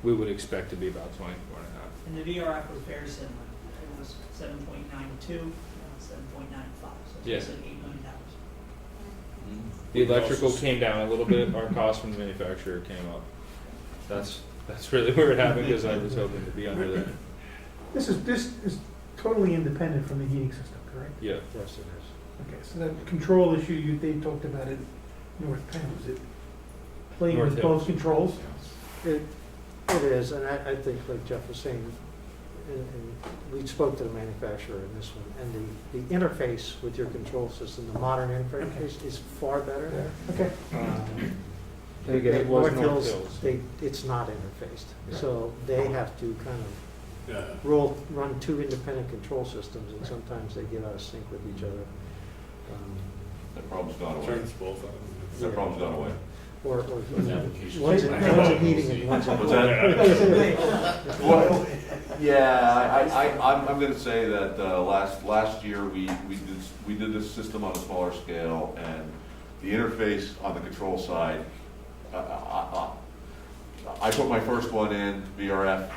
We would expect to be about 24 and a half. And the VRF was very similar, it was 7.92, 7.95, so Yeah. it's like $8 million. The electrical came down a little bit, our cost from the manufacturer came up. That's really where it happened, because I was hoping to be under that. This is totally independent from the heating system, correct? Yeah. Yes, it is. Okay, so that control issue they talked about it, North Penn, is it playing North with Hills. both controls? It is, and I think like Jeff was saying, and we spoke to the manufacturer in this one, and the interface with your control system, the modern interface is far better there. Okay. And again, it was North North Hills, Hills. it's not interfaced, Right. so they have to kind of Yeah. run two independent control systems, and sometimes they get out of sync with each other. that problem's gone away. Turns both on. That problem's gone away. Or application. one's in heating and one's in. What's that? Well, yeah, I'm gonna say that, last year, we did this system on a smaller scale, and the interface on the control side, I put my first one in VRF,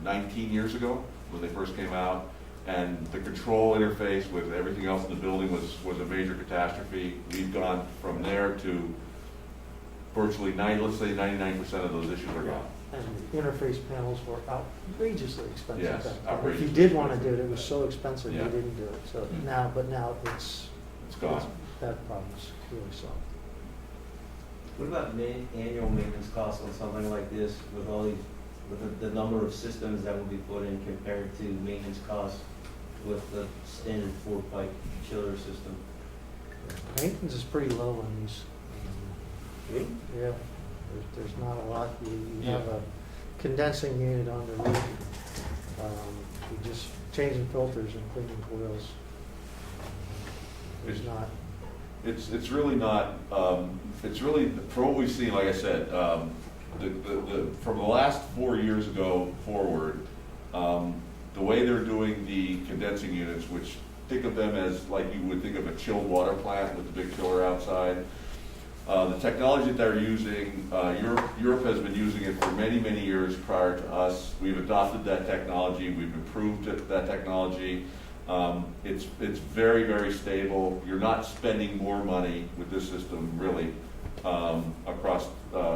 19 years ago, when they first came out. and the control interface with everything else in the building was a major catastrophe. We've gone from there to virtually 99% of those issues are gone. And the interface panels were outrageously expensive. Yes, back then. If outrageously you did want to do it, it was so expensive, you Yeah. didn't do it. So now it's gone. that problem's really solved. What about annual maintenance costs on something like this with all these, with the number of systems that will be put in compared to maintenance costs with the standard 4-pipe chiller system? Maintenance is pretty low on these. Yeah, there's not a lot. You have a condensing unit on the roof. You just changing filters and cleaning coils. There's not. It's really not, it's really, from what we've seen, like I said, from the last 4 years ago forward, the way they're doing the condensing units, which think of them as like you would think of a chilled water plant with the big chiller outside. The technology that they're using, Europe has been using it for many, many years prior to us. We've adopted that technology, we've improved that technology. It's very, very stable. You're not spending more money with this system really across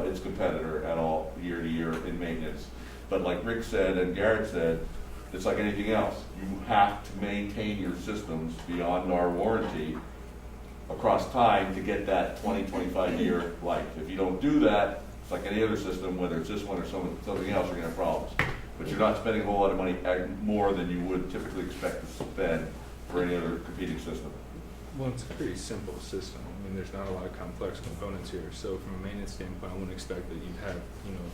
its competitor at all year to year in maintenance. But like Rick said and Garrett said, it's like anything else. You have to maintain your systems beyond our warranty across time to get that 20, 25 year life. If you don't do that, it's like any other system, whether it's this one or something else, you're gonna have problems. But you're not spending a whole lot of money more than you would typically expect to spend for any other competing system. Well, it's a pretty simple system. I mean, there's not a lot of complex components here. So from a maintenance standpoint, I wouldn't expect that you'd have,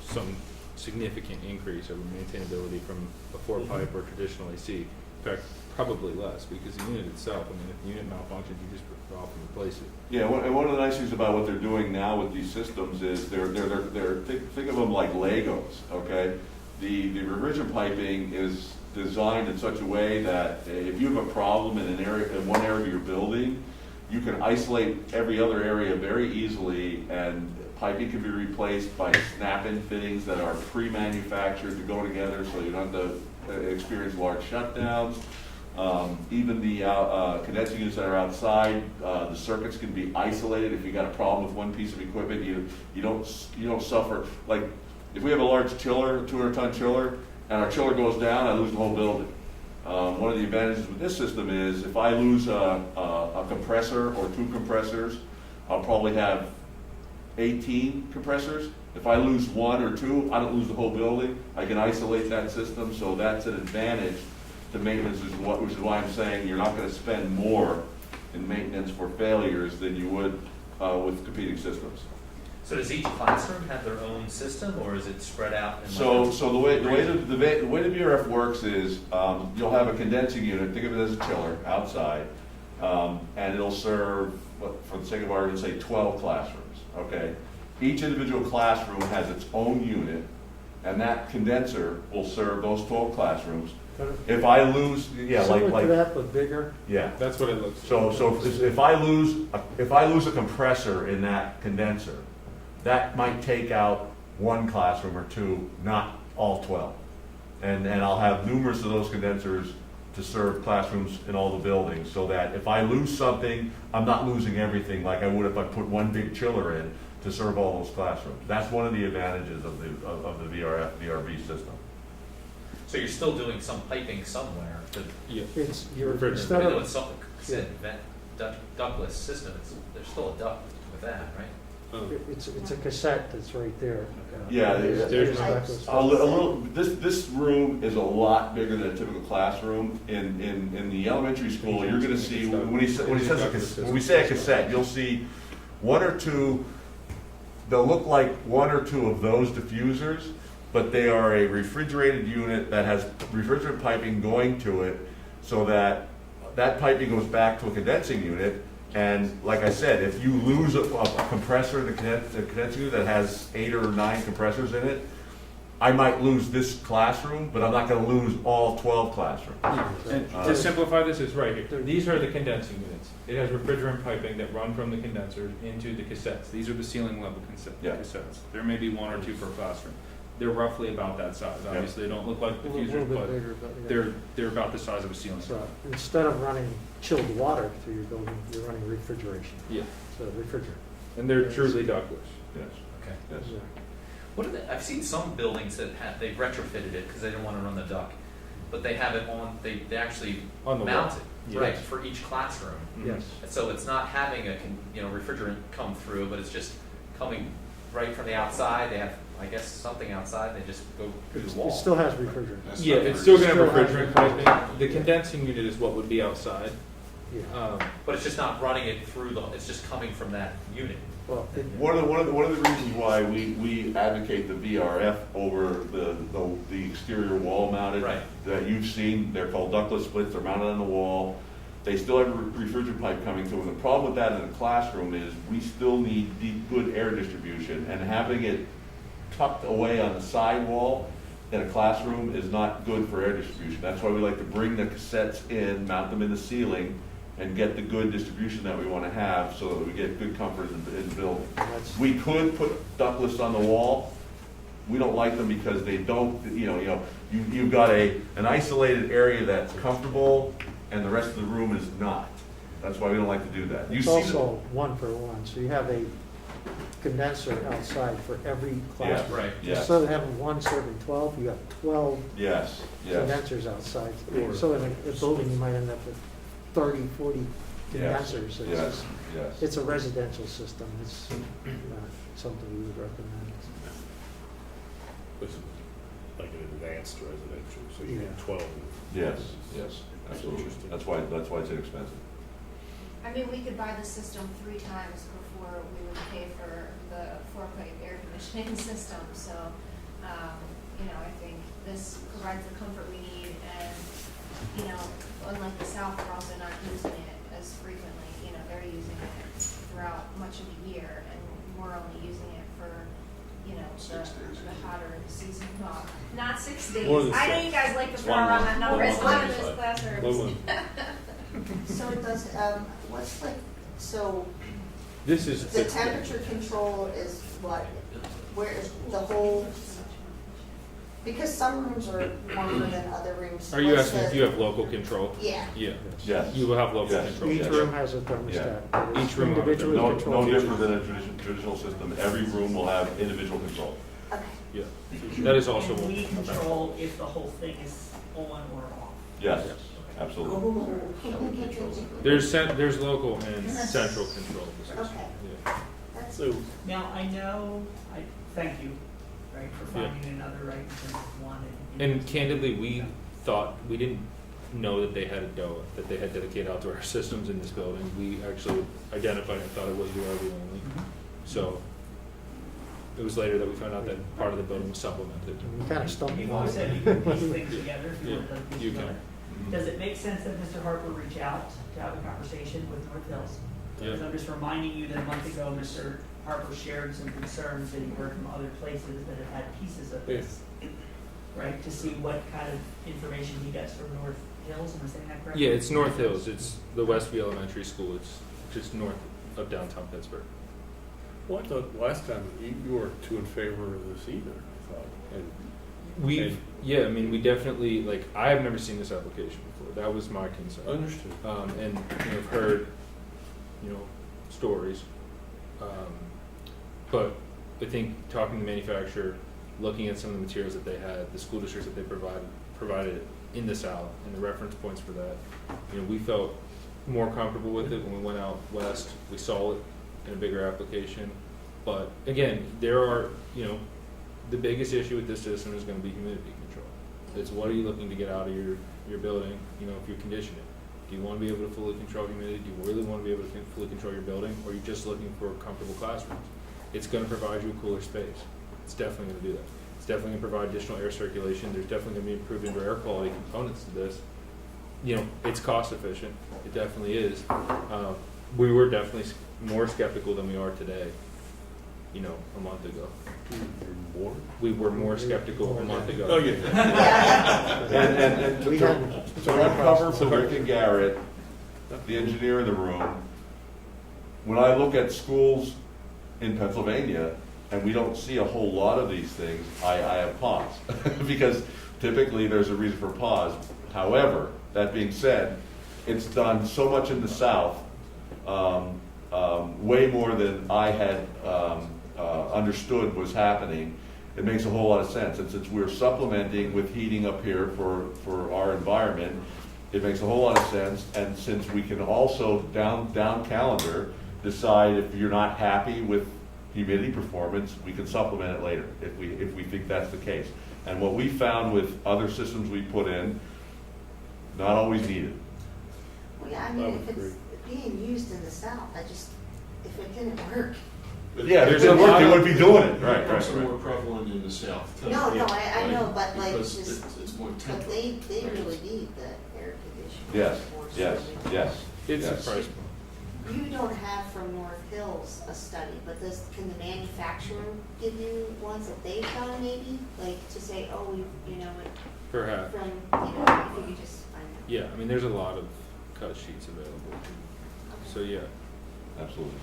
some significant increase over maintainability from a 4-pipe or traditional AC. In fact, probably less, because the unit itself, I mean, if the unit malfunctions, you just drop and replace it. Yeah, and one of the nice things about what they're doing now with these systems is they're think of them like Legos, okay? The refrigerant piping is designed in such a way that if you have a problem in one area of your building, you can isolate every other area very easily, and piping can be replaced by snap-in fittings that are pre-manufactured to go together, so you don't have to experience large shutdowns. Even the condensing units that are outside, the circuits can be isolated. If you got a problem with one piece of equipment, you don't suffer. Like if we have a large chiller, 200-ton chiller, and our chiller goes down, I lose the whole building. One of the advantages with this system is if I lose a compressor or 2 compressors, I'll probably have 18 compressors. If I lose 1 or 2, I don't lose the whole building. I can isolate that system, so that's an advantage to maintenance, which is why I'm saying you're not going to spend more in maintenance for failures than you would with competing systems. So does each classroom have their own system, or is it spread out? So the way the VRF works is you'll have a condensing unit. Think of it as a chiller outside, and it'll serve, for the sake of argument, say 12 classrooms. Okay, each individual classroom has its own unit, and that condenser will serve those 12 classrooms. If I lose, Similar to that, but bigger. Yeah, That's what it looks so if I lose a compressor in that condenser, that might take out 1 classroom or 2, not all 12. And I'll have numerous of those condensers to serve classrooms in all the buildings, so that if I lose something, I'm not losing everything like I would if I put one big chiller in to serve all those classrooms. That's one of the advantages of the VRV system. So you're still doing some piping somewhere to. It's Instead of it's ductless system, there's still a duct with that, right? It's a cassette that's right there. Yeah, There's this room is a lot bigger than a typical classroom. In the elementary school, you're going to see when we say a cassette, you'll see 1 or 2. They'll look like 1 or 2 of those diffusers, but they are a refrigerated unit that has refrigerant piping going to it, so that piping goes back to a condensing unit. And like I said, if you lose a compressor in the condensing unit that has 8 or 9 compressors in it, I might lose this classroom, but I'm not going to lose all 12 classrooms. And to simplify this, it's right here. These are the condensing units. It has refrigerant piping that run from the condensers into the cassettes. These are the ceiling level cassettes. There may be 1 or 2 per classroom. they're roughly about that size. Obviously, they don't look like A little diffusers, bit but bigger, but yeah. they're about the size of a ceiling. So instead of running chilled water through your building, you're running refrigeration. Yeah, So refrigerant. and they're Yes. truly ductless. Yes, Okay. yes. Yeah. What are the, I've seen some buildings that have, they've retrofitted it because they don't want to run the duct, but they have it on, they actually On the mount wall. it, right, Yes. for each classroom. Yes. So it's not having a, refrigerant come through, but it's just coming right from the outside. They have, I guess, something outside, they just go through the wall. It still has refrigerant. Yeah, it's still gonna have Still has refrigerant refrigerant. piping. The condensing unit is what would be outside. Yeah. But it's just not running it through it's just coming from that unit. Well, One of the reasons why we advocate the VRF over the exterior wall mounted. Right. That you've seen, they're called ductless splits, they're mounted on the wall. They still have a refrigerant pipe coming to them. The problem with that in a classroom is we still need deep, good air distribution, and having it tucked away on the side wall in a classroom is not good for air distribution. That's why we like to bring the cassettes in, mount them in the ceiling, and get the good distribution that we want to have so that we get good comfort in the building. That's- We could put ductless on the wall. We don't like them because they don't, you've got an isolated area that's comfortable and the rest of the room is not. That's why we don't like to do that. You It's see also 1-for-1, so you have a condenser outside for every classroom. Right. Yes. Instead of having one serving 12, you have 12 Yes, yes. condensers outside. So in a building, you might end up with 30, 40 Yes, condensers. It's yes, just- yes. It's a residential system, it's not something we would recommend. This is like an advanced residential, so you Yeah. get 12. Yes, yes, absolutely. That's why it's inexpensive. I mean, we could buy the system 3 times before we would pay for the 4-pipe air conditioning system, so, I think this provides the comfort we need, and, unlike the South, we're also not using it as frequently, they're using it throughout much of the year, and we're only using it for, the hotter season, well, not 6 days. More than I know 6. you guys like to throw 1 around month. that number, 1 it's month, one of those 25. classrooms. So it does, what's so This is the temperature control is what? Where is the whole, because some rooms are warmer than other rooms. Are you What's asking if the- you have local control? Yeah. Yeah. Yes. You will have local Yes. control. Each yes. room has a thermostat. that is Each room will have a individually No controlled. different than a traditional system. Every room will have individual control. Okay. Yeah. That is also. And we control if the whole thing is on or off. Yes, absolutely. There's local and central control. Okay. Yeah. That's, So, Now, I know, thank you, right, for Yeah. finding another, right, in terms of one. And candidly, we didn't know that they had that they had dedicated outdoor systems in this building. We actually identified and thought it was URV only. So it was later that we found out that part of the building was supplemented. We kind of stumbled You've on always said you can piece things together if you Yeah, want to piece you together. can. Does it make sense that Mr. Harper reach out to have a conversation with North Hills? Yeah. Because I'm just reminding you that a month ago, Mr. Harper shared some concerns that he heard from other places that have had pieces of this. Right, to see what kind of information he gets from North Hills, am I saying that correctly? Yeah, it's North Hills. It's the Westview Elementary School. It's just north of downtown Pittsburgh. well, I thought last time you weren't too in favor of this either, I thought. And We definitely, I have never seen this application before. That was my concern. Understood. And I've heard, stories. But I think talking to the manufacturer, looking at some of the materials that they had, the school districts that they provided in the South, and the reference points for that, we felt more comfortable with it when we went out west. We saw it in a bigger application. But again, there are, the biggest issue with this system is going to be humidity control. It's what are you looking to get out of your building, if you condition it. Do you want to be able to fully control humidity? Do you really want to be able to fully control your building? Or are you just looking for comfortable classrooms? It's going to provide you a cooler space. It's definitely going to do that. It's definitely going to provide additional air circulation. There's definitely going to be improved indoor air quality components to this. It's cost efficient. It definitely is. We were definitely more skeptical than we are today, a month ago. We were more skeptical a month ago. Oh, yeah. And to uncover for Rick and Garrett, the engineer in the room, when I look at schools in Pennsylvania and we don't see a whole lot of these things, I have pause. Because typically there's a reason for pause. However, that being said, it's done so much in the south, way more than I had understood was happening. It makes a whole lot of sense. And since we're supplementing with heating up here for our environment, it makes a whole lot of sense. And since we can also down calendar decide if you're not happy with humidity performance, we can supplement it later if we think that's the case. And what we found with other systems we put in, not always needed. Well, yeah, I mean, if it's being used in the south, if it didn't work. But yeah, if it didn't work, they wouldn't be doing it. Right, It's right. more prevalent in the south. too. No, Yeah, I know, but like, Because just, it's more but temperate. they really need the air conditioning. Yes, more yes, so. yes. It's a yes. price. You don't have from North Hills a study, but can the manufacturer give you ones that they've done maybe? Like to say, oh, you know, Perhaps. from, you know, if you could just find out. Yeah, I mean, there's a lot of cut sheets available. So yeah. Absolutely.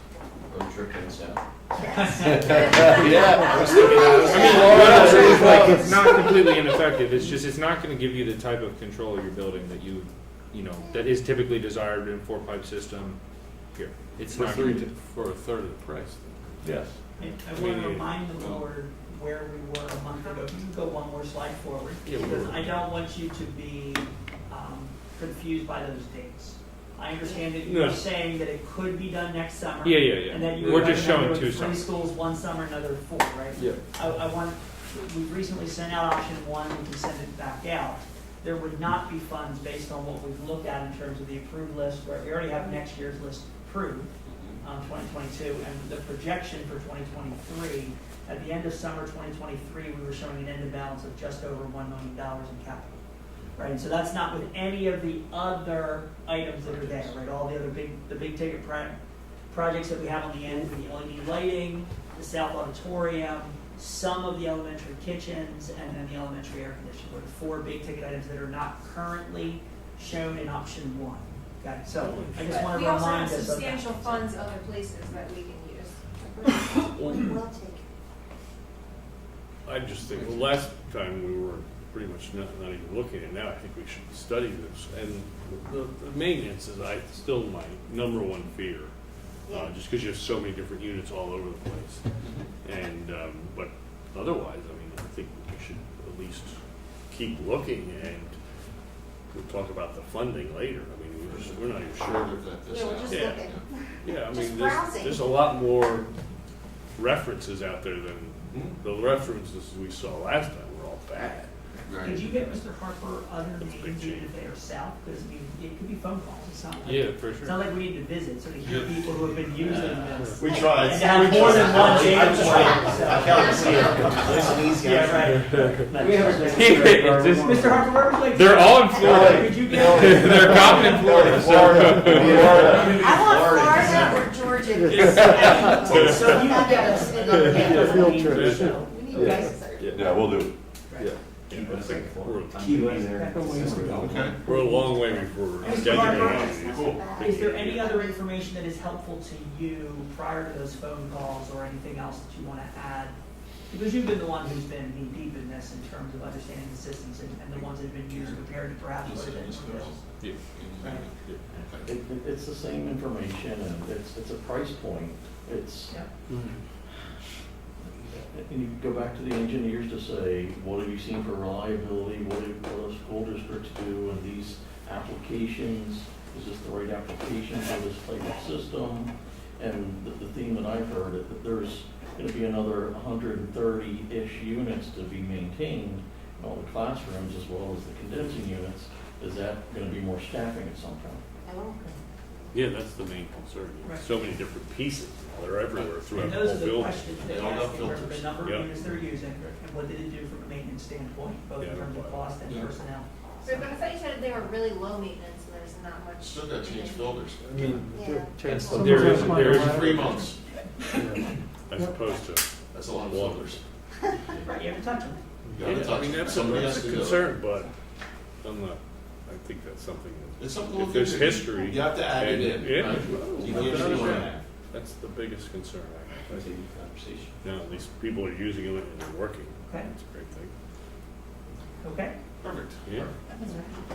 Road trip in the south. Yeah. I mean, what I'm saying is like it's not completely ineffective. It's just it's not going to give you the type of control of your building that you know that is typically desired in a 4-pipe system. Here, it's For not three gonna, for a third of the price. Yes. And I want to remind the board where we were a month ago. If you can go one more slide forward, Yeah, because we're- I don't want you to be confused by those dates. I understand that you're No. saying that it could be done next summer. Yeah. And that you We're would just recommend showing doing 2 3 summers. schools, 1 summer, another 4, right? Yeah. We've recently sent out option 1, we can send it back out. There would not be funds based on what we've looked at in terms of the approved list, where we already have next year's list approved, 2022, and the projection for 2023, at the end of summer 2023, we were showing an end balance of just over $1 million in capital. Right, so that's not with any of the other items that are there, right? All the other big ticket projects that we have on the end, with the LED lighting, the South Auditorium, some of the elementary kitchens, and then the elementary air conditioning, were the 4 big ticket items that are not currently shown in option 1. Okay, so I just want We to also have remind us of that. substantial funds other places that we can use. Well taken. I just think, well, last time we were pretty much not even looking at it. Now I think we should study this. And the maintenance is still my number one fear. Just because you have so many different units all over the place. And, but otherwise, I mean, I think we should at least keep looking, and we'll talk about the funding later. I mean, we're not even sure. Yeah, we're just looking. Yeah, I Just mean, browsing. there's a lot more references out there than the references we saw last time were all bad. Could you get Mr. Harper other names even if they are south? Because I mean, it could be phone calls. It's not like, Yeah, for sure. It's not like we need to visit, so to hear people who have been using this. We tried. And to have more than one data point. so- I can't see it. It's an easy Yeah, right. Just- Mr. Harper, where would you like to? They're all in Florida. Could you get? They're common in Florida. I want Florida or Georgia. So you can get us. Yeah, field trip. So we need places that are- Yeah, we'll do. We're a long way before Mr. Harper, scheduling. is there any other information that is helpful to you prior to those phone calls or anything else that you want to add? Because you've been the one who's been knee deep in this in terms of understanding the systems and the ones that have been used compared to perhaps what have been Yeah. Right. It's the same information, and it's a price point. It's, Yeah. and you go back to the engineers to say, what have you seen for reliability, what do school districts do, and these applications, is this the right application for this type of system? And the theme that I've heard, that there's gonna be another 130-ish units to be maintained in all the classrooms as well as the condensing units. Is that gonna be more staffing at some point? Hello? Yeah, that's the main concern. Right. So many different pieces. They're everywhere throughout And the those whole are the building. questions they They all got ask in terms of filters. the number of Yeah. units they're using and what did it do from a maintenance standpoint, both in Yeah, terms of right. cost and Yeah. personnel. But I thought you said they were really low maintenance and there's not much. Still got to change filters. I mean, Yeah. change There sometimes is- my there is mind. 3 months. As opposed to That's a lot of one. filters. Right, you have to touch them. You gotta Yeah, touch I mean, it. that's Somebody a has to do it. concern, but I'm not, I think that's something It's something to that, if look there's into. history. You have to add it and- in, Yeah. right? well, You I can't can do understand. that. That's the biggest concern I have. continue the conversation. Now, at least people are using them and they're working. Okay. That's a great thing. Okay, Perfect. Yeah,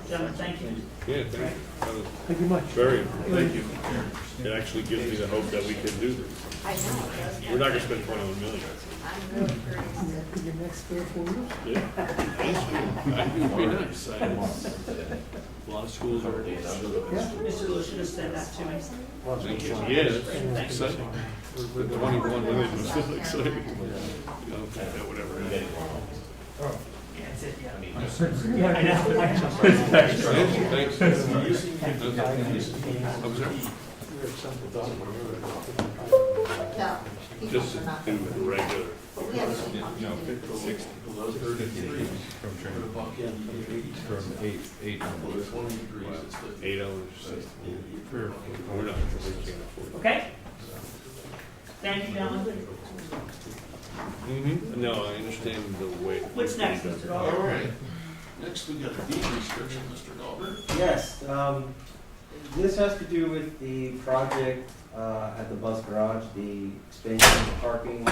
gentlemen, thank you. yeah, thank you. That was Thank you much. very, thank you. It actually gives me the hope that we can do this. I know. We're not gonna spend 21 million. I'm really curious. For your next 3 or 4 years? Yeah. I think it'd be nice. A lot of schools are. Mr. Lewis should have said that to me. Thank you. Yeah, that's exciting. With 21 million, it's still exciting. I don't think that would ever happen. Yeah, that's it, yeah. Yeah, I know, I know. Thanks. No, people Just are not. do the regular. But we have some No, functions. 60. From eight Well, 20 degrees, it's 50. 8 hours. We're not, we can't afford it. Okay? Thank you, gentlemen. No, I understand the way. What's next, Mr. Dahlberg? All right. Next, we got a deed restriction, Mr. Dahlberg. Yes, this has to do with the project at the bus garage, the expansion of parking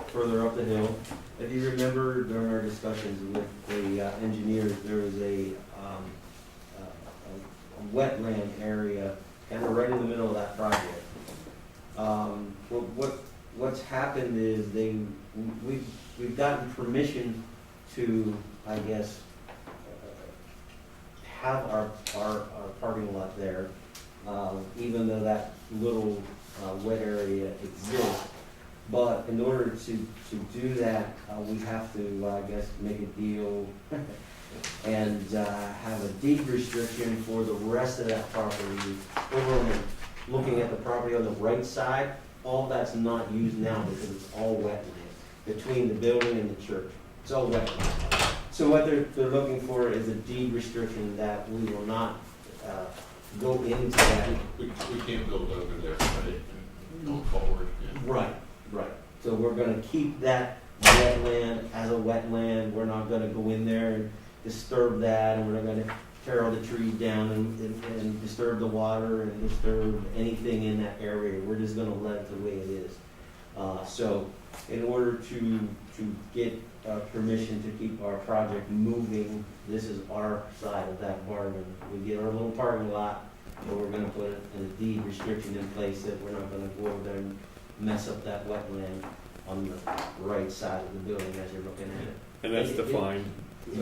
further up the hill. If you remember during our discussions with the engineers, there was a wetland area kind of right in the middle of that project. What's happened is we've gotten permission to, I guess, have our parking lot there, even though that little wet area exists. But in order to do that, we have to, I guess, make a deal and have a deed restriction for the rest of that property. Over on the, looking at the property on the right side, all that's not used now because it's all wetland between the building and the church. It's all wetland. So what they're looking for is a deed restriction that we will not go into that. We can't build over there, right? Going forward, yeah. Right, right. So we're gonna keep that wetland as a wetland. We're not gonna go in there and disturb that, and we're not gonna tear all the trees down and disturb the water and disturb anything in that area. We're just gonna let it the way it is. So in order to get permission to keep our project moving, this is our side of that bargain. We get our little parking lot, but we're gonna put a deed restriction in place that we're not gonna go over there and mess up that wetland on the right side of the building as you're looking at it. And that's defined, and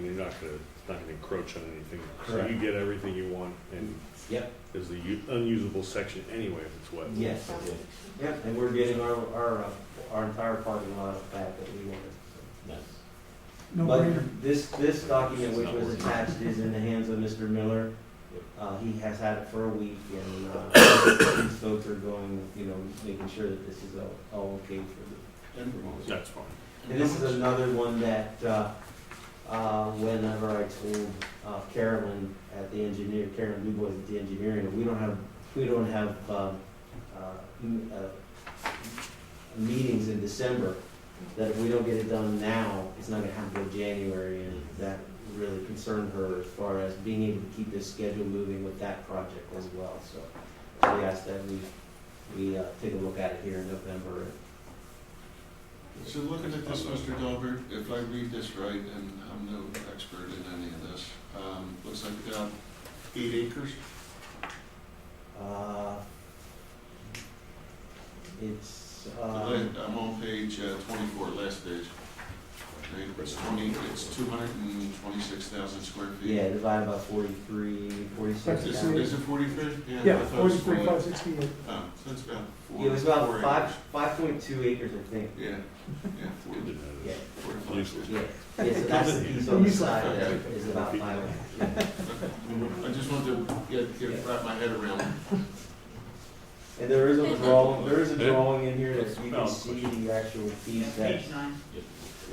you're not gonna, it's not gonna encroach on anything. So Correct. you get everything you want, and Yep. there's the unusable section anyway if it's wet. Yes. Yep, and we're getting our entire parking lot back that we wanted. Nice. No But brainer. this document which was attached is in the hands of Mr. Miller. He has had it for a week, and these folks are going, making sure that this is all okay for the. That's fine. And this is another one that, whenever I told Carolyn at the engineer, Carolyn DuBois at the engineering, we don't have meetings in December, that if we don't get it done now, it's not gonna happen until January, and that really concerned her as far as being able to keep this schedule moving with that project as well, so we asked that we take a look at it here in November. So looking at this, Mr. Dahlberg, if I read this right, and I'm no expert in any of this, looks like about 8 acres? It's, I'm on page 24, last page. Right, it's 226,000 square feet. yeah, divided by 43, 46. Is it 43? Yeah, I thought it was 43, 568. Oh, so it's about 4. It was about 4 5.2 acres, I think. Yeah, yeah, 4. Yeah. 45. Yeah, yeah, so that's the piece on the side that is about 5 acres. Yeah. I just wanted to wrap my head around. And there is a drawing in here that you can see the actual piece that's, Page 9.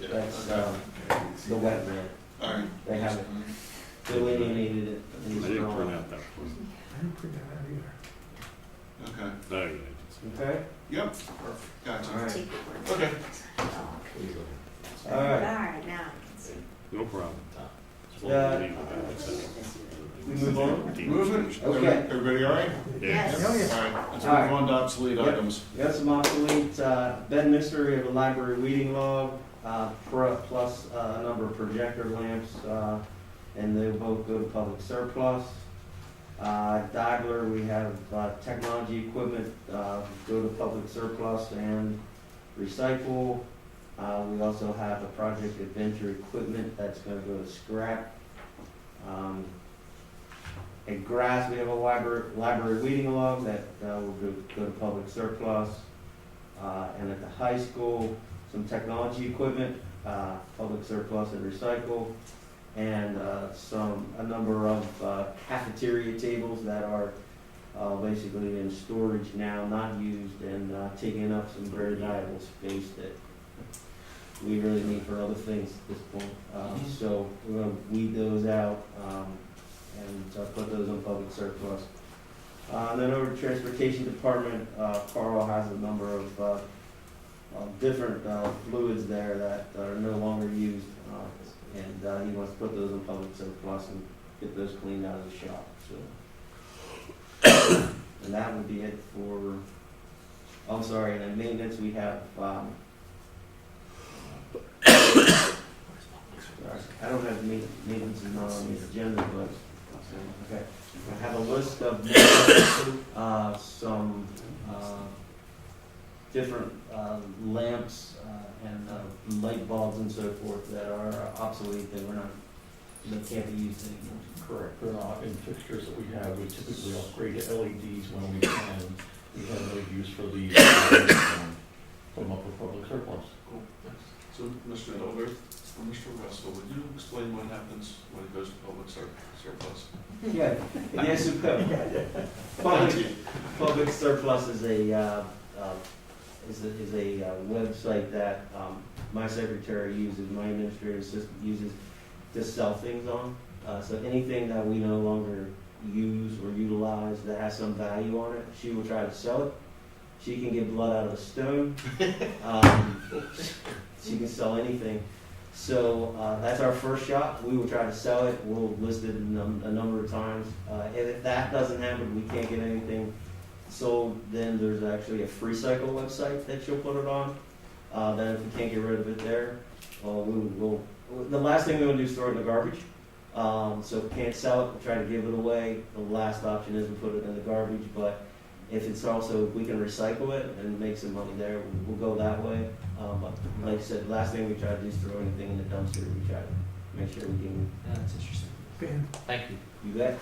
that's, the wetland. All right. They have it delineated it I in this didn't print drawing. out that one. I didn't print that out either. Okay. No, you didn't. Okay? Yep. Perfect. Gotcha. All right. Take your word. Okay. All right. Alright, now I can see. No problem. We move on? Deed Moving, Okay. everybody all right? Yes. All right, let's move All right. on to obsolete Yep. items. We got some obsolete, Ben Mister, we have a library reading log, plus a number of projector lamps, and they both go to public surplus. Dibler, we have, technology equipment, go to public surplus and recycle. We also have a Project Adventure equipment that's gonna go to scrap. At Grass, we have a library reading log that will go to public surplus. And at the high school, some technology equipment, public surplus and recycle. And a number of cafeteria tables that are basically in storage now, not used, and taking up some very valuable space that we really need for other things at this point. So we're gonna weed those out and put those on public surplus. And then over to Transportation Department, Carl has a number of different fluids there that are no longer used, and he wants to put those in public surplus and get those cleaned out of the shop, so. And that would be it for, I'm sorry, and then maintenance, we have, I don't have maintenance is not on the agenda, but, okay. I have a list of some different lamps and light bulbs and so forth that are obsolete, that can't be used anymore. Correct, they're not in fixtures that we have, we typically upgrade to LEDs when we can. We have no use for these, put them up for public surplus. Cool, thanks. So, Mr. Dolbert, or Mr. Russell, would you explain what happens when it goes to public surplus? Yeah, yes, you could. Public surplus is a website that my secretary uses, my administrative assistant uses to sell things on. So anything that we no longer use or utilize that has some value on it, she will try to sell it. She can get blood out of a stone. She can sell anything. So that's our first shot. We will try to sell it. We'll list it a number of times. And if that doesn't happen, we can't get anything sold, then there's actually a free cycle website that she'll put it on. Then if we can't get rid of it there, the last thing we want to do is throw it in the garbage. So if we can't sell it, we'll try to give it away. The last option is we put it in the garbage, but if it's also, we can recycle it and make some money there, we'll go that way. But like I said, last thing we try to do is throw anything in the dumpster. We try to make sure we can. That's interesting. Ben, Thank you. You bet.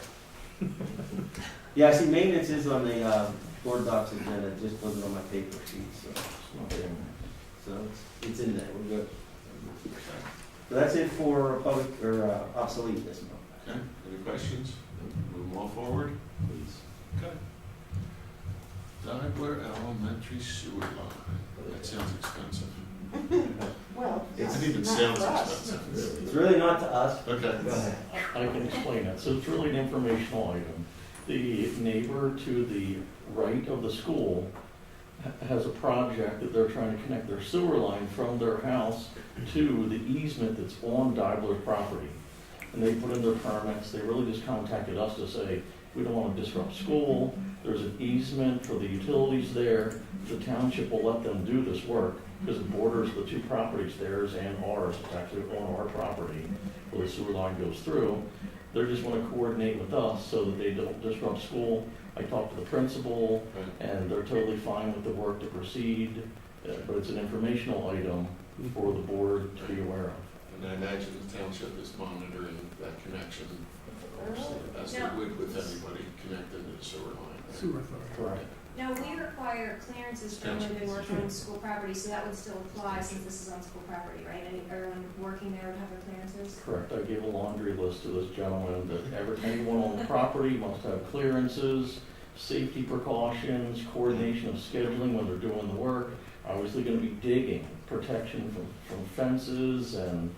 Yeah, I see maintenance is on the board docs agenda, it just wasn't on my paper sheet, so it's in there, we're good. So that's it for public, or obsolete this month. Okay, any questions? Move them all forward, please. Okay. Dibler Elementary Sewer Line, that sounds expensive. Well, It it's even not sounds for us. expensive. It's really not to us. Okay. Go ahead. I can explain it. So it's really an informational item. The neighbor to the right of the school has a project that they're trying to connect their sewer line from their house to the easement that's on Dibler's property. And they put in their permits. They really just contacted us to say, we don't want to disrupt school. There's an easement for the utilities there. The township will let them do this work because it borders the two properties, theirs and ours. It's actually on our property where the sewer line goes through. They just want to coordinate with us so that they don't disrupt school. I talked to the principal, and they're totally fine with the work to proceed, but it's an informational item for the board to be aware of. And I imagine the township is monitoring that connection, as they would with anybody connected to the sewer line. sewer authority. Correct. Now, we require clearances for anyone who works on school property, so that would still apply since this is on school property, right? Everyone working there would have their clearances? Correct. I gave a laundry list to this gentleman that anyone on the property must have clearances, safety precautions, coordination of scheduling when they're doing the work. Obviously going to be digging, protection from fences and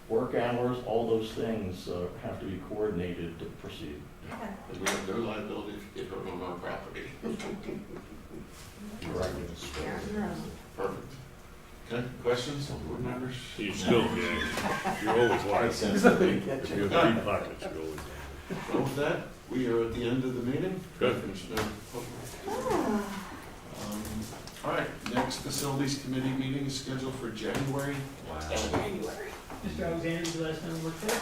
work hours, all those things have to be coordinated to proceed. Okay. And we have no liability if you get hurt on our property. Correct. Perfect. Okay, questions, board members? You still, yeah, you're always liable. If you have deep pockets, you're always liable. Well, with that, We are at the end of the meeting. Good. There's no public. All right, next facilities committee meeting is scheduled for January. Wow. Mr. Alexander, the last time we worked there?